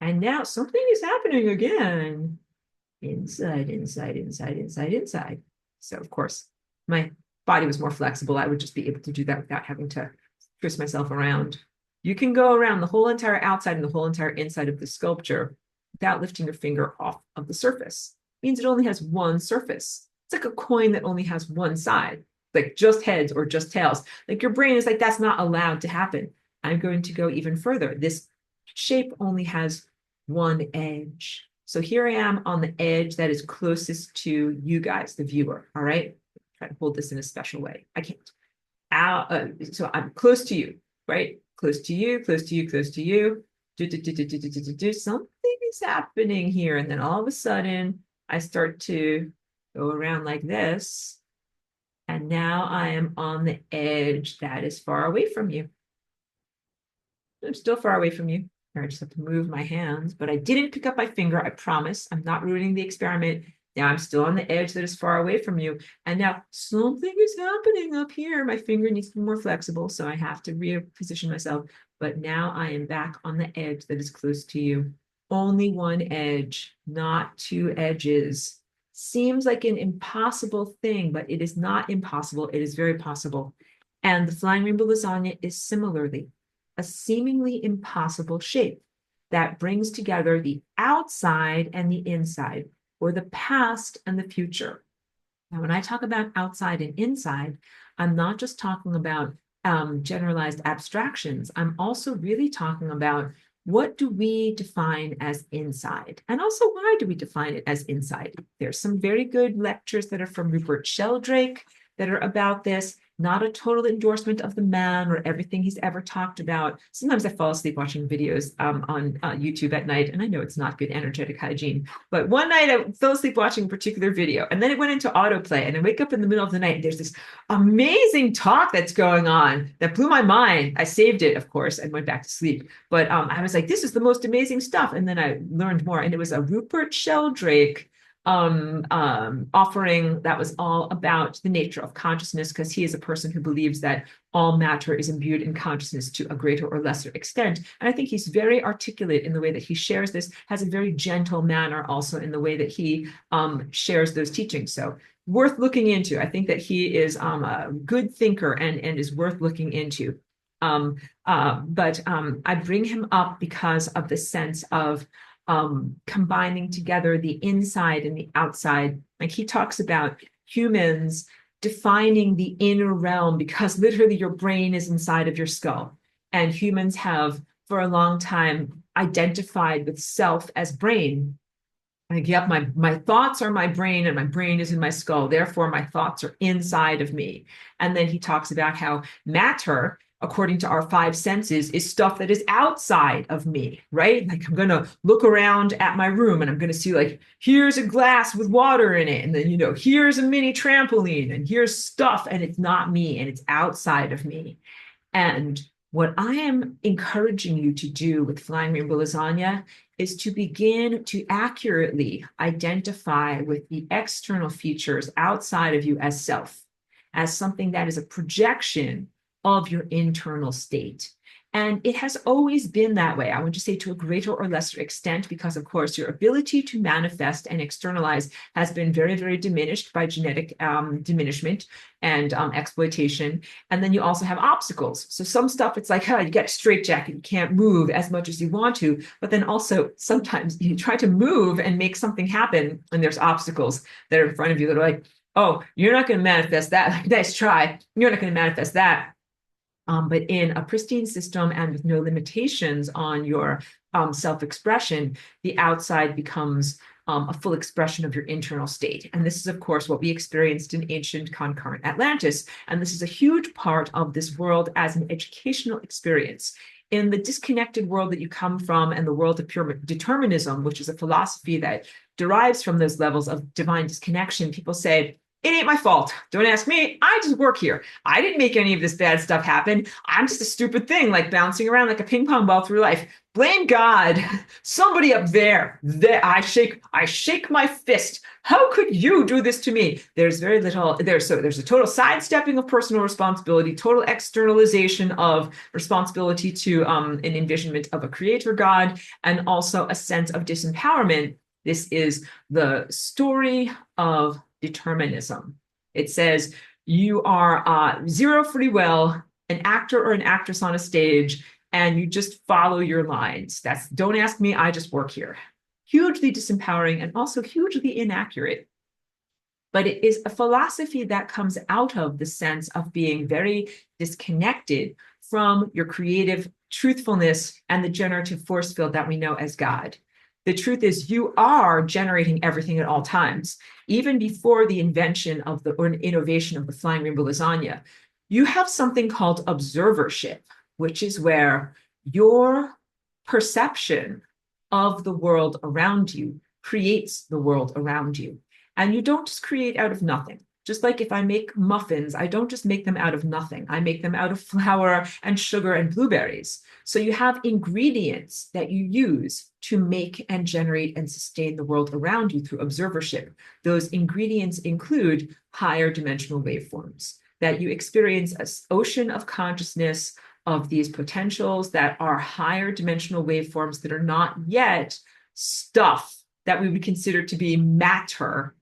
And now something is happening again. Inside, inside, inside, inside, inside. So of course, my body was more flexible. I would just be able to do that without having to twist myself around. You can go around the whole entire outside and the whole entire inside of the sculpture without lifting your finger off of the surface. It means it only has one surface. It's like a coin that only has one side, like just heads or just tails. Like your brain is like, that's not allowed to happen. I'm going to go even further. This shape only has one edge. So here I am on the edge that is closest to you guys, the viewer. All right. Try to hold this in a special way. I can't. So I'm close to you, right? Close to you, close to you, close to you. Something is happening here. And then all of a sudden, I start to go around like this. And now I am on the edge that is far away from you. I'm still far away from you. I just have to move my hands, but I didn't pick up my finger. I promise. I'm not ruining the experiment. Now I'm still on the edge that is far away from you. And now something is happening up here. My finger needs to be more flexible, so I have to reposition myself. But now I am back on the edge that is close to you. Only one edge, not two edges. Seems like an impossible thing, but it is not impossible. It is very possible. And the Flying Rainbow Lasagna is similarly a seemingly impossible shape that brings together the outside and the inside, or the past and the future. Now, when I talk about outside and inside, I'm not just talking about generalized abstractions. I'm also really talking about what do we define as inside? And also, why do we define it as inside? There's some very good lectures that are from Rupert Sheldrake that are about this. not a total endorsement of the man or everything he's ever talked about. Sometimes I fall asleep watching videos on YouTube at night, and I know it's not good energetic hygiene. But one night I fell asleep watching a particular video, and then it went into autoplay, and I wake up in the middle of the night, and there's this amazing talk that's going on that blew my mind. I saved it, of course, and went back to sleep. But I was like, this is the most amazing stuff. And then I learned more, and it was a Rupert Sheldrake offering that was all about the nature of consciousness, because he is a person who believes that all matter is imbued in consciousness to a greater or lesser extent. And I think he's very articulate in the way that he shares this, has a very gentle manner also in the way that he shares those teachings. So worth looking into. I think that he is a good thinker and is worth looking into. But I bring him up because of the sense of combining together the inside and the outside. Like he talks about humans defining the inner realm because literally your brain is inside of your skull. And humans have for a long time identified with self as brain. Like, yep, my thoughts are my brain and my brain is in my skull. Therefore, my thoughts are inside of me. And then he talks about how matter, according to our five senses, is stuff that is outside of me, right? Like I'm going to look around at my room and I'm going to see like, here's a glass with water in it. And then, here's a mini trampoline and here's stuff and it's not me and it's outside of me. And what I am encouraging you to do with Flying Rainbow Lasagna is to begin to accurately identify with the external features outside of you as self, as something that is a projection of your internal state. And it has always been that way. I want to say to a greater or lesser extent, because of course your ability to manifest and externalize has been very, very diminished by genetic diminishment and exploitation. And then you also have obstacles. So some stuff, it's like, you got a straitjacket, you can't move as much as you want to. But then also sometimes you try to move and make something happen, and there's obstacles that are in front of you that are like, oh, you're not going to manifest that. Like, nice try. You're not going to manifest that. But in a pristine system and with no limitations on your self-expression, the outside becomes a full expression of your internal state. And this is, of course, what we experienced in ancient concurrent Atlantis. And this is a huge part of this world as an educational experience. In the disconnected world that you come from and the world of pure determinism, which is a philosophy that derives from those levels of divine disconnection, people say, it ain't my fault. Don't ask me. I just work here. I didn't make any of this bad stuff happen. I'm just a stupid thing, like bouncing around like a ping pong ball through life. Blame God. Somebody up there. I shake my fist. How could you do this to me? There's very little. There's a total sidestepping of personal responsibility, total externalization of responsibility to an envisionment of a creator God, and also a sense of disempowerment. This is the story of determinism. It says you are zero free will, an actor or an actress on a stage, and you just follow your lines. That's don't ask me, I just work here. Hugely disempowering and also hugely inaccurate. But it is a philosophy that comes out of the sense of being very disconnected from your creative truthfulness and the generative force field that we know as God. The truth is you are generating everything at all times. Even before the invention of or innovation of the Flying Rainbow Lasagna, you have something called observership, which is where your perception of the world around you creates the world around you. And you don't just create out of nothing. Just like if I make muffins, I don't just make them out of nothing. I make them out of flour and sugar and blueberries. So you have ingredients that you use to make and generate and sustain the world around you through observership. Those ingredients include higher dimensional waveforms, that you experience an ocean of consciousness of these potentials that are higher dimensional waveforms that are not yet stuff that we would consider to be matter.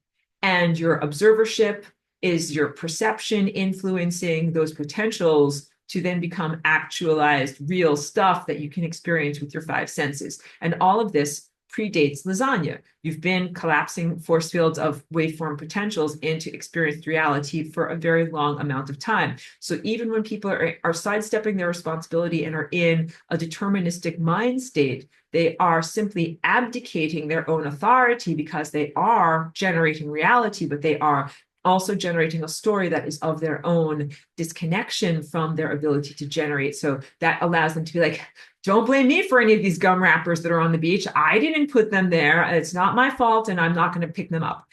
And your observership is your perception influencing those potentials to then become actualized real stuff that you can experience with your five senses. And all of this predates lasagna. You've been collapsing force fields of waveform potentials into experienced reality for a very long amount of time. So even when people are sidestepping their responsibility and are in a deterministic mind state, they are simply abdicating their own authority because they are generating reality, but they are also generating a story that is of their own disconnection from their ability to generate. So that allows them to be like, don't blame me for any of these gum wrappers that are on the beach. I didn't put them there. It's not my fault, and I'm not going to pick them up.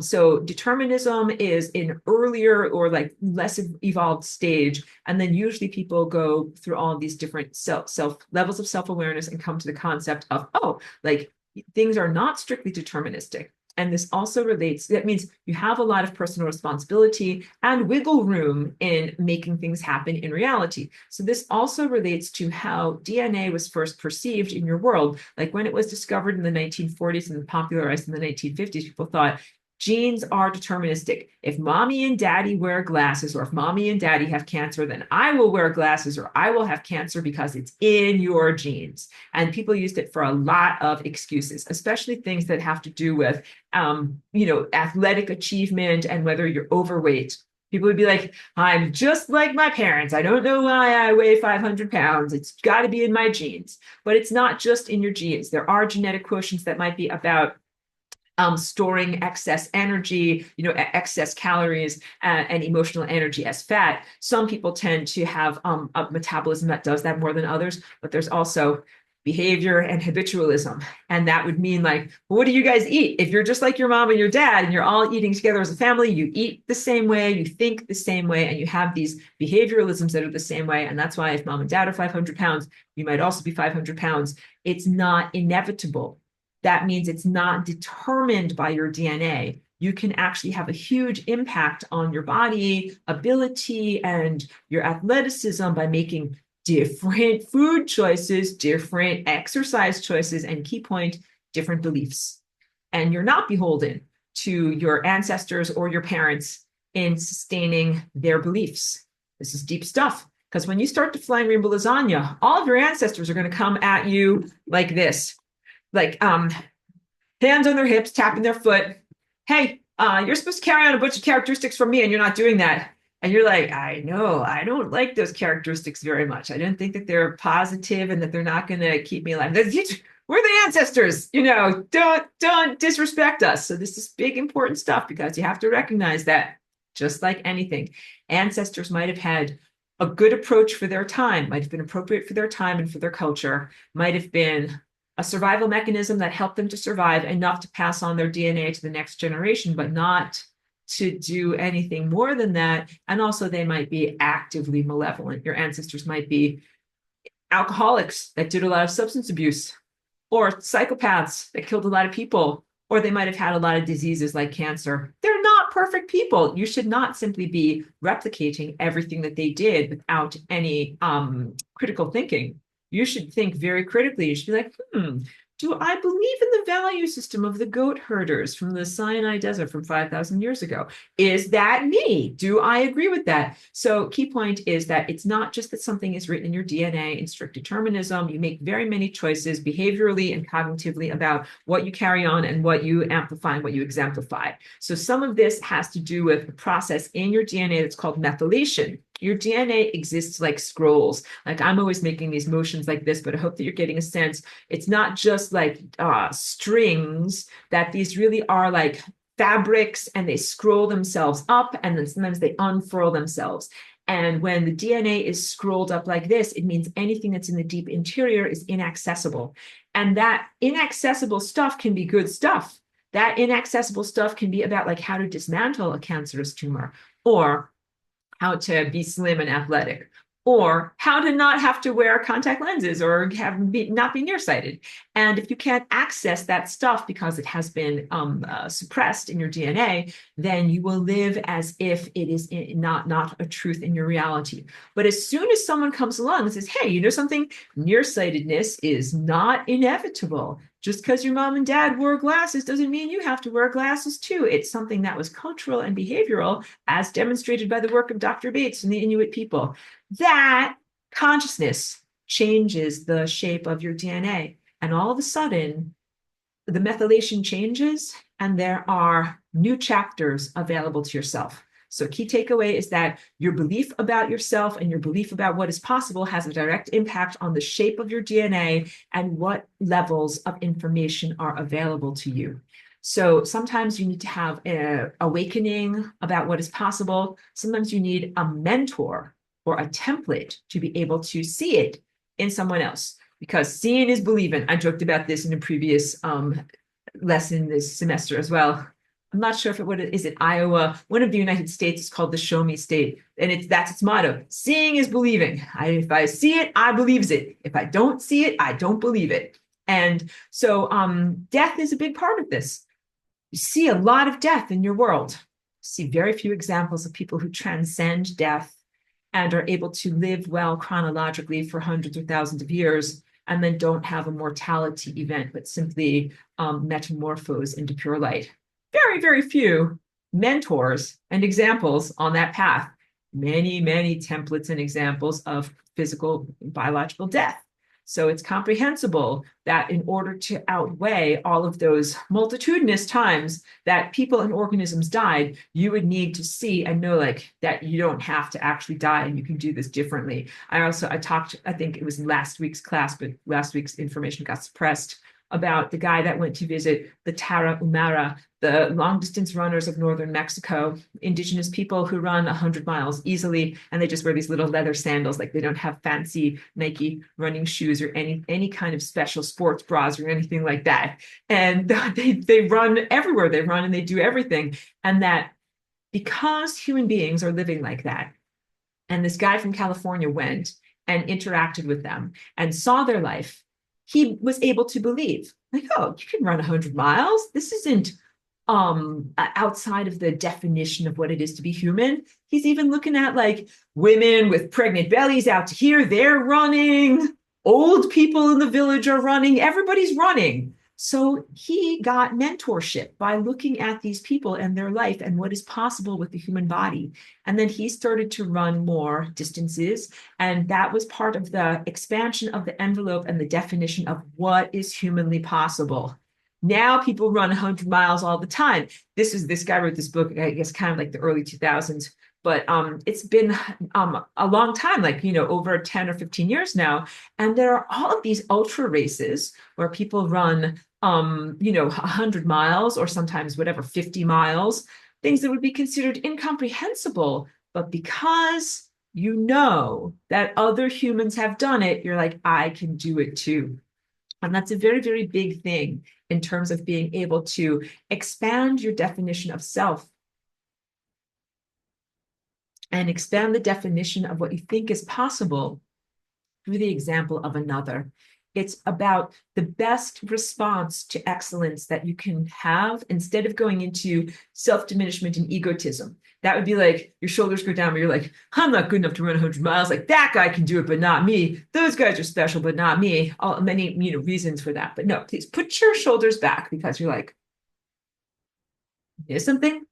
So determinism is an earlier or like less evolved stage. And then usually people go through all of these different self levels of self-awareness and come to the concept of, oh, like things are not strictly deterministic. And this also relates, that means you have a lot of personal responsibility and wiggle room in making things happen in reality. So this also relates to how DNA was first perceived in your world. Like when it was discovered in the 1940s and popularized in the 1950s, people thought genes are deterministic. If mommy and daddy wear glasses, or if mommy and daddy have cancer, then I will wear glasses or I will have cancer because it's in your genes. And people used it for a lot of excuses, especially things that have to do with, athletic achievement and whether you're overweight. People would be like, I'm just like my parents. I don't know why I weigh 500 pounds. It's got to be in my genes. But it's not just in your genes. There are genetic quotients that might be about storing excess energy, excess calories and emotional energy as fat. Some people tend to have a metabolism that does that more than others, but there's also behavior and habitualism. And that would mean like, what do you guys eat? If you're just like your mom and your dad and you're all eating together as a family, you eat the same way, you think the same way, and you have these behavioralisms that are the same way. And that's why if mom and dad are 500 pounds, you might also be 500 pounds. It's not inevitable. That means it's not determined by your DNA. You can actually have a huge impact on your body, ability, and your athleticism by making different food choices, different exercise choices, and key point, different beliefs. And you're not beholden to your ancestors or your parents in sustaining their beliefs. This is deep stuff. Because when you start to Flying Rainbow Lasagna, all of your ancestors are going to come at you like this. Like hands on their hips, tapping their foot. Hey, you're supposed to carry on a bunch of characteristics from me, and you're not doing that. And you're like, I know, I don't like those characteristics very much. I don't think that they're positive and that they're not going to keep me alive. We're the ancestors, don't disrespect us. So this is big, important stuff because you have to recognize that just like anything, ancestors might have had a good approach for their time, might have been appropriate for their time and for their culture, might have been a survival mechanism that helped them to survive enough to pass on their DNA to the next generation, but not to do anything more than that. And also they might be actively malevolent. Your ancestors might be alcoholics that did a lot of substance abuse, or psychopaths that killed a lot of people, or they might have had a lot of diseases like cancer. They're not perfect people. You should not simply be replicating everything that they did without any critical thinking. You should think very critically. You should be like, do I believe in the value system of the goat herders from the Sinai Desert from 5,000 years ago? Is that me? Do I agree with that? So key point is that it's not just that something is written in your DNA in strict determinism. You make very many choices behaviorally and cognitively about what you carry on and what you amplify and what you exemplify. So some of this has to do with a process in your DNA that's called methylation. Your DNA exists like scrolls. Like I'm always making these motions like this, but I hope that you're getting a sense. It's not just like strings, that these really are like fabrics, and they scroll themselves up and then sometimes they unfurl themselves. And when the DNA is scrolled up like this, it means anything that's in the deep interior is inaccessible. And that inaccessible stuff can be good stuff. That inaccessible stuff can be about like how to dismantle a cancerous tumor, or how to be slim and athletic, or how to not have to wear contact lenses or not be nearsighted. And if you can't access that stuff because it has been suppressed in your DNA, then you will live as if it is not a truth in your reality. But as soon as someone comes along and says, hey, you know something? Nearsightedness is not inevitable. Just because your mom and dad wore glasses doesn't mean you have to wear glasses too. It's something that was cultural and behavioral, as demonstrated by the work of Dr. Bates and the Inuit people. That consciousness changes the shape of your DNA. And all of a sudden, the methylation changes and there are new chapters available to yourself. So key takeaway is that your belief about yourself and your belief about what is possible has a direct impact on the shape of your DNA and what levels of information are available to you. So sometimes you need to have an awakening about what is possible. Sometimes you need a mentor or a template to be able to see it in someone else, because seeing is believing. I joked about this in a previous lesson this semester as well. I'm not sure if is it Iowa. One of the United States is called the Show Me State, and that's its motto. Seeing is believing. If I see it, I believes it. If I don't see it, I don't believe it. And so death is a big part of this. You see a lot of death in your world. You see very few examples of people who transcend death and are able to live well chronologically for hundreds or thousands of years, and then don't have a mortality event, but simply metamorphose into pure light. Very, very few mentors and examples on that path. Many, many templates and examples of physical, biological death. So it's comprehensible that in order to outweigh all of those multitudinous times that people and organisms died, you would need to see and know like that you don't have to actually die and you can do this differently. I talked, I think it was in last week's class, but last week's information got suppressed, about the guy that went to visit the Tarahumara, the long distance runners of northern Mexico, indigenous people who run 100 miles easily, and they just wear these little leather sandals, like they don't have fancy Nike running shoes or any kind of special sports bras or anything like that. And they run everywhere. They run and they do everything. And that because human beings are living like that, and this guy from California went and interacted with them and saw their life, he was able to believe, like, oh, you can run 100 miles. This isn't outside of the definition of what it is to be human. He's even looking at like women with pregnant bellies out to here, they're running. Old people in the village are running. Everybody's running. So he got mentorship by looking at these people and their life and what is possible with the human body. And then he started to run more distances. And that was part of the expansion of the envelope and the definition of what is humanly possible. Now people run 100 miles all the time. This guy wrote this book, I guess, kind of like the early 2000s. But it's been a long time, like, over 10 or 15 years now. And there are all of these ultra races where people run 100 miles or sometimes 50 miles, things that would be considered incomprehensible. But because you know that other humans have done it, you're like, I can do it too. And that's a very, very big thing in terms of being able to expand your definition of self and expand the definition of what you think is possible through the example of another. It's about the best response to excellence that you can have instead of going into self-diminishment and egotism. That would be like your shoulders go down, but you're like, I'm not good enough to run 100 miles. Like that guy can do it, but not me. Those guys are special, but not me. Many reasons for that. But no, please put your shoulders back because you're like, here's something.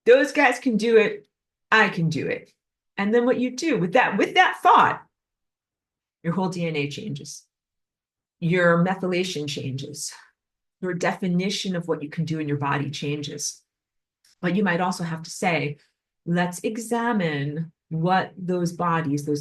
Those guys can do it. I can do it. And then what you do with that thought, your whole DNA changes. Your methylation changes. Your definition of what you can do in your body changes. But you might also have to say, let's examine what those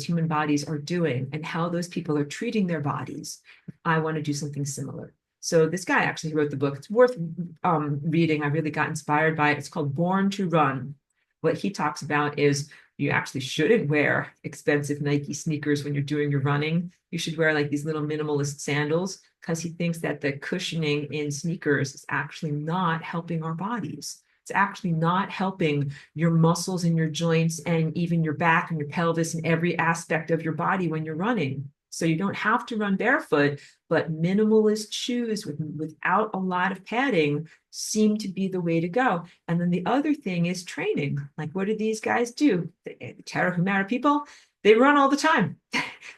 human bodies are doing and how those people are treating their bodies. I want to do something similar. So this guy actually wrote the book. It's worth reading. I really got inspired by it. It's called Born to Run. What he talks about is you actually shouldn't wear expensive Nike sneakers when you're doing your running. You should wear like these little minimalist sandals because he thinks that the cushioning in sneakers is actually not helping our bodies. It's actually not helping your muscles and your joints and even your back and your pelvis and every aspect of your body when you're running. So you don't have to run barefoot, but minimalist shoes without a lot of padding seem to be the way to go. And then the other thing is training. Like, what do these guys do? The Tarahumara people, they run all the time.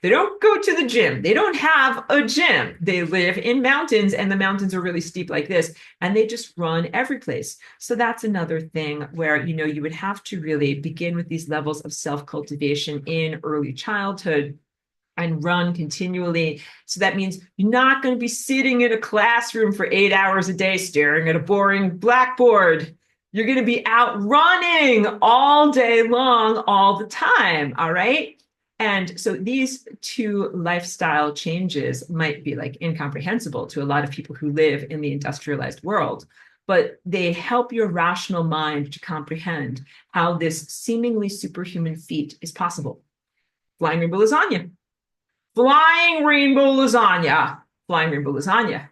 They don't go to the gym. They don't have a gym. They live in mountains, and the mountains are really steep like this, and they just run every place. So that's another thing where, you would have to really begin with these levels of self-cultivation in early childhood and run continually. So that means you're not going to be sitting in a classroom for 8 hours a day staring at a boring blackboard. You're going to be out running all day long, all the time. All right. And so these two lifestyle changes might be like incomprehensible to a lot of people who live in the industrialized world, but they help your rational mind to comprehend how this seemingly superhuman feat is possible. Flying rainbow lasagna. Flying rainbow lasagna. Flying rainbow lasagna.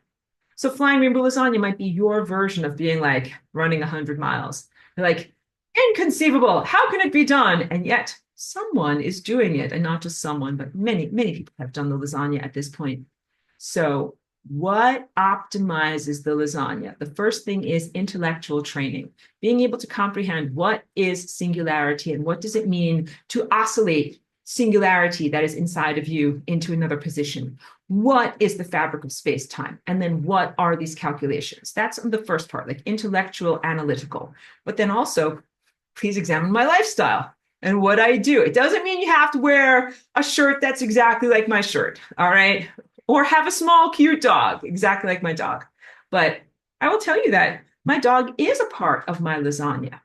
So flying rainbow lasagna might be your version of being like running 100 miles. You're like, inconceivable. How can it be done? And yet someone is doing it, and not just someone, but many, many people have done the lasagna at this point. So what optimizes the lasagna? The first thing is intellectual training, being able to comprehend what is singularity and what does it mean to oscillate singularity that is inside of you into another position. What is the fabric of space-time? And then what are these calculations? That's the first part, like intellectual, analytical. But then also, please examine my lifestyle and what I do. It doesn't mean you have to wear a shirt that's exactly like my shirt, all right? Or have a small, cute dog, exactly like my dog. But I will tell you that my dog is a part of my lasagna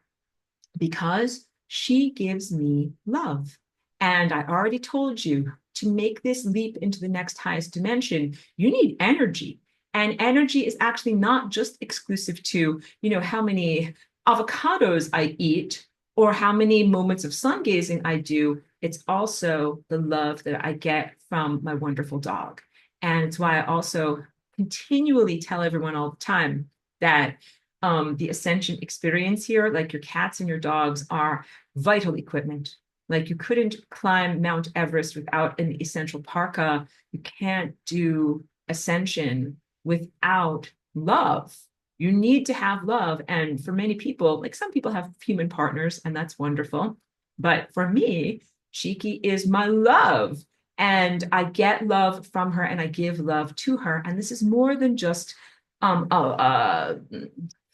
because she gives me love. And I already told you, to make this leap into the next highest dimension, you need energy. And energy is actually not just exclusive to, how many avocados I eat or how many moments of sun gazing I do. It's also the love that I get from my wonderful dog. And it's why I also continually tell everyone all the time that the ascension experience here, like your cats and your dogs, are vital equipment. Like you couldn't climb Mount Everest without an essential parka. You can't do ascension without love. You need to have love. And for many people, like some people have human partners, and that's wonderful. But for me, Shiki is my love. And I get love from her and I give love to her. And this is more than just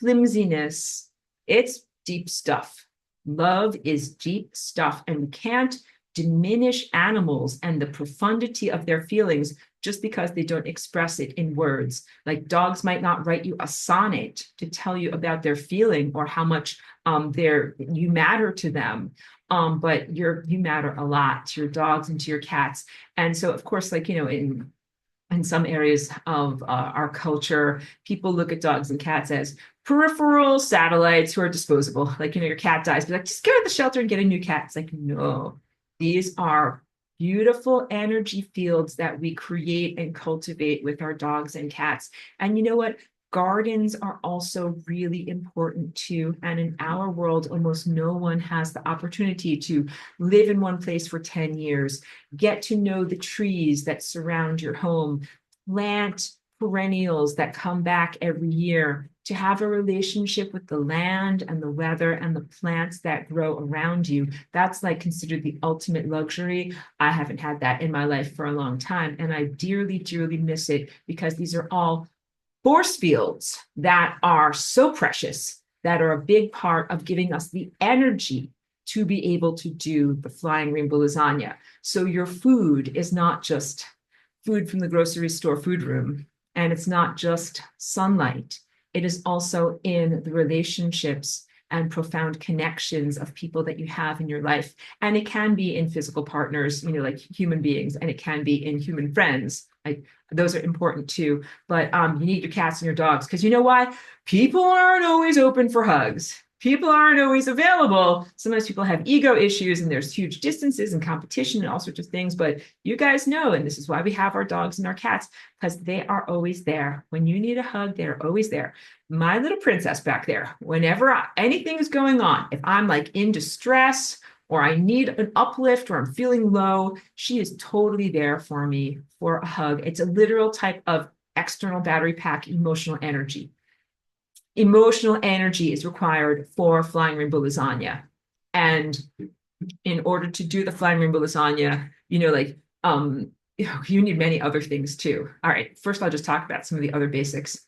flimsiness. It's deep stuff. Love is deep stuff, and we can't diminish animals and the profundity of their feelings just because they don't express it in words. Like dogs might not write you a sonnet to tell you about their feeling or how much you matter to them. But you matter a lot to your dogs and to your cats. And so, of course, like, in some areas of our culture, people look at dogs and cats as peripheral satellites who are disposable. Like, your cat dies, be like, just go to the shelter and get a new cat. It's like, no, these are beautiful energy fields that we create and cultivate with our dogs and cats. And you know what? Gardens are also really important too. And in our world, almost no one has the opportunity to live in one place for 10 years, get to know the trees that surround your home, plant perennials that come back every year, to have a relationship with the land and the weather and the plants that grow around you. That's like considered the ultimate luxury. I haven't had that in my life for a long time. And I dearly, dearly miss it because these are all force fields that are so precious, that are a big part of giving us the energy to be able to do the flying rainbow lasagna. So your food is not just food from the grocery store food room, and it's not just sunlight. It is also in the relationships and profound connections of people that you have in your life. And it can be in physical partners, like human beings, and it can be in human friends. Those are important too. But you need your cats and your dogs, because you know why? People aren't always open for hugs. People aren't always available. Sometimes people have ego issues and there's huge distances and competition and all sorts of things. But you guys know, and this is why we have our dogs and our cats, because they are always there. When you need a hug, they're always there. My little princess back there, whenever anything is going on, if I'm like in distress or I need an uplift or I'm feeling low, she is totally there for me for a hug. It's a literal type of external battery pack emotional energy. Emotional energy is required for flying rainbow lasagna. And in order to do the flying rainbow lasagna, you need many other things too. All right, first I'll just talk about some of the other basics.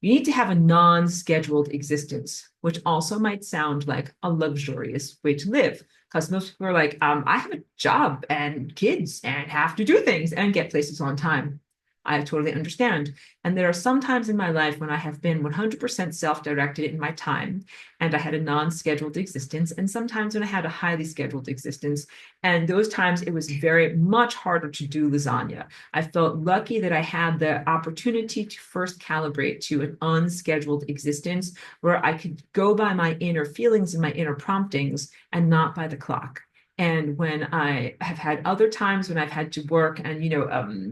You need to have a non-scheduled existence, which also might sound like a luxurious way to live, because most people are like, I have a job and kids and have to do things and get places on time. I totally understand. And there are some times in my life when I have been 100% self-directed in my time, and I had a non-scheduled existence, and sometimes when I had a highly scheduled existence. And those times it was very much harder to do lasagna. I felt lucky that I had the opportunity to first calibrate to an unscheduled existence where I could go by my inner feelings and my inner promptings and not by the clock. And when I have had other times when I've had to work and,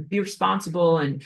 be responsible and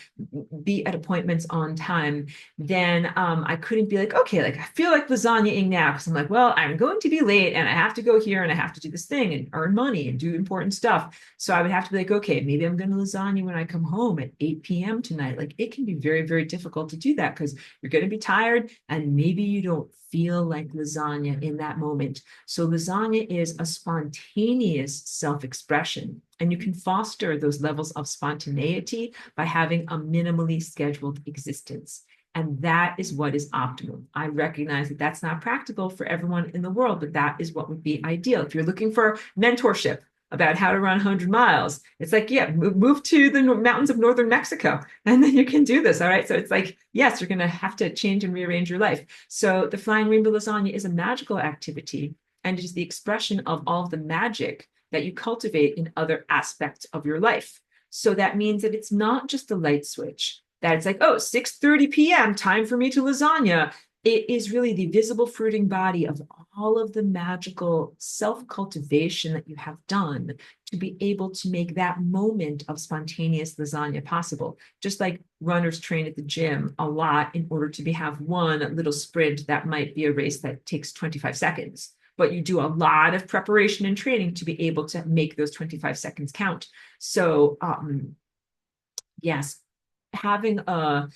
be at appointments on time, then I couldn't be like, okay, like I feel like lasagna-ing now because I'm like, well, I'm going to be late and I have to go here and I have to do this thing and earn money and do important stuff. So I would have to be like, okay, maybe I'm going to lasagna when I come home at 8 p.m. tonight. Like it can be very, very difficult to do that because you're going to be tired and maybe you don't feel like lasagna in that moment. So lasagna is a spontaneous self-expression, and you can foster those levels of spontaneity by having a minimally scheduled existence. And that is what is optimal. I recognize that that's not practical for everyone in the world, but that is what would be ideal. If you're looking for mentorship about how to run 100 miles, it's like, yeah, move to the mountains of northern Mexico, and then you can do this. All right. So it's like, yes, you're going to have to change and rearrange your life. So the Flying Rainbow Lasagne is a magical activity, and it is the expression of all of the magic that you cultivate in other aspects of your life. So that means that it's not just a light switch, that it's like, oh, 6:30 p.m., time for me to lasagna. It is really the visible fruiting body of all of the magical self-cultivation that you have done to be able to make that moment of spontaneous lasagna possible. Just like runners train at the gym a lot in order to have one little sprint that might be a race that takes 25 seconds. But you do a lot of preparation and training to be able to make those 25 seconds count. So yes, having a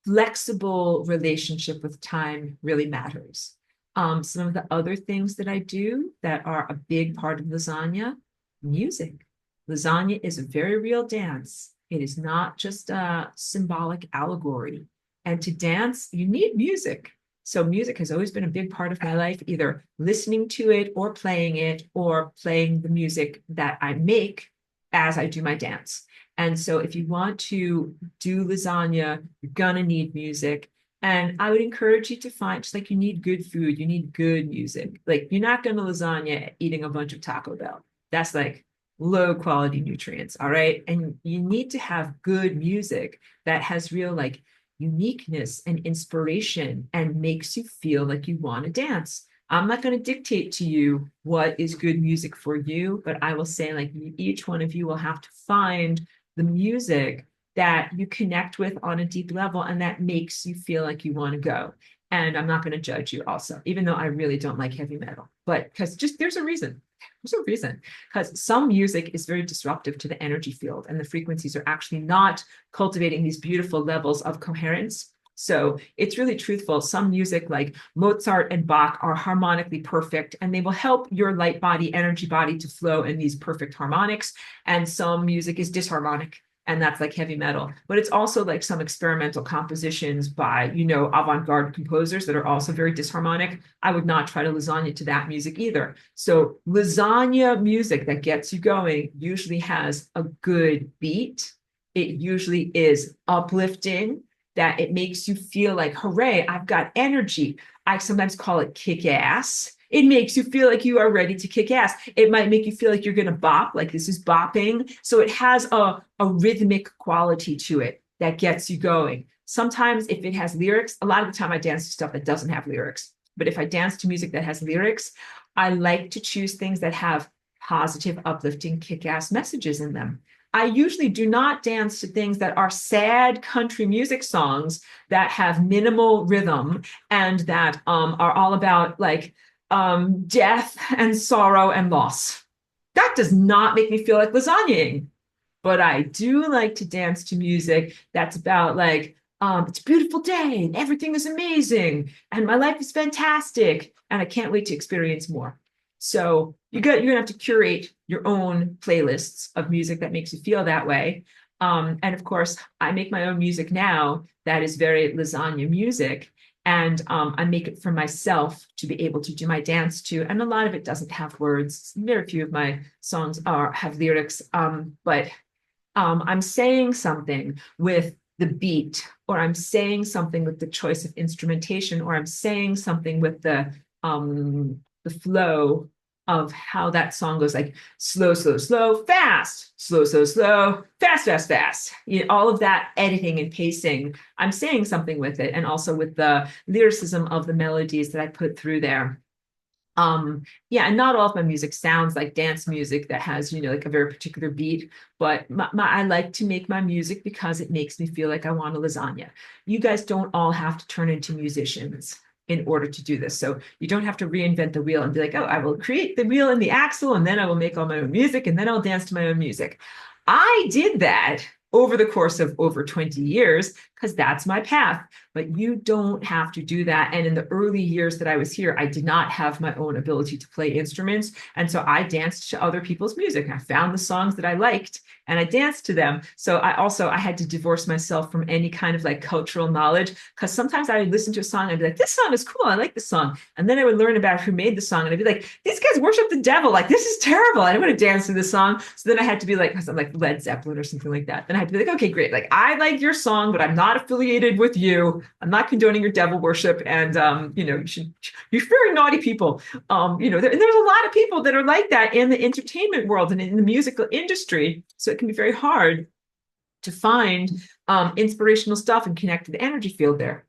flexible relationship with time really matters. Some of the other things that I do that are a big part of lasagna, music. Lasagna is a very real dance. It is not just a symbolic allegory. And to dance, you need music. So music has always been a big part of my life, either listening to it or playing the music that I make as I do my dance. And so if you want to do lasagna, you're gonna need music. And I would encourage you to find, just like you need good food, you need good music. Like you're not gonna lasagna eating a bunch of Taco Bell. That's like low quality nutrients, all right? And you need to have good music that has real like uniqueness and inspiration and makes you feel like you want to dance. I'm not going to dictate to you what is good music for you, but I will say like each one of you will have to find the music that you connect with on a deep level and that makes you feel like you want to go. And I'm not going to judge you also, even though I really don't like heavy metal, but because just there's a reason. There's a reason, because some music is very disruptive to the energy field and the frequencies are actually not cultivating these beautiful levels of coherence. So it's really truthful. Some music like Mozart and Bach are harmonically perfect and they will help your light body, energy body to flow in these perfect harmonics. And some music is disharmonic, and that's like heavy metal. But it's also like some experimental compositions by, avant-garde composers that are also very disharmonic. I would not try to lasagna to that music either. So lasagna music that gets you going usually has a good beat. It usually is uplifting, that it makes you feel like, hooray, I've got energy. I sometimes call it kick ass. It makes you feel like you are ready to kick ass. It might make you feel like you're going to bop, like this is bopping. So it has a rhythmic quality to it that gets you going. Sometimes if it has lyrics, a lot of the time I dance to stuff that doesn't have lyrics. But if I dance to music that has lyrics, I like to choose things that have positive, uplifting, kick-ass messages in them. I usually do not dance to things that are sad country music songs that have minimal rhythm and that are all about like death and sorrow and loss. That does not make me feel like lasagnaing. But I do like to dance to music that's about like, it's a beautiful day and everything is amazing and my life is fantastic and I can't wait to experience more. So you're gonna have to curate your own playlists of music that makes you feel that way. And of course, I make my own music now that is very lasagna music. And I make it for myself to be able to do my dance to. And a lot of it doesn't have words. Very few of my songs have lyrics. But I'm saying something with the beat, or I'm saying something with the choice of instrumentation, or I'm saying something with the flow of how that song goes, like slow, slow, slow, fast, slow, slow, slow, fast, fast, fast. You know, all of that editing and pacing, I'm saying something with it, and also with the lyricism of the melodies that I put through there. Yeah, and not all of my music sounds like dance music that has, you know, like a very particular beat, but I like to make my music because it makes me feel like I want a lasagna. You guys don't all have to turn into musicians in order to do this. So you don't have to reinvent the wheel and be like, oh, I will create the wheel and the axle, and then I will make all my own music, and then I'll dance to my own music. I did that over the course of over 20 years because that's my path. But you don't have to do that. And in the early years that I was here, I did not have my own ability to play instruments. And so I danced to other people's music. I found the songs that I liked and I danced to them. So I had to divorce myself from any kind of like cultural knowledge, because sometimes I would listen to a song and I'd be like, this song is cool. I like this song. And then I would learn about who made the song and I'd be like, these guys worship the devil. Like, this is terrible. I don't want to dance to this song. So then I had to be like, because I'm like Led Zeppelin or something like that. Then I had to be like, okay, great. Like, I like your song, but I'm not affiliated with you. I'm not condoning your devil worship. And, you know, you're very naughty people. You know, there's a lot of people that are like that in the entertainment world and in the musical industry. So it can be very hard to find inspirational stuff and connect to the energy field there.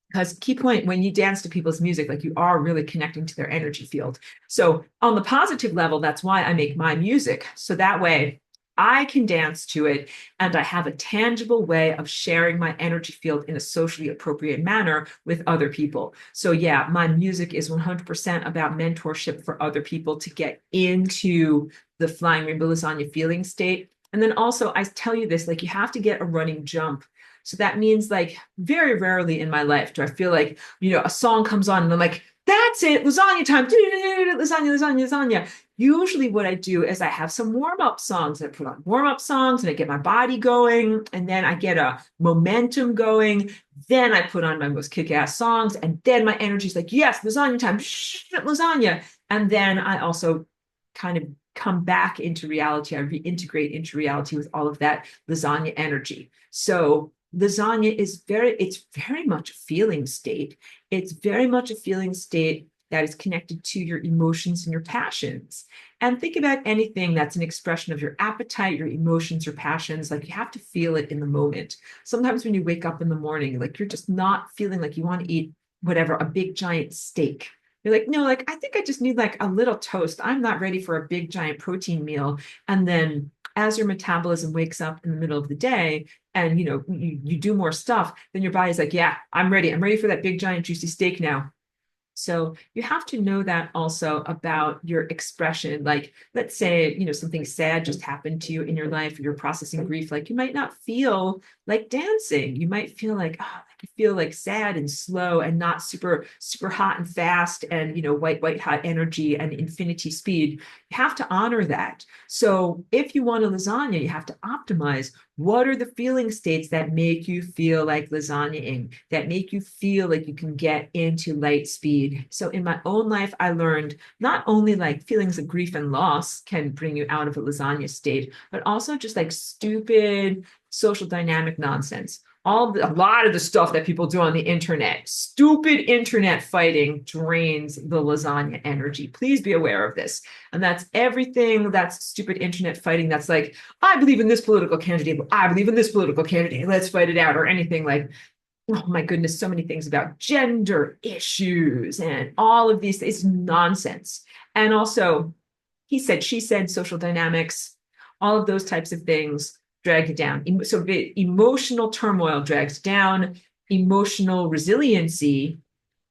Because key point, when you dance to people's music, like you are really connecting to their energy field. So on the positive level, that's why I make my music. So that way I can dance to it and I have a tangible way of sharing my energy field in a socially appropriate manner with other people. So yeah, my music is 100% about mentorship for other people to get into the Flying Rainbow Lasagna feeling state. And then also I tell you this, like you have to get a running jump. So that means like very rarely in my life do I feel like, you know, a song comes on and I'm like, that's it, lasagna time, lasagna, lasagna, lasagna. Usually what I do is I have some warm-up songs. I put on warm-up songs and I get my body going and then I get a momentum going. Then I put on my most kick-ass songs and then my energy is like, yes, lasagna time, lasagna. And then I also kind of come back into reality. I reintegrate into reality with all of that lasagna energy. So lasagna is it's very much a feeling state. It's very much a feeling state that is connected to your emotions and your passions. And think about anything that's an expression of your appetite, your emotions, your passions. Like you have to feel it in the moment. Sometimes when you wake up in the morning, like you're just not feeling like you want to eat whatever, a big giant steak. You're like, no, like I think I just need like a little toast. I'm not ready for a big giant protein meal. And then as your metabolism wakes up in the middle of the day and you know you do more stuff, then your body's like, yeah, I'm ready. I'm ready for that big giant juicy steak now. So you have to know that also about your expression. Like, let's say, you know, something sad just happened to you in your life, or you're processing grief. Like, you might not feel like dancing. You might feel like, oh, you feel like sad and slow and not super, super hot and fast and, you know, white hot energy and infinity speed. You have to honor that. So if you want a lasagna, you have to optimize what are the feeling states that make you feel like lasagnaing, that make you feel like you can get into light speed? So in my own life, I learned not only like feelings of grief and loss can bring you out of a lasagna state, but also just like stupid social dynamic nonsense. A lot of the stuff that people do on the internet, stupid internet fighting drains the lasagna energy. Please be aware of this. And that's everything that's stupid internet fighting. That's like, I believe in this political candidate. I believe in this political candidate. Let's fight it out, or anything like, oh my goodness, so many things about gender issues and all of these things. It's nonsense. And also, he said, she said, social dynamics, all of those types of things drag you down. So emotional turmoil drags down, emotional resiliency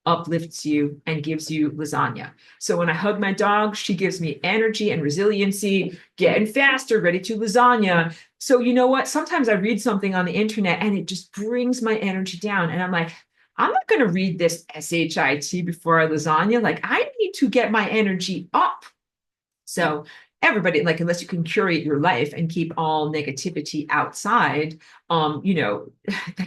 uplifts you and gives you lasagna. So when I hug my dog, she gives me energy and resiliency, getting faster, ready to lasagna. So you know what? Sometimes I read something on the internet and it just brings my energy down. And I'm like, I'm not going to read this SHIT before I lasagna. Like, I need to get my energy up. So everybody, like, unless you can curate your life and keep all negativity outside, you know,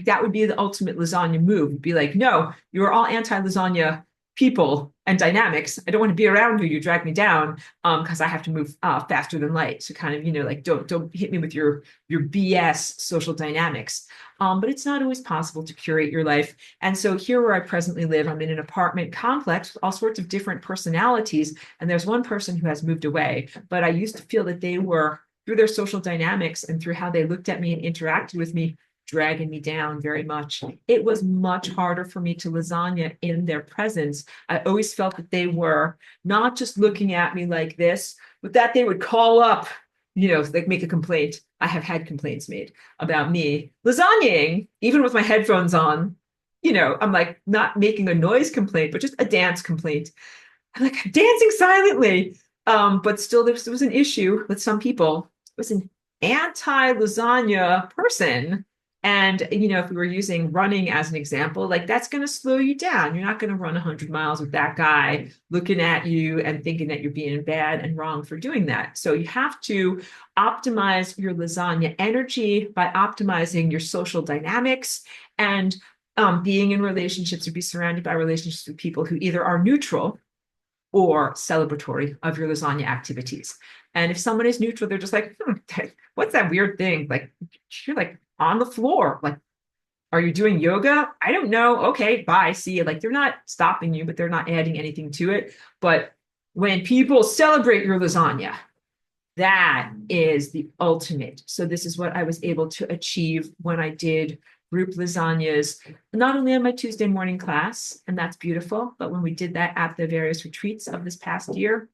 that would be the ultimate lasagna move. You'd be like, no, you're all anti-lasagna, people and dynamics. I don't want to be around you. You drag me down because I have to move faster than light. So kind of, like don't hit me with your BS social dynamics. But it's not always possible to curate your life. And so here where I presently live, I'm in an apartment complex with all sorts of different personalities. And there's one person who has moved away, but I used to feel that they were, through their social dynamics and through how they looked at me and interacted with me, dragging me down very much. It was much harder for me to lasagna in their presence. I always felt that they were not just looking at me like this, but that they would call up, like make a complaint. I have had complaints made about me lasagnaing, even with my headphones on. I'm like not making a noise complaint, but just a dance complaint. I'm like dancing silently. But still, there was an issue with some people. It was an anti-lasagna person. And, if we were using running as an example, like that's going to slow you down. You're not going to run 100 miles with that guy looking at you and thinking that you're being bad and wrong for doing that. So you have to optimize your lasagna energy by optimizing your social dynamics and being in relationships or be surrounded by relationships with people who either are neutral or celebratory of your lasagna activities. And if someone is neutral, they're just like, what's that weird thing? Like, you're like on the floor. Like, are you doing yoga? I don't know. Okay, bye. See you. Like, they're not stopping you, but they're not adding anything to it. But when people celebrate your lasagna, that is the ultimate. So this is what I was able to achieve when I did group lasagnas, not only on my Tuesday morning class, and that's beautiful, but when we did that at the various retreats of this past year,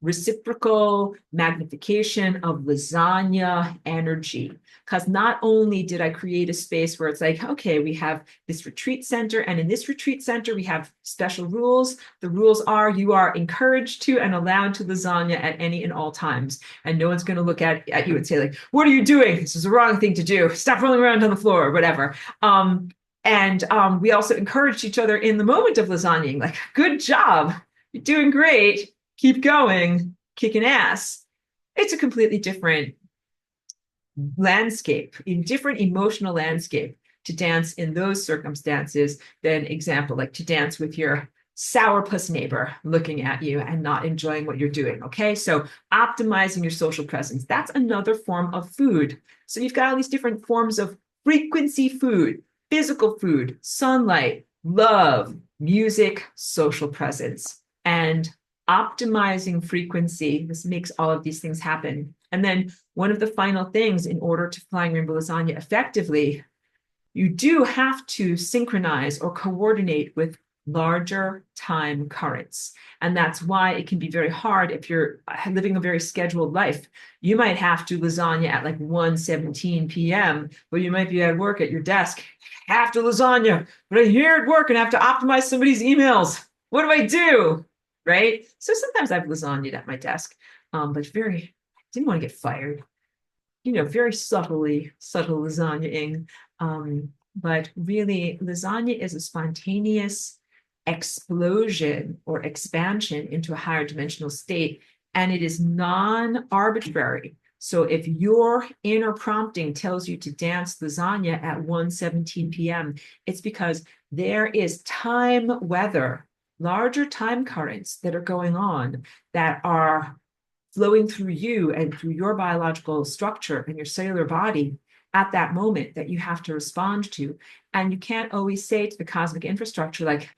reciprocal magnification of lasagna energy. Because not only did I create a space where it's like, okay, we have this retreat center, and in this retreat center, we have special rules. The rules are you are encouraged to and allowed to lasagna at any and all times. And no one's going to look at you and say, like, what are you doing? This is the wrong thing to do. Stop rolling around on the floor or whatever. And we also encouraged each other in the moment of lasagnaing, like, good job. You're doing great. Keep going, kicking ass. It's a completely different landscape, in different emotional landscape to dance in those circumstances than example, like to dance with your sourpuss neighbor looking at you and not enjoying what you're doing. Okay. So optimizing your social presence, that's another form of food. So you've got all these different forms of frequency food, physical food, sunlight, love, music, social presence. And optimizing frequency, this makes all of these things happen. And then one of the final things, in order to Flying Rainbow Lasagna effectively, you do have to synchronize or coordinate with larger time currents. And that's why it can be very hard if you're living a very scheduled life. You might have to lasagna at like 1:17 p.m., but you might be at work at your desk, have to lasagna, but I'm here at work and have to optimize somebody's emails. What do I do? Right? So sometimes I've lasagnaed at my desk, but I didn't want to get fired. Very subtle lasagnaing. But really, lasagna is a spontaneous explosion or expansion into a higher dimensional state, and it is non-arbitrary. So if your inner prompting tells you to dance lasagna at 1:17 p.m., it's because there is time weather, larger time currents that are going on that are flowing through you and through your biological structure and your cellular body at that moment that you have to respond to. And you can't always say to the cosmic infrastructure, like,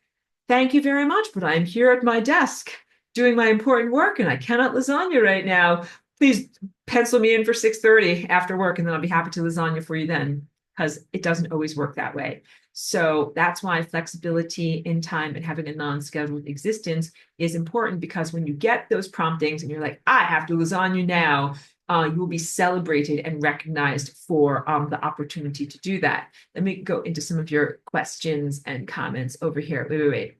thank you very much, but I'm here at my desk doing my important work and I cannot lasagna right now. Please pencil me in for 6:30 after work, and then I'll be happy to lasagna for you then, because it doesn't always work that way. So that's why flexibility in time and having a non-scheduled existence is important, because when you get those promptings and you're like, I have to lasagna now, you will be celebrated and recognized for the opportunity to do that. Let me go into some of your questions and comments over here. Wait.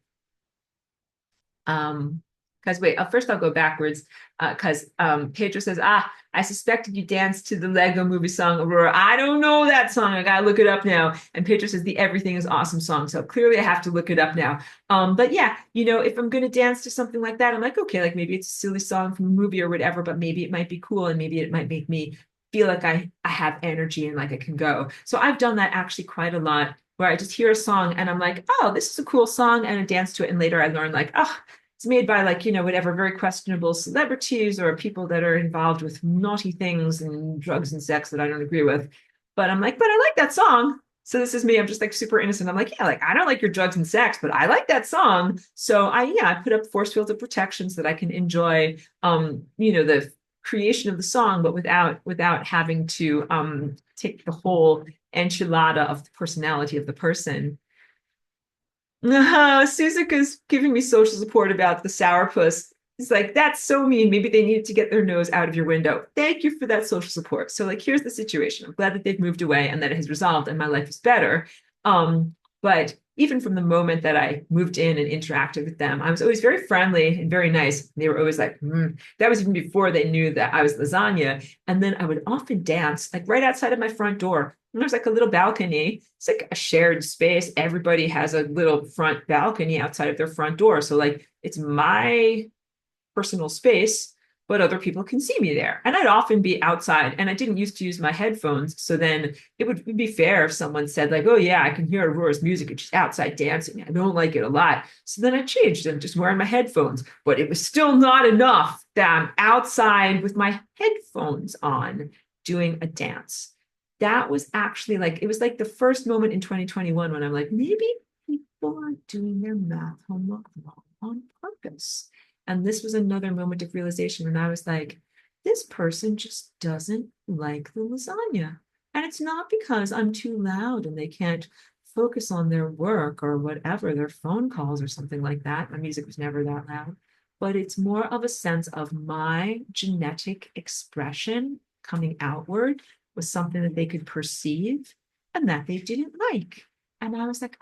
Because first I'll go backwards, because Pedro says, I suspected you danced to the Lego movie song Aurora. I don't know that song. I gotta look it up now. And Pedro says the Everything is Awesome song. So clearly I have to look it up now. But yeah, if I'm gonna dance to something like that, I'm like, okay, like maybe it's a silly song from a movie or whatever, but maybe it might be cool and maybe it might make me feel like I have energy and like I can go. So I've done that actually quite a lot where I just hear a song and I'm like, oh, this is a cool song, and I dance to it. And later I learn like, oh, it's made by like, whatever, very questionable celebrities or people that are involved with naughty things and drugs and sex that I don't agree with. But I'm like, but I like that song. So this is me. I'm just like super innocent. I'm like, yeah, like I don't like your drugs and sex, but I like that song. So I put up force fields of protection so that I can enjoy the creation of the song, but without having to take the whole enchilada of the personality of the person. Suzuka's giving me social support about the sourpuss. It's like, that's so mean. Maybe they needed to get their nose out of your window. Thank you for that social support. So, like, here's the situation. I'm glad that they've moved away and that it has resolved and my life is better. But even from the moment that I moved in and interacted with them, I was always very friendly and very nice. They were always like, that was even before they knew that I was Lasagna. And then I would often dance like right outside of my front door. And there's like a little balcony. It's like a shared space. Everybody has a little front balcony outside of their front door. So like it's my personal space, but other people can see me there. And I'd often be outside, and I didn't used to use my headphones. So then it would be fair if someone said, like, oh, yeah, I can hear Aurora's music and she's outside dancing. I don't like it a lot. So then I changed and just wearing my headphones. But it was still not enough that I'm outside with my headphones on doing a dance. That was actually like, it was like the first moment in 2021 when I'm like, maybe people are doing their math homework wrong on purpose. And this was another moment of realization when I was like, this person just doesn't like the lasagna. And it's not because I'm too loud and they can't focus on their work or whatever, their phone calls or something like that. My music was never that loud. But it's more of a sense of my genetic expression coming outward was something that they could perceive and that they didn't like. And I was like,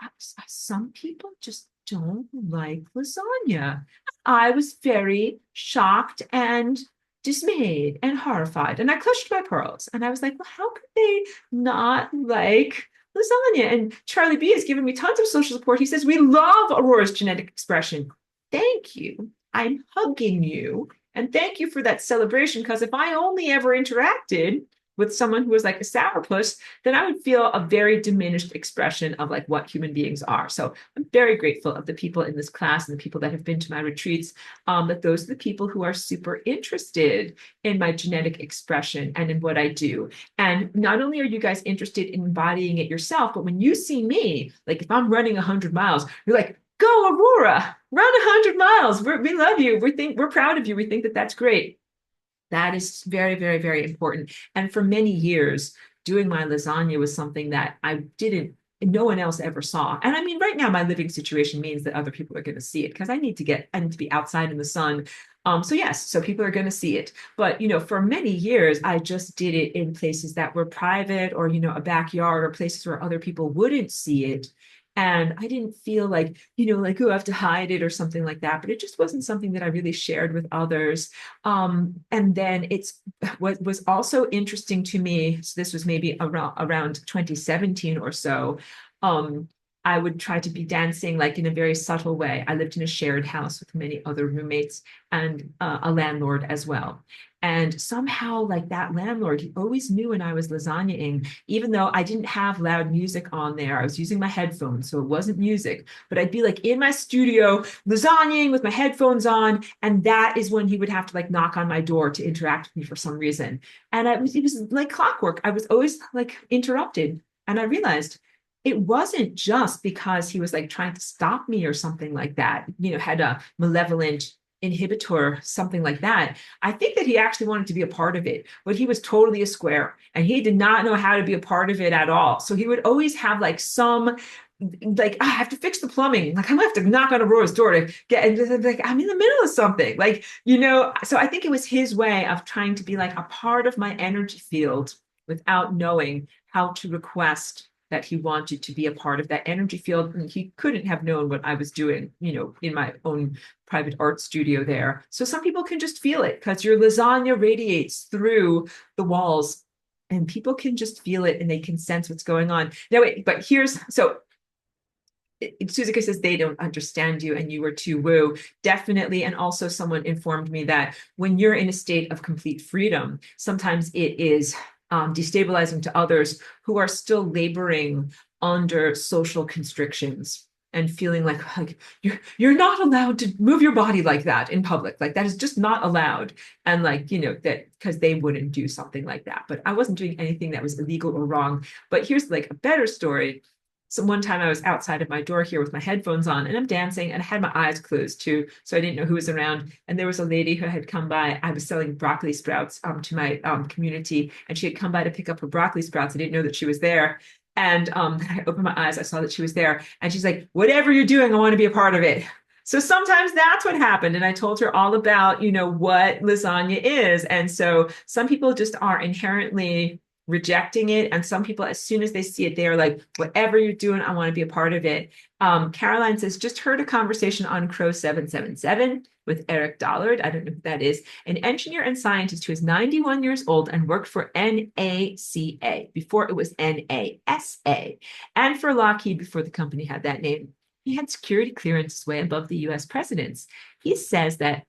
some people just don't like lasagna. I was very shocked and dismayed and horrified. And I clutched my pearls. And I was like, well, how could they not like lasagna? And Charlie B has given me tons of social support. He says, we love Aurora's genetic expression. Thank you. I'm hugging you. And thank you for that celebration. Because if I only ever interacted with someone who was like a sourpuss, then I would feel a very diminished expression of like what human beings are. So I'm very grateful of the people in this class and the people that have been to my retreats, that those are the people who are super interested in my genetic expression and in what I do. And not only are you guys interested in embodying it yourself, but when you see me, like if I'm running 100 miles, you're like, go Aurora, run 100 miles. We love you. We're proud of you. We think that that's great. That is very, very, very important. And for many years, doing my lasagna was something that no one else ever saw. And I mean, right now, my living situation means that other people are going to see it because I need to be outside in the sun. So yes, so people are going to see it. But, for many years, I just did it in places that were private or, a backyard or places where other people wouldn't see it. And I didn't feel like, I have to hide it or something like that. But it just wasn't something that I really shared with others. And then what was also interesting to me, so this was maybe around 2017 or so, I would try to be dancing like in a very subtle way. I lived in a shared house with many other roommates and a landlord as well. And somehow, like that landlord, he always knew when I was lasagnaing, even though I didn't have loud music on there. I was using my headphones, so it wasn't music. But I'd be like in my studio, lasagnaing with my headphones on. And that is when he would have to like knock on my door to interact with me for some reason. And it was like clockwork. I was always like interrupted. And I realized it wasn't just because he was like trying to stop me or something like that, had a malevolent inhibitor, something like that. I think that he actually wanted to be a part of it, but he was totally a square and he did not know how to be a part of it at all. So he would always have like I have to fix the plumbing. Like I'm gonna have to knock on Aurora's door to get, and like I'm in the middle of something. Like, so I think it was his way of trying to be like a part of my energy field without knowing how to request that he wanted to be a part of that energy field. And he couldn't have known what I was doing, in my own private art studio there. So some people can just feel it because your lasagna radiates through the walls and people can just feel it and they can sense what's going on. Now, wait, but Suzuka says they don't understand you and you were too woo. Definitely. And also someone informed me that when you're in a state of complete freedom, sometimes it is destabilizing to others who are still laboring under social constrictions and feeling like you're not allowed to move your body like that in public. Like that is just not allowed. And like, that because they wouldn't do something like that. But I wasn't doing anything that was illegal or wrong. But here's like a better story. So one time I was outside of my door here with my headphones on and I'm dancing and I had my eyes closed too. So I didn't know who was around. And there was a lady who had come by. I was selling broccoli sprouts to my community and she had come by to pick up her broccoli sprouts. I didn't know that she was there. And I opened my eyes, I saw that she was there. And she's like, whatever you're doing, I want to be a part of it. So sometimes that's what happened. And I told her all about, what lasagna is. And so some people just are inherently rejecting it. And some people, as soon as they see it, they are like, whatever you're doing, I want to be a part of it. Caroline says, just heard a conversation on Crow 777 with Eric Dollard. I don't know who that is, an engineer and scientist who is 91 years old and worked for NACA before it was NASA and for Lockheed before the company had that name. He had security clearances way above the US presidents. He says that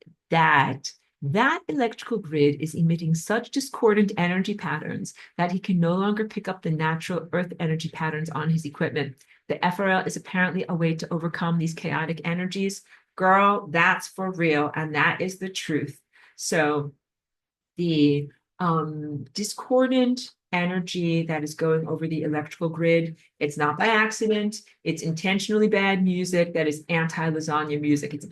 electrical grid is emitting such discordant energy patterns that he can no longer pick up the natural earth energy patterns on his equipment. The FRL is apparently a way to overcome these chaotic energies. Girl, that's for real, and that is the truth. So the discordant energy that is going over the electrical grid, it's not by accident. It's intentionally bad music that is anti-lasagna music. It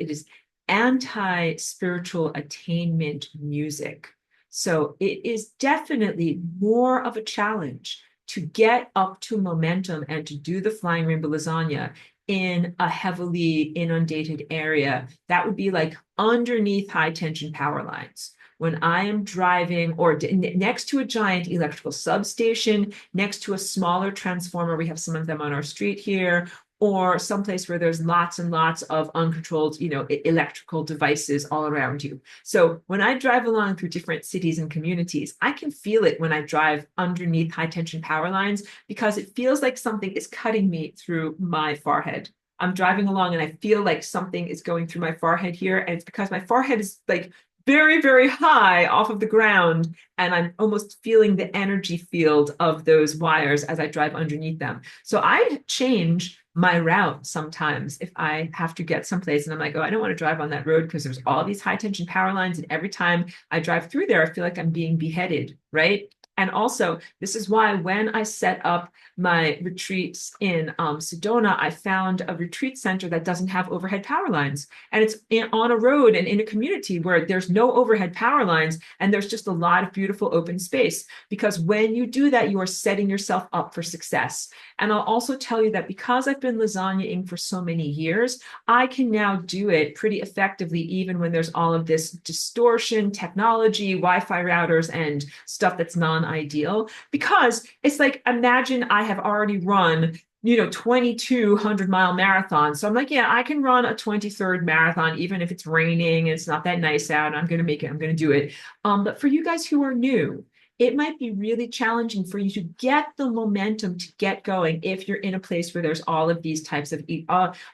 is anti-spiritual attainment music. So it is definitely more of a challenge to get up to momentum and to do the Flying Rainbow Lasagna in a heavily inundated area. That would be like underneath high tension power lines. When I am driving or next to a giant electrical substation, next to a smaller transformer, we have some of them on our street here, or someplace where there's lots and lots of uncontrolled, electrical devices all around you. So when I drive along through different cities and communities, I can feel it when I drive underneath high tension power lines because it feels like something is cutting me through my forehead. I'm driving along and I feel like something is going through my forehead here. And it's because my forehead is like very, very high off of the ground. And I'm almost feeling the energy field of those wires as I drive underneath them. So I change my route sometimes if I have to get someplace and I'm like, oh, I don't want to drive on that road because there's all these high tension power lines. And every time I drive through there, I feel like I'm being beheaded, right? And also, this is why when I set up my retreats in Sedona, I found a retreat center that doesn't have overhead power lines. And it's on a road and in a community where there's no overhead power lines and there's just a lot of beautiful open space. Because when you do that, you are setting yourself up for success. And I'll also tell you that because I've been lasagnaing for so many years, I can now do it pretty effectively, even when there's all of this distortion, technology, Wi-Fi routers, and stuff that's non-ideal. Because it's like, imagine I have already run 2,200-mile marathons. So I'm like, yeah, I can run a 23rd marathon, even if it's raining and it's not that nice out. I'm going to make it. I'm going to do it. But for you guys who are new, it might be really challenging for you to get the momentum to get going if you're in a place where there's all of these types of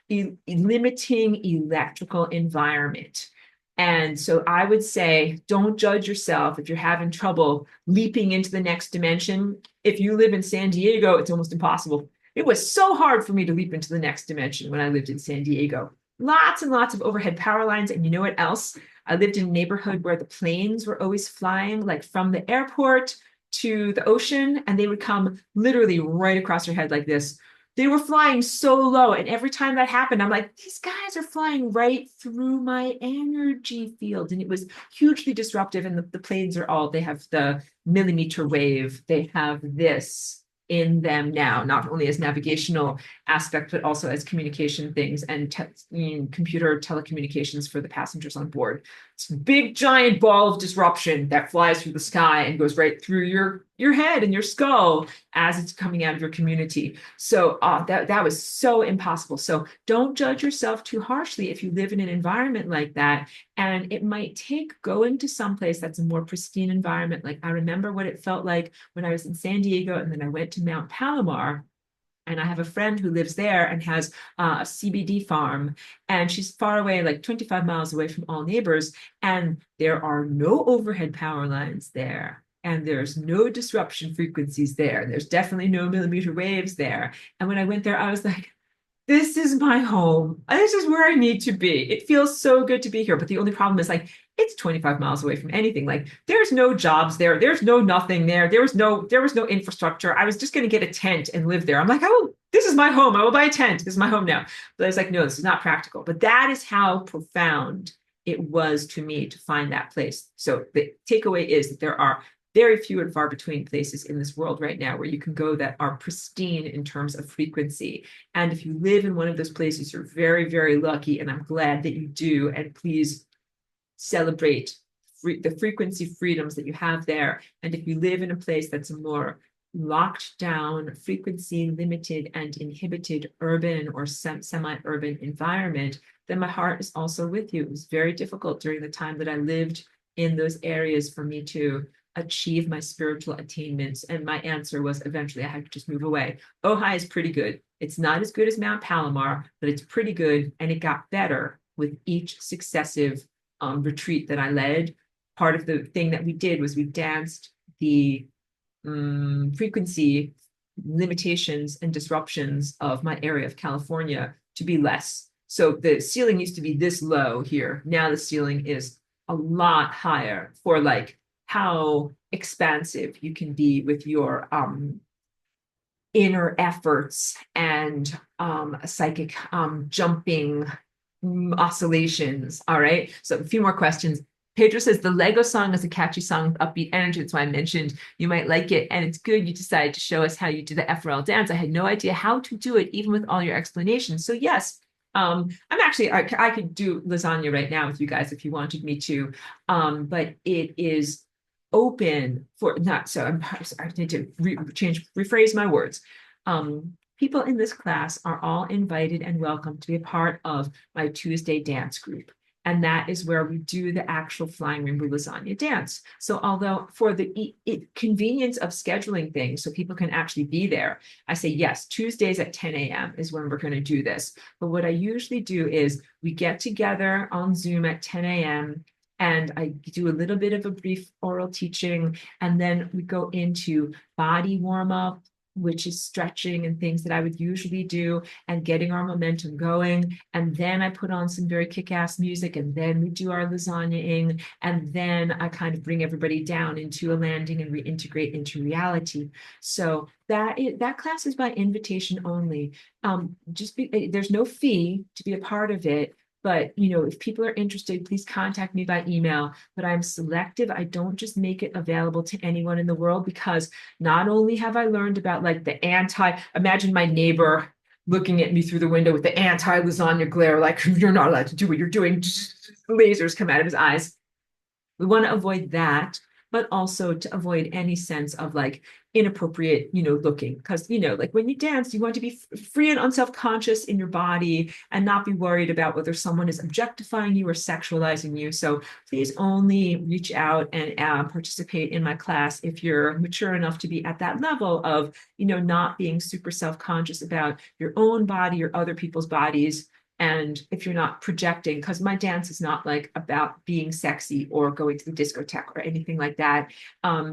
limiting electrical environment. And so I would say, don't judge yourself if you're having trouble leaping into the next dimension. If you live in San Diego, it's almost impossible. It was so hard for me to leap into the next dimension when I lived in San Diego. Lots and lots of overhead power lines. And you know what else? I lived in a neighborhood where the planes were always flying, like from the airport to the ocean, and they would come literally right across your head like this. They were flying so low. And every time that happened, I'm like, these guys are flying right through my energy field. And it was hugely disruptive. And the planes are they have the millimeter wave. They have this in them now, not only as navigational aspect, but also as communication things and computer telecommunications for the passengers on board. It's a big, giant ball of disruption that flies through the sky and goes right through your head and your skull as it's coming out of your community. So that was so impossible. So don't judge yourself too harshly if you live in an environment like that. And it might take going to someplace that's a more pristine environment. Like I remember what it felt like when I was in San Diego and then I went to Mount Palomar. And I have a friend who lives there and has a CBD farm. And she's far away, like 25 miles away from all neighbors. And there are no overhead power lines there. and there's no disruption frequencies there. There's definitely no millimeter waves there. And when I went there, I was like, this is my home. This is where I need to be. It feels so good to be here. But the only problem is like it's 25 miles away from anything. Like there's no jobs there. There's no nothing there. There was no infrastructure. I was just going to get a tent and live there. I'm like, oh, this is my home. I will buy a tent. This is my home now. But I was like, no, this is not practical. But that is how profound it was to me to find that place. So the takeaway is that there are very few and far between places in this world right now where you can go that are pristine in terms of frequency. And if you live in one of those places, you're very, very lucky. And I'm glad that you do. And please celebrate the frequency freedoms that you have there. And if you live in a place that's a more locked down, frequency limited and inhibited urban or semi-urban environment, then my heart is also with you. It was very difficult during the time that I lived in those areas for me to achieve my spiritual attainments. And my answer was eventually I had to just move away. Ojai is pretty good. It's not as good as Mount Palomar, but it's pretty good. And it got better with each successive retreat that I led. Part of the thing that we did was we danced the frequency limitations and disruptions of my area of California to be less. So the ceiling used to be this low here. Now the ceiling is a lot higher for like how expansive you can be with your inner efforts and psychic jumping oscillations. All right. So a few more questions. Pedro says the Lego song is a catchy song with upbeat energy. That's why I mentioned you might like it. And it's good you decided to show us how you do the FRL dance. I had no idea how to do it, even with all your explanations. So yes, I'm actually, I could do lasagna right now with you guys if you wanted me to. But it is open for not, so I need to rephrase my words. People in this class are all invited and welcome to be a part of my Tuesday dance group. And that is where we do the actual Flying Rainbow Lasagna dance. So although for the convenience of scheduling things so people can actually be there, I say, yes, Tuesdays at 10 a.m. is when we're going to do this. But what I usually do is we get together on Zoom at 10 a.m. and I do a little bit of a brief oral teaching, and then we go into body warm-up, which is stretching and things that I would usually do and getting our momentum going. And then I put on some very kick-ass music, and then we do our lasagnaing, and then I kind of bring everybody down into a landing and reintegrate into reality. So that class is by invitation only. There's no fee to be a part of it. But, if people are interested, please contact me by email. But I'm selective. I don't just make it available to anyone in the world, because not only have I learned about like imagine my neighbor looking at me through the window with the anti-lasagna glare, like, you're not allowed to do what you're doing. Lasers come out of his eyes. We want to avoid that, but also to avoid any sense of like inappropriate, looking. Because, like when you dance, you want to be free and unself-conscious in your body and not be worried about whether someone is objectifying you or sexualizing you. So please only reach out and participate in my class if you're mature enough to be at that level of, not being super self-conscious about your own body or other people's bodies. And if you're not projecting, because my dance is not like about being sexy or going to the discotheque or anything like that.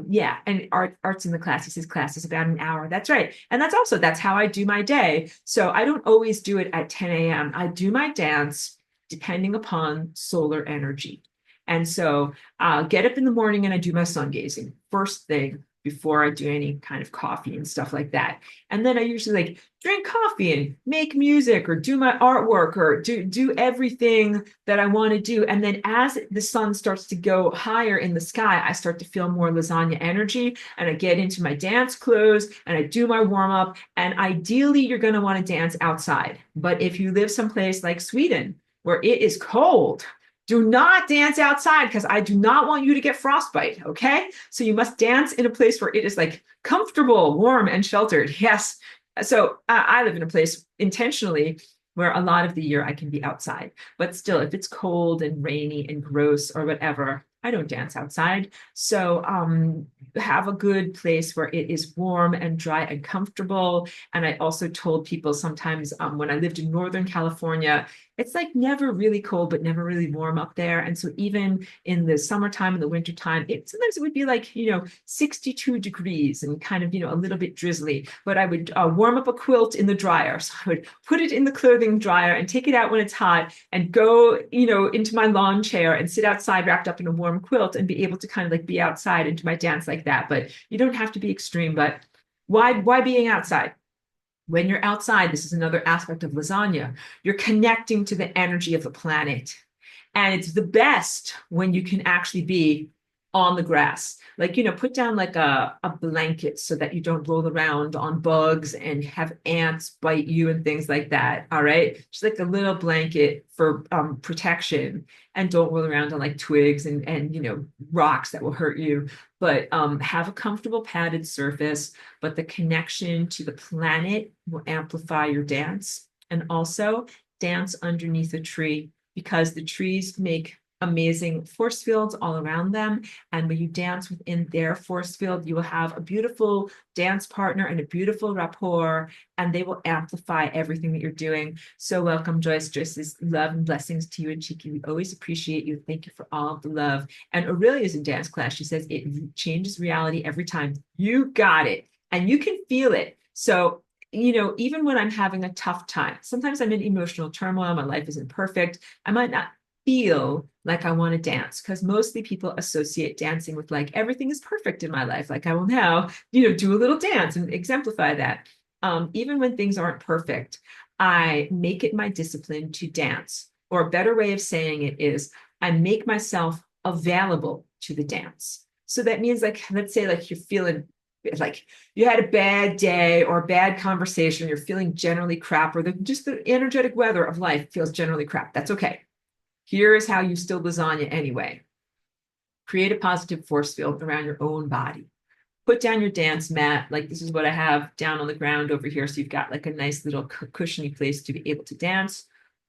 Yeah, and arts in the class. He says class is about an hour. That's right. And that's how I do my day. So I don't always do it at 10 a.m. I do my dance depending upon solar energy. And so I'll get up in the morning and I do my sun gazing first thing before I do any kind of coffee and stuff like that. And then I usually like drink coffee and make music or do my artwork or do everything that I want to do. And then as the sun starts to go higher in the sky, I start to feel more lasagna energy, and I get into my dance clothes and I do my warm up. And ideally, you're going to want to dance outside. But if you live someplace like Sweden where it is cold, do not dance outside, because I do not want you to get frostbite, okay? So you must dance in a place where it is like comfortable, warm, and sheltered. Yes. So I live in a place intentionally where a lot of the year I can be outside. But still, if it's cold and rainy and gross or whatever, I don't dance outside. So have a good place where it is warm and dry and comfortable. And I also told people sometimes when I lived in Northern California, It's like never really cold, but never really warm up there. And so even in the summertime and the wintertime, sometimes it would be like, 62 degrees and kind of, a little bit drizzly. But I would warm up a quilt in the dryer. So I would put it in the clothing dryer and take it out when it's hot and go, into my lawn chair and sit outside wrapped up in a warm quilt and be able to kind of like be outside into my dance like that. But you don't have to be extreme, but why being outside? When you're outside, this is another aspect of lasagna, you're connecting to the energy of the planet. And it's the best when you can actually be on the grass. Like, put down like a blanket so that you don't roll around on bugs and have ants bite you and things like that. All right. Just like a little blanket for protection, and don't roll around on like twigs and rocks that will hurt you. But have a comfortable padded surface, but the connection to the planet will amplify your dance. And also dance underneath a tree, because the trees make amazing force fields all around them. And when you dance within their force field, you will have a beautiful dance partner and a beautiful rapport, and they will amplify everything that you're doing. So welcome, Joyce. Joyce's love and blessings to you and Chiki. We always appreciate you. Thank you for all of the love. And Aurelia's in dance class. She says it changes reality every time. You got it. And you can feel it. So even when I'm having a tough time, sometimes I'm in emotional turmoil, my life isn't perfect, I might not feel like I want to dance, because mostly people associate dancing with like everything is perfect in my life. Like I will now, do a little dance and exemplify that. Even when things aren't perfect, I make it my discipline to dance. Or a better way of saying it is I make myself available to the dance. So that means, like, let's say like you're feeling like you had a bad day or a bad conversation, you're feeling generally crap, or just the energetic weather of life feels generally crap. That's okay. Here is how you still lasagna anyway. Create a positive force field around your own body. Put down your dance mat. Like this is what I have down on the ground over here. So you've got like a nice little cushiony place to be able to dance.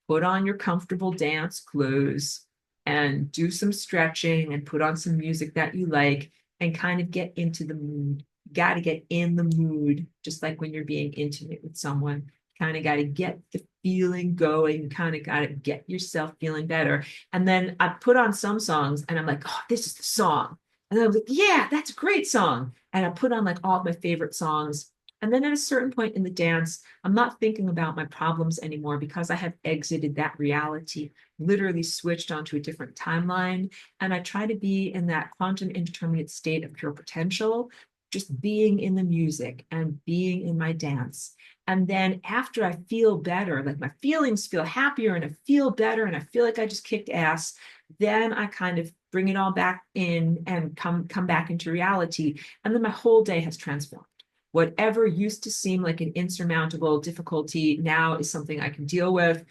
Put on your comfortable dance clothes and do some stretching and put on some music that you like and kind of get into the mood. You got to get in the mood, just like when you're being intimate with someone. Kind of got to get the feeling going, kind of got to get yourself feeling better. And then I put on some songs and I'm like, oh, this is the song. And then I was like, yeah, that's a great song. And I put on like all of my favorite songs. And then at a certain point in the dance, I'm not thinking about my problems anymore, because I have exited that reality, literally switched onto a different timeline. And I try to be in that quantum indeterminate state of pure potential, just being in the music and being in my dance. And then after I feel better, like my feelings feel happier and I feel better and I feel like I just kicked ass, then I kind of bring it all back in and come back into reality. And then my whole day has transformed. Whatever used to seem like an insurmountable difficulty now is something I can deal with.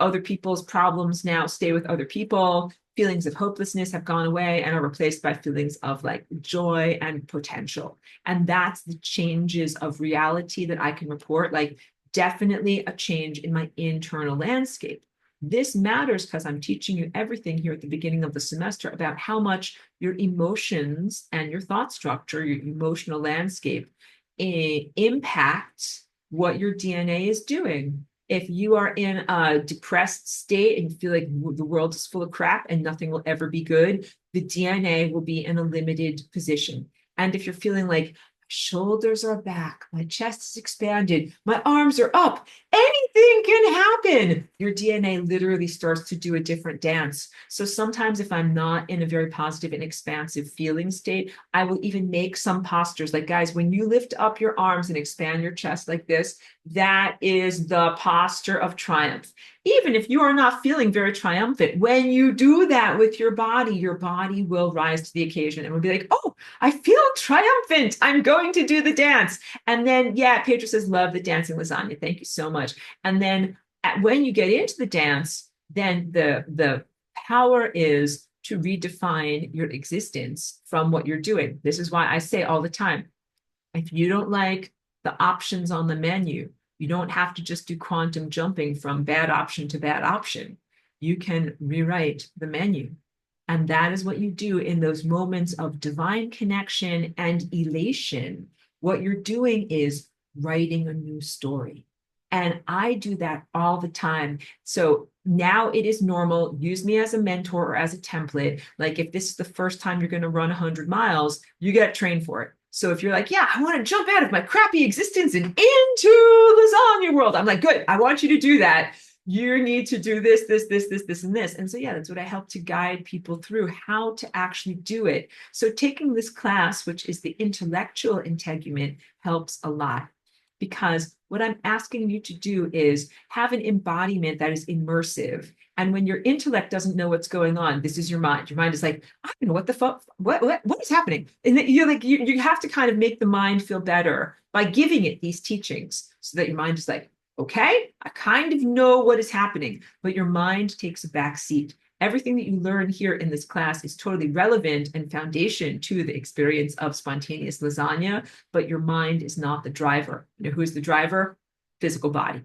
Other people's problems now stay with other people. Feelings of hopelessness have gone away and are replaced by feelings of like joy and potential. And that's the changes of reality that I can report, like definitely a change in my internal landscape. This matters because I'm teaching you everything here at the beginning of the semester about how much your emotions and your thought structure, your emotional landscape, impact what your DNA is doing. If you are in a depressed state and you feel like the world is full of crap and nothing will ever be good, the DNA will be in a limited position. And if you're feeling like shoulders are back, my chest is expanded, my arms are up, anything can happen, your DNA literally starts to do a different dance. So sometimes if I'm not in a very positive and expansive feeling state, I will even make some postures. Like, guys, when you lift up your arms and expand your chest like this, that is the posture of triumph. Even if you are not feeling very triumphant, when you do that with your body will rise to the occasion and will be like, oh, I feel triumphant. I'm going to do the dance. And then, yeah, Pedro says, love the dancing lasagna. Thank you so much. And then when you get into the dance, then the power is to redefine your existence from what you're doing. This is why I say all the time, if you don't like the options on the menu, you don't have to just do quantum jumping from bad option to bad option. You can rewrite the menu. And that is what you do in those moments of divine connection and elation. What you're doing is writing a new story. And I do that all the time. So Now it is normal. Use me as a mentor or as a template. Like if this is the first time you're going to run 100 miles, you get trained for it. So if you're like, yeah, I want to jump out of my crappy existence and into lasagna world, I'm like, good, I want you to do that. You need to do this, and this. And so, yeah, that's what I help to guide people through how to actually do it. So taking this class, which is the intellectual integument, helps a lot, because what I'm asking you to do is have an embodiment that is immersive. And when your intellect doesn't know what's going on, this is your mind. Your mind is like, I don't know what the fuck, what is happening? And then you're like, you have to kind of make the mind feel better by giving it these teachings so that your mind is like, okay, I kind of know what is happening, but your mind takes a back seat. Everything that you learn here in this class is totally relevant and foundation to the experience of spontaneous lasagna, but your mind is not the driver. You know, who's the driver? Physical body.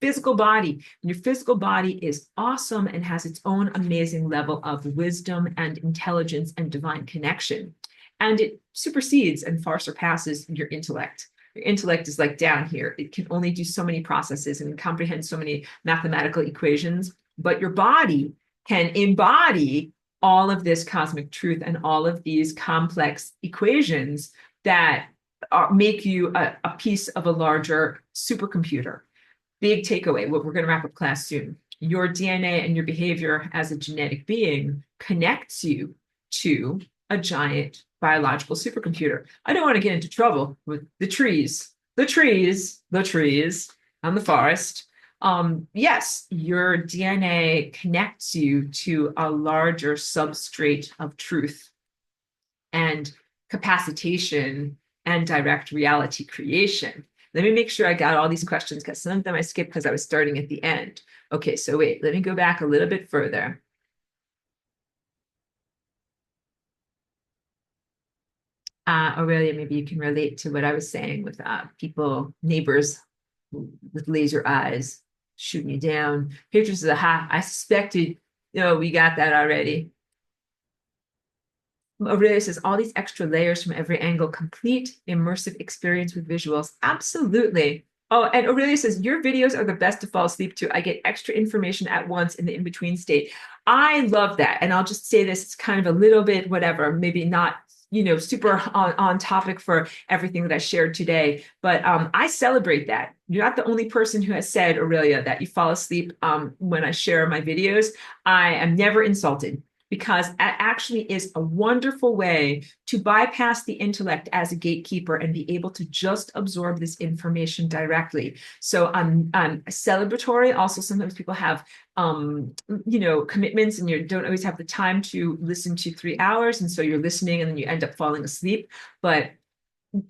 Physical body. And your physical body is awesome and has its own amazing level of wisdom and intelligence and divine connection. And it supersedes and far surpasses your intellect. Your intellect is like down here. It can only do so many processes and comprehend so many mathematical equations, but your body can embody all of this cosmic truth and all of these complex equations that make you a piece of a larger supercomputer. Big takeaway, what we're going to wrap up class soon. Your DNA and your behavior as a genetic being connects you to a giant biological supercomputer. I don't want to get into trouble with the trees, and the forest. Yes, your DNA connects you to a larger substrate of truth and capacitation and direct reality creation. Let me make sure I got all these questions, because some of them I skipped because I was starting at the end. Okay, so wait, let me go back a little bit further. Aurelia, maybe you can relate to what I was saying with people, neighbors with laser eyes shooting you down. Pictures of the ha. I suspected, we got that already. Aurelia says all these extra layers from every angle, complete immersive experience with visuals. Absolutely. Oh, and Aurelia says your videos are the best to fall asleep to. I get extra information at once in the in-between state. I love that. And I'll just say this, it's kind of a little bit whatever, maybe not super on topic for everything that I shared today. But I celebrate that. You're not the only person who has said, Aurelia, that you fall asleep when I share my videos. I am never insulted, because that actually is a wonderful way to bypass the intellect as a gatekeeper and be able to just absorb this information directly. So I'm celebratory. Also, sometimes people have commitments, and you don't always have the time to listen to 3 hours. And so you're listening and then you end up falling asleep. But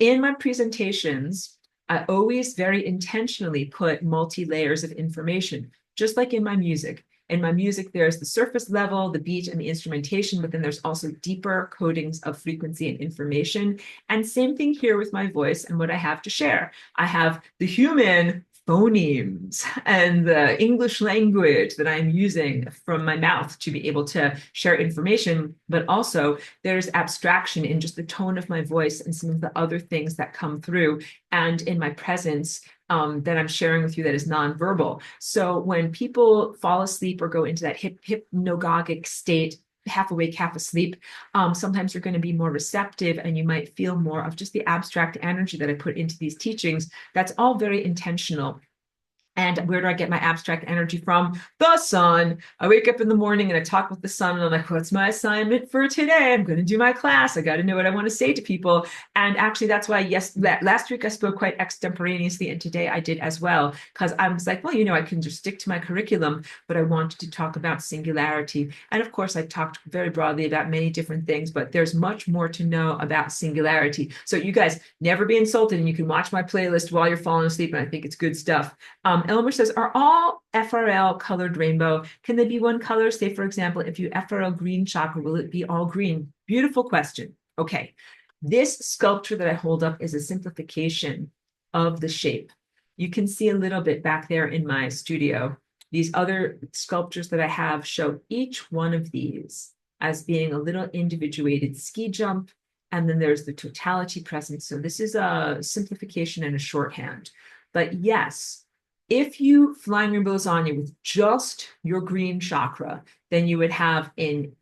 in my presentations, I always very intentionally put multi-layers of information, just like in my music. In my music, there's the surface level, the beat, and the instrumentation, but then there's also deeper codings of frequency and information. And same thing here with my voice and what I have to share. I have the human phonemes and the English language that I'm using from my mouth to be able to share information, but also there's abstraction in just the tone of my voice and some of the other things that come through, and in my presence that I'm sharing with you that is nonverbal. So when people fall asleep or go into that hypnagogic state, half awake, half asleep, sometimes you're going to be more receptive, and you might feel more of just the abstract energy that I put into these teachings. That's all very intentional. And where do I get my abstract energy from? The sun. I wake up in the morning and I talk with the sun, and I'm like, what's my assignment for today? I'm going to do my class. I got to know what I want to say to people. And actually, that's why, yes, last week I spoke quite extemporaneously, and today I did as well, because I was like, well, I can just stick to my curriculum, but I wanted to talk about singularity. And of course, I talked very broadly about many different things, but there's much more to know about singularity. So you guys never be insulted, and you can watch my playlist while you're falling asleep, and I think it's good stuff. Elmer says, are all FRL colored rainbow? Can they be one color? Say, for example, if you FRL green chakra, will it be all green? Beautiful question. Okay. This sculpture that I hold up is a simplification of the shape. You can see a little bit back there in my studio. These other sculptures that I have show each one of these as being a little individuated ski jump. And then there's the totality present. So this is a simplification and a shorthand. But yes, If you Flying Rainbow Lasagna with just your green chakra, then you would have an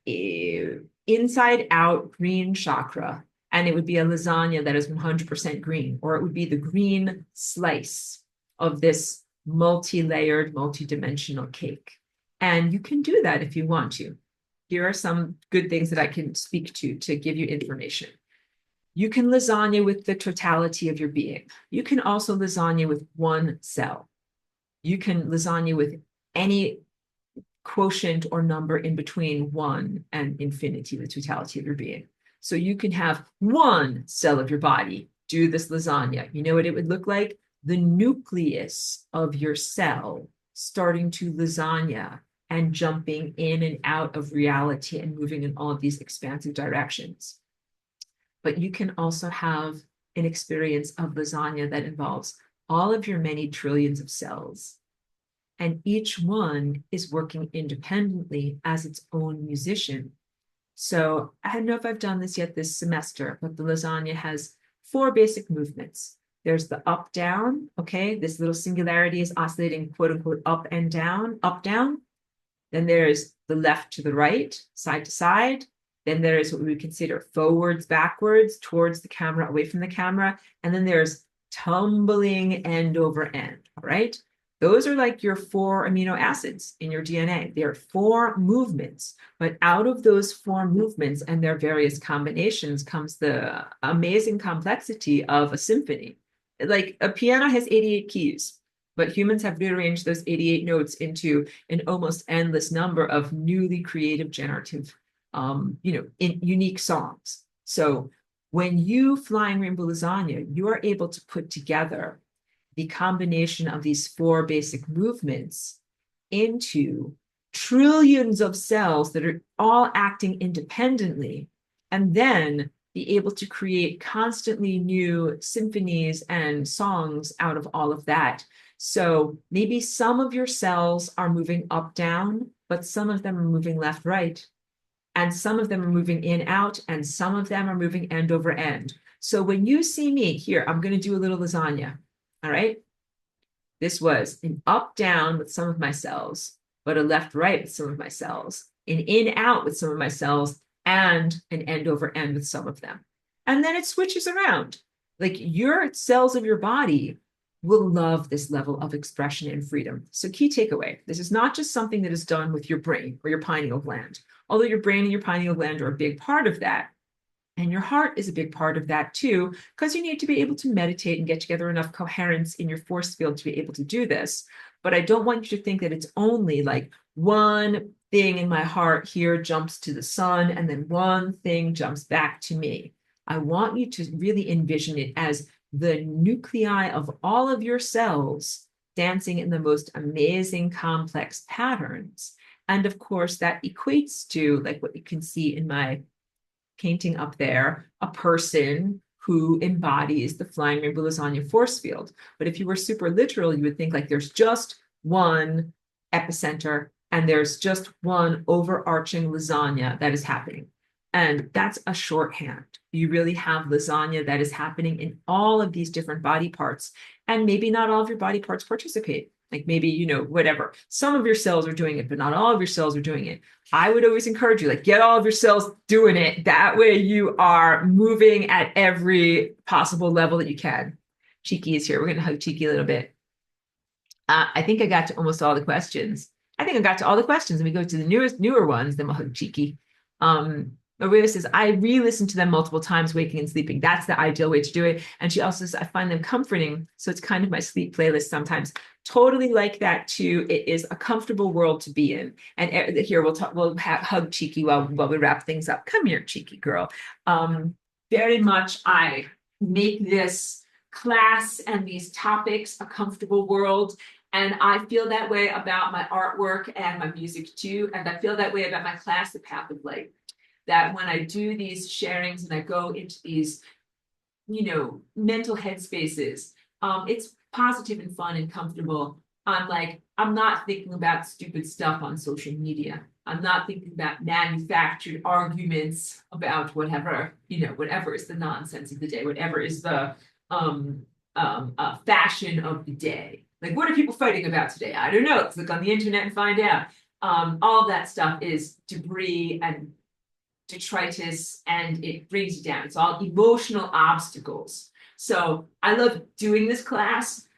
inside out green chakra, and it would be a lasagna that is 100% green, or it would be the green slice of this multi-layered, multi-dimensional cake. And you can do that if you want to. Here are some good things that I can speak to give you information. You can lasagna with the totality of your being. You can also lasagna with one cell. You can lasagna with any quotient or number in between 1 and infinity, the totality of your being. So you can have one cell of your body do this lasagna. You know what it would look like? The nucleus of your cell starting to lasagna and jumping in and out of reality and moving in all of these expansive directions. But you can also have an experience of lasagna that involves all of your many trillions of cells. And each one is working independently as its own musician. So I don't know if I've done this yet this semester, but the lasagna has 4 basic movements. There's the up, down, okay? This little singularity is oscillating, quote unquote, up and down, up, down. Then there's the left to the right, side to side. Then there's what we would consider forwards, backwards, towards the camera, away from the camera. And then there's tumbling end over end, all right? Those are like your 4 amino acids in your DNA. There are 4 movements, but out of those 4 movements and their various combinations comes the amazing complexity of a symphony. Like a piano has 88 keys, but humans have rearranged those 88 notes into an almost endless number of newly creative, generative, unique songs. So when you Flying Rainbow Lasagna, you are able to put together the combination of these 4 basic movements into trillions of cells that are all acting independently, and then be able to create constantly new symphonies and songs out of all of that. So maybe some of your cells are moving up, down, but some of them are moving left, right. And some of them are moving in, out, and some of them are moving end over end. So when you see me here, I'm going to do a little lasagna. All right. This was an up, down with some of my cells, but a left, right with some of my cells, an in, out with some of my cells, and an end over end with some of them. And then it switches around. Like your cells of your body will love this level of expression and freedom. So key takeaway, this is not just something that is done with your brain or your pineal gland, although your brain and your pineal gland are a big part of that. And your heart is a big part of that too, because you need to be able to meditate and get together enough coherence in your force field to be able to do this. But I don't want you to think that it's only like one thing in my heart here jumps to the sun and then one thing jumps back to me. I want you to really envision it as the nuclei of all of your cells dancing in the most amazing complex patterns. And of course, that equates to like what you can see in my painting up there, a person who embodies the Flying Rainbow Lasagna force field. But if you were super literal, you would think like there's just one epicenter and there's just one overarching lasagna that is happening. And that's a shorthand. You really have lasagna that is happening in all of these different body parts. And maybe not all of your body parts participate. Like maybe, whatever. Some of your cells are doing it, but not all of your cells are doing it. I would always encourage you, like, get all of your cells doing it. That way you are moving at every possible level that you can. Cheeky is here. We're going to hug Cheeky a little bit. I think I got to almost all the questions. I think I got to all the questions, and we go to the newer ones, then we'll hug Cheeky. Maria says, I re-listen to them multiple times, waking and sleeping. That's the ideal way to do it. And she also says, I find them comforting. So it's kind of my sleep playlist sometimes. Totally like that too. It is a comfortable world to be in. And here we'll hug Cheeky while we wrap things up. Come here, Cheeky girl. Very much I make this class and these topics a comfortable world. And I feel that way about my artwork and my music too. And I feel that way about my class, The Path of Light. That when I do these sharings and I go into these, mental headspaces, it's positive and fun and comfortable. I'm not thinking about stupid stuff on social media. I'm not thinking about manufactured arguments about whatever is the nonsense of the day, whatever is the fashion of the day. Like, what are people fighting about today? I don't know. Let's look on the internet and find out. All of that stuff is debris and detritus, and it brings you down. It's all emotional obstacles. So I love doing this class.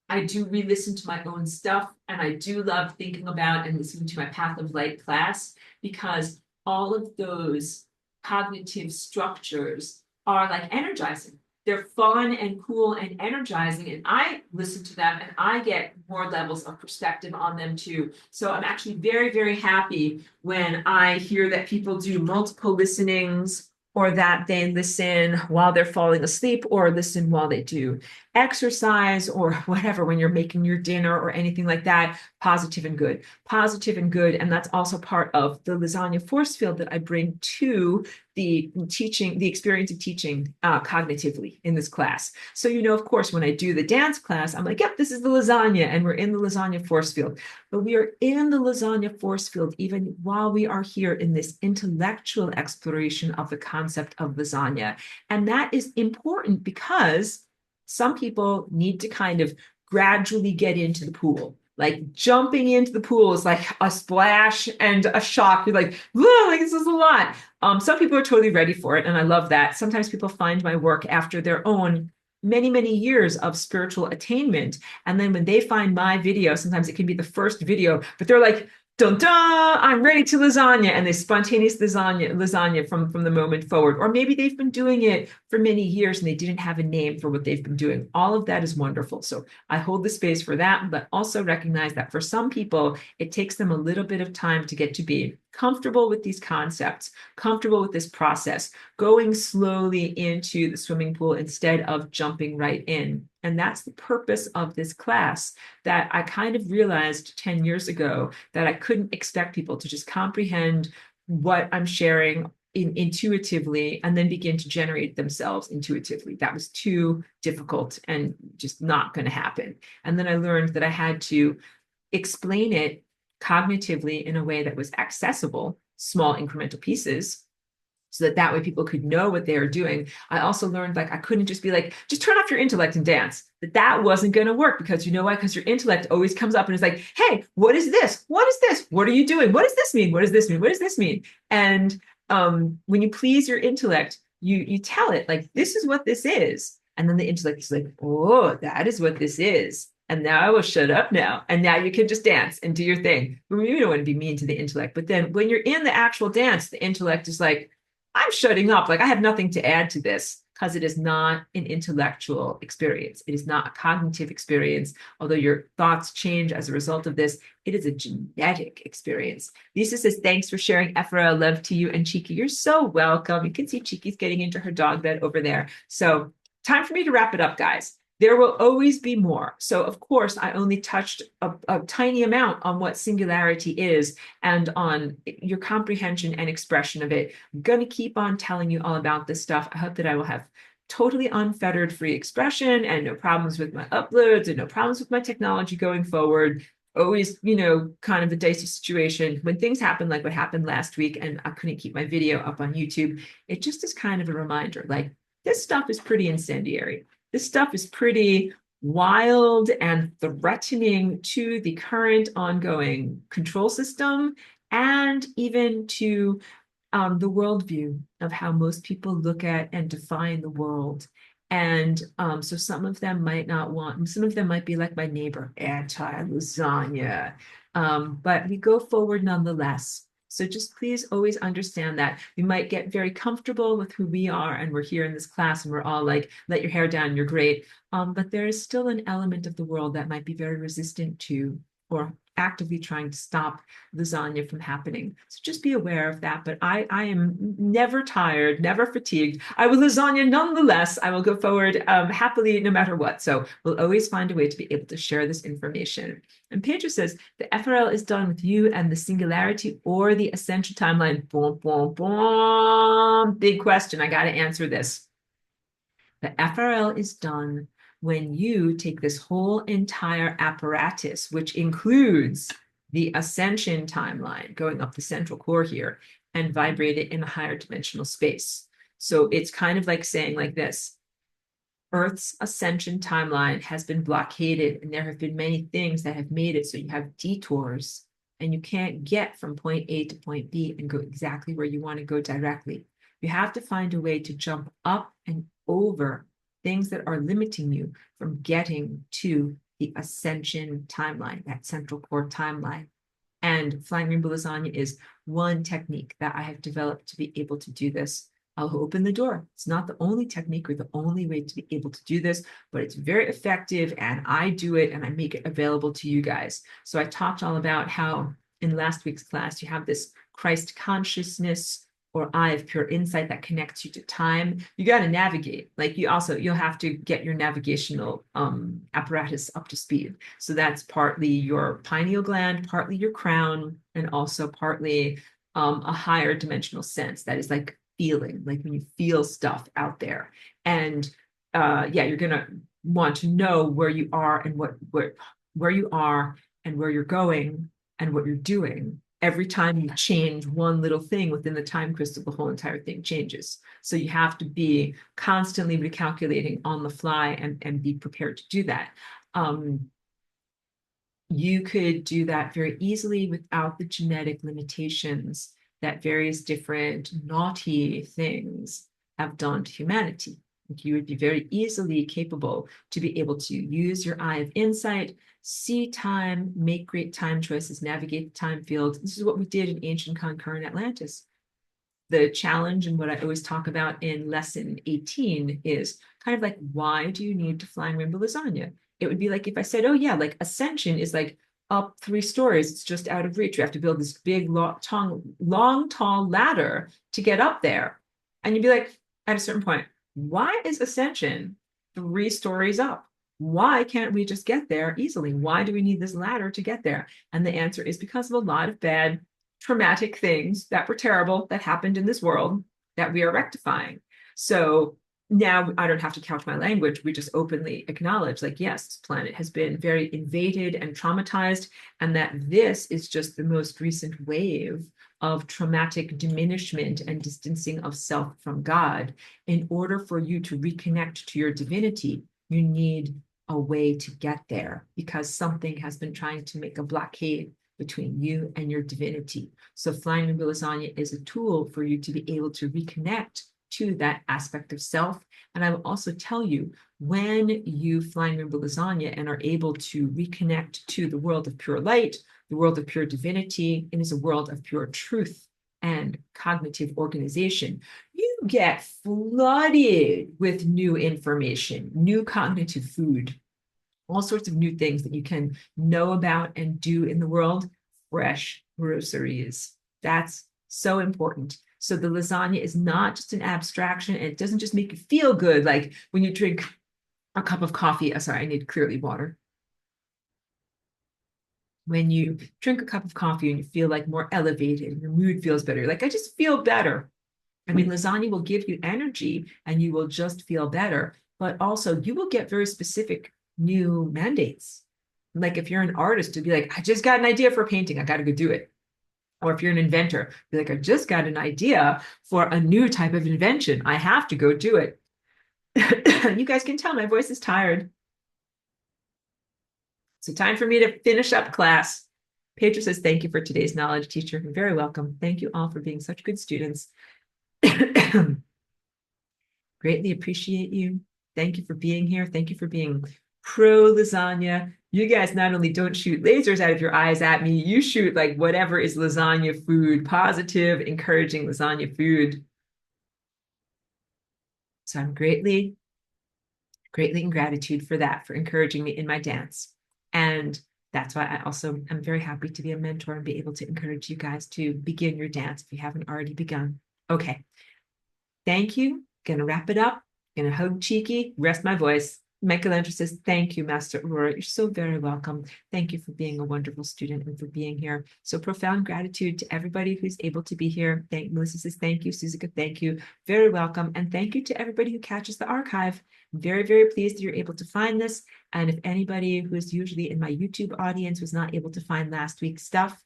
I do re-listen to my own stuff, and I do love thinking about and listening to my Path of Light class, because all of those cognitive structures are like energizing. They're fun and cool and energizing, and I listen to them and I get more levels of perspective on them too. So I'm actually very, very happy when I hear that people do multiple listenings, or that they listen while they're falling asleep, or listen while they do exercise, or whatever, when you're making your dinner or anything like that. Positive and good, positive and good. And that's also part of the lasagna force field that I bring to the teaching, the experience of teaching cognitively in this class. So, of course, when I do the dance class, I'm like, yep, this is the lasagna, and we're in the lasagna force field. But we are in the lasagna force field even while we are here in this intellectual exploration of the concept of lasagna. And that is important because some people need to kind of gradually get into the pool. Like, jumping into the pool is like a splash and a shock. You're like, whoa, like, this is a lot. Some people are totally ready for it, and I love that. Sometimes people find my work after their own many, many years of spiritual attainment. And then when they find my video, sometimes it can be the first video, but they're like, dun dun, I'm ready to lasagna. And they spontaneous lasagna from the moment forward. Or maybe they've been doing it for many years and they didn't have a name for what they've been doing. All of that is wonderful. So I hold the space for that, but also recognize that for some people, it takes them a little bit of time to get to be comfortable with these concepts, comfortable with this process, going slowly into the swimming pool instead of jumping right in. And that's the purpose of this class, that I kind of realized 10 years ago that I couldn't expect people to just comprehend what I'm sharing intuitively and then begin to generate themselves intuitively. That was too difficult and just not going to happen. And then I learned that I had to explain it cognitively in a way that was accessible, small incremental pieces, so that way people could know what they are doing. I also learned, like, I couldn't just be like, just turn off your intellect and dance. That wasn't going to work, because you know why? Because your intellect always comes up and is like, hey, what is this? What is this? What are you doing? What does this mean? What does this mean? What does this mean? And when you please your intellect, you tell it, like, this is what this is. And then the intellect is like, oh, that is what this is. And now I will shut up now. And now you can just dance and do your thing. You don't want to be mean to the intellect. But then when you're in the actual dance, the intellect is like, I'm shutting up. Like, I have nothing to add to this, because it is not an intellectual experience. It is not a cognitive experience. Although your thoughts change as a result of this, it is a genetic experience. Lisa says, thanks for sharing, FRL. Love to you. And Cheeky, you're so welcome. You can see Cheeky's getting into her dog bed over there. So time for me to wrap it up, guys. There will always be more. So, of course, I only touched a tiny amount on what singularity is and on your comprehension and expression of it. I'm going to keep on telling you all about this stuff. I hope that I will have totally unfettered free expression and no problems with my uploads and no problems with my technology going forward. Always, kind of a dicey situation. When things happen like what happened last week and I couldn't keep my video up on YouTube, it just is kind of a reminder, like, this stuff is pretty incendiary. This stuff is pretty wild and threatening to the current ongoing control system, and even to the worldview of how most people look at and define the world. And so some of them might not want, some of them might be like my neighbor, anti-lasagna. But we go forward nonetheless. So just please always understand that we might get very comfortable with who we are, and we're here in this class and we're all like, let your hair down, you're great. But there is still an element of the world that might be very resistant to, or actively trying to stop lasagna from happening. So just be aware of that. But I am never tired, never fatigued. I will lasagna nonetheless. I will go forward happily no matter what. So we'll always find a way to be able to share this information. And Pedro says, the FRL is done with you and the singularity or the essential timeline. Boom, boom, boom. Big question. I got to answer this. The FRL is done when you take this whole entire apparatus, which includes the ascension timeline going up the central core here, and vibrate it in a higher dimensional space. So it's kind of like saying like this: Earth's ascension timeline has been blockaded, and there have been many things that have made it so you have detours and you can't get from point A to point B and go exactly where you want to go directly. You have to find a way to jump up and over things that are limiting you from getting to the ascension timeline, that central core timeline. And Flying Rainbow Lasagna is one technique that I have developed to be able to do this. I'll open the door. It's not the only technique or the only way to be able to do this, but it's very effective, and I do it and I make it available to you guys. So I talked all about how in last week's class, you have this Christ consciousness or eye of pure insight that connects you to time. You got to navigate. Like you'll have to get your navigational apparatus up to speed. So that's partly your pineal gland, partly your crown, and also partly a higher dimensional sense that is like feeling, like when you feel stuff out there. And yeah, you're gonna want to know where you are and where you are and where you're going and what you're doing. Every time you change one little thing within the time crystal, the whole entire thing changes. So you have to be constantly recalculating on the fly and be prepared to do that. You could do that very easily without the genetic limitations that various different naughty things have done to humanity. You would be very easily capable to be able to use your eye of insight, see time, make great time choices, navigate the time field. This is what we did in ancient concurrent Atlantis. The challenge, and what I always talk about in lesson 18, is kind of like, why do you need to Flying Rainbow Lasagna? It would be like if I said, oh yeah, like ascension is like up 3 stories, it's just out of reach. You have to build this big, long, tall ladder to get up there. And you'd be like, at a certain point, why is ascension 3 stories up? Why can't we just get there easily? Why do we need this ladder to get there? And the answer is because of a lot of bad, traumatic things that were terrible that happened in this world that we are rectifying. So now I don't have to couch my language. We just openly acknowledge, like, yes, this planet has been very invaded and traumatized, and that this is just the most recent wave of traumatic diminishment and distancing of self from God. In order for you to reconnect to your divinity, you need a way to get there because something has been trying to make a blockade between you and your divinity. So Flying Rainbow Lasagna is a tool for you to be able to reconnect to that aspect of self. And I will also tell you, when you Flying Rainbow Lasagna and are able to reconnect to the world of pure light, the world of pure divinity, it is a world of pure truth and cognitive organization. You get flooded with new information, new cognitive food, all sorts of new things that you can know about and do in the world. Fresh groceries. That's so important. So the lasagna is not just an abstraction, and it doesn't just make you feel good. Like when you drink a cup of coffee, sorry, I need clearly water. When you drink a cup of coffee and you feel like more elevated and your mood feels better, like I just feel better. I mean, lasagna will give you energy and you will just feel better, but also you will get very specific new mandates. Like if you're an artist, to be like, I just got an idea for a painting, I got to go do it. Or if you're an inventor, be like, I just got an idea for a new type of invention, I have to go do it. You guys can tell my voice is tired. So time for me to finish up class. Pedro says, thank you for today's knowledge, teacher. You're very welcome. Thank you all for being such good students. Greatly appreciate you. Thank you for being here. Thank you for being pro lasagna. You guys not only don't shoot lasers out of your eyes at me, you shoot like whatever is lasagna food, positive, encouraging lasagna food. So I'm greatly in gratitude for that, for encouraging me in my dance. And that's why I also am very happy to be a mentor and be able to encourage you guys to begin your dance if you haven't already begun. Okay. Thank you. Gonna wrap it up. Gonna hug cheeky, rest my voice. Michelangelo says, thank you, Master Aurora. You're so very welcome. Thank you for being a wonderful student and for being here. So profound gratitude to everybody who's able to be here. Melissa says, thank you. Suzuka, thank you. Very welcome. And thank you to everybody who catches the archive. I'm very, very pleased that you're able to find this. And if anybody who is usually in my YouTube audience was not able to find last week's stuff,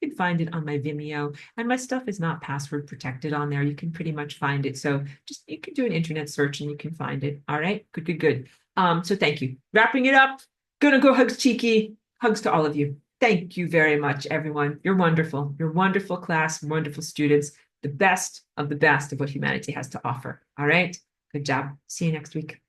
You can find it on my Vimeo, and my stuff is not password protected on there. You can pretty much find it. So just you can do an internet search and you can find it. All right, good, good, good. So thank you. Wrapping it up. Gonna go hugs, cheeky. Hugs to all of you. Thank you very much, everyone. You're wonderful. You're wonderful class, wonderful students, the best of what humanity has to offer. All right. Good job. See you next week.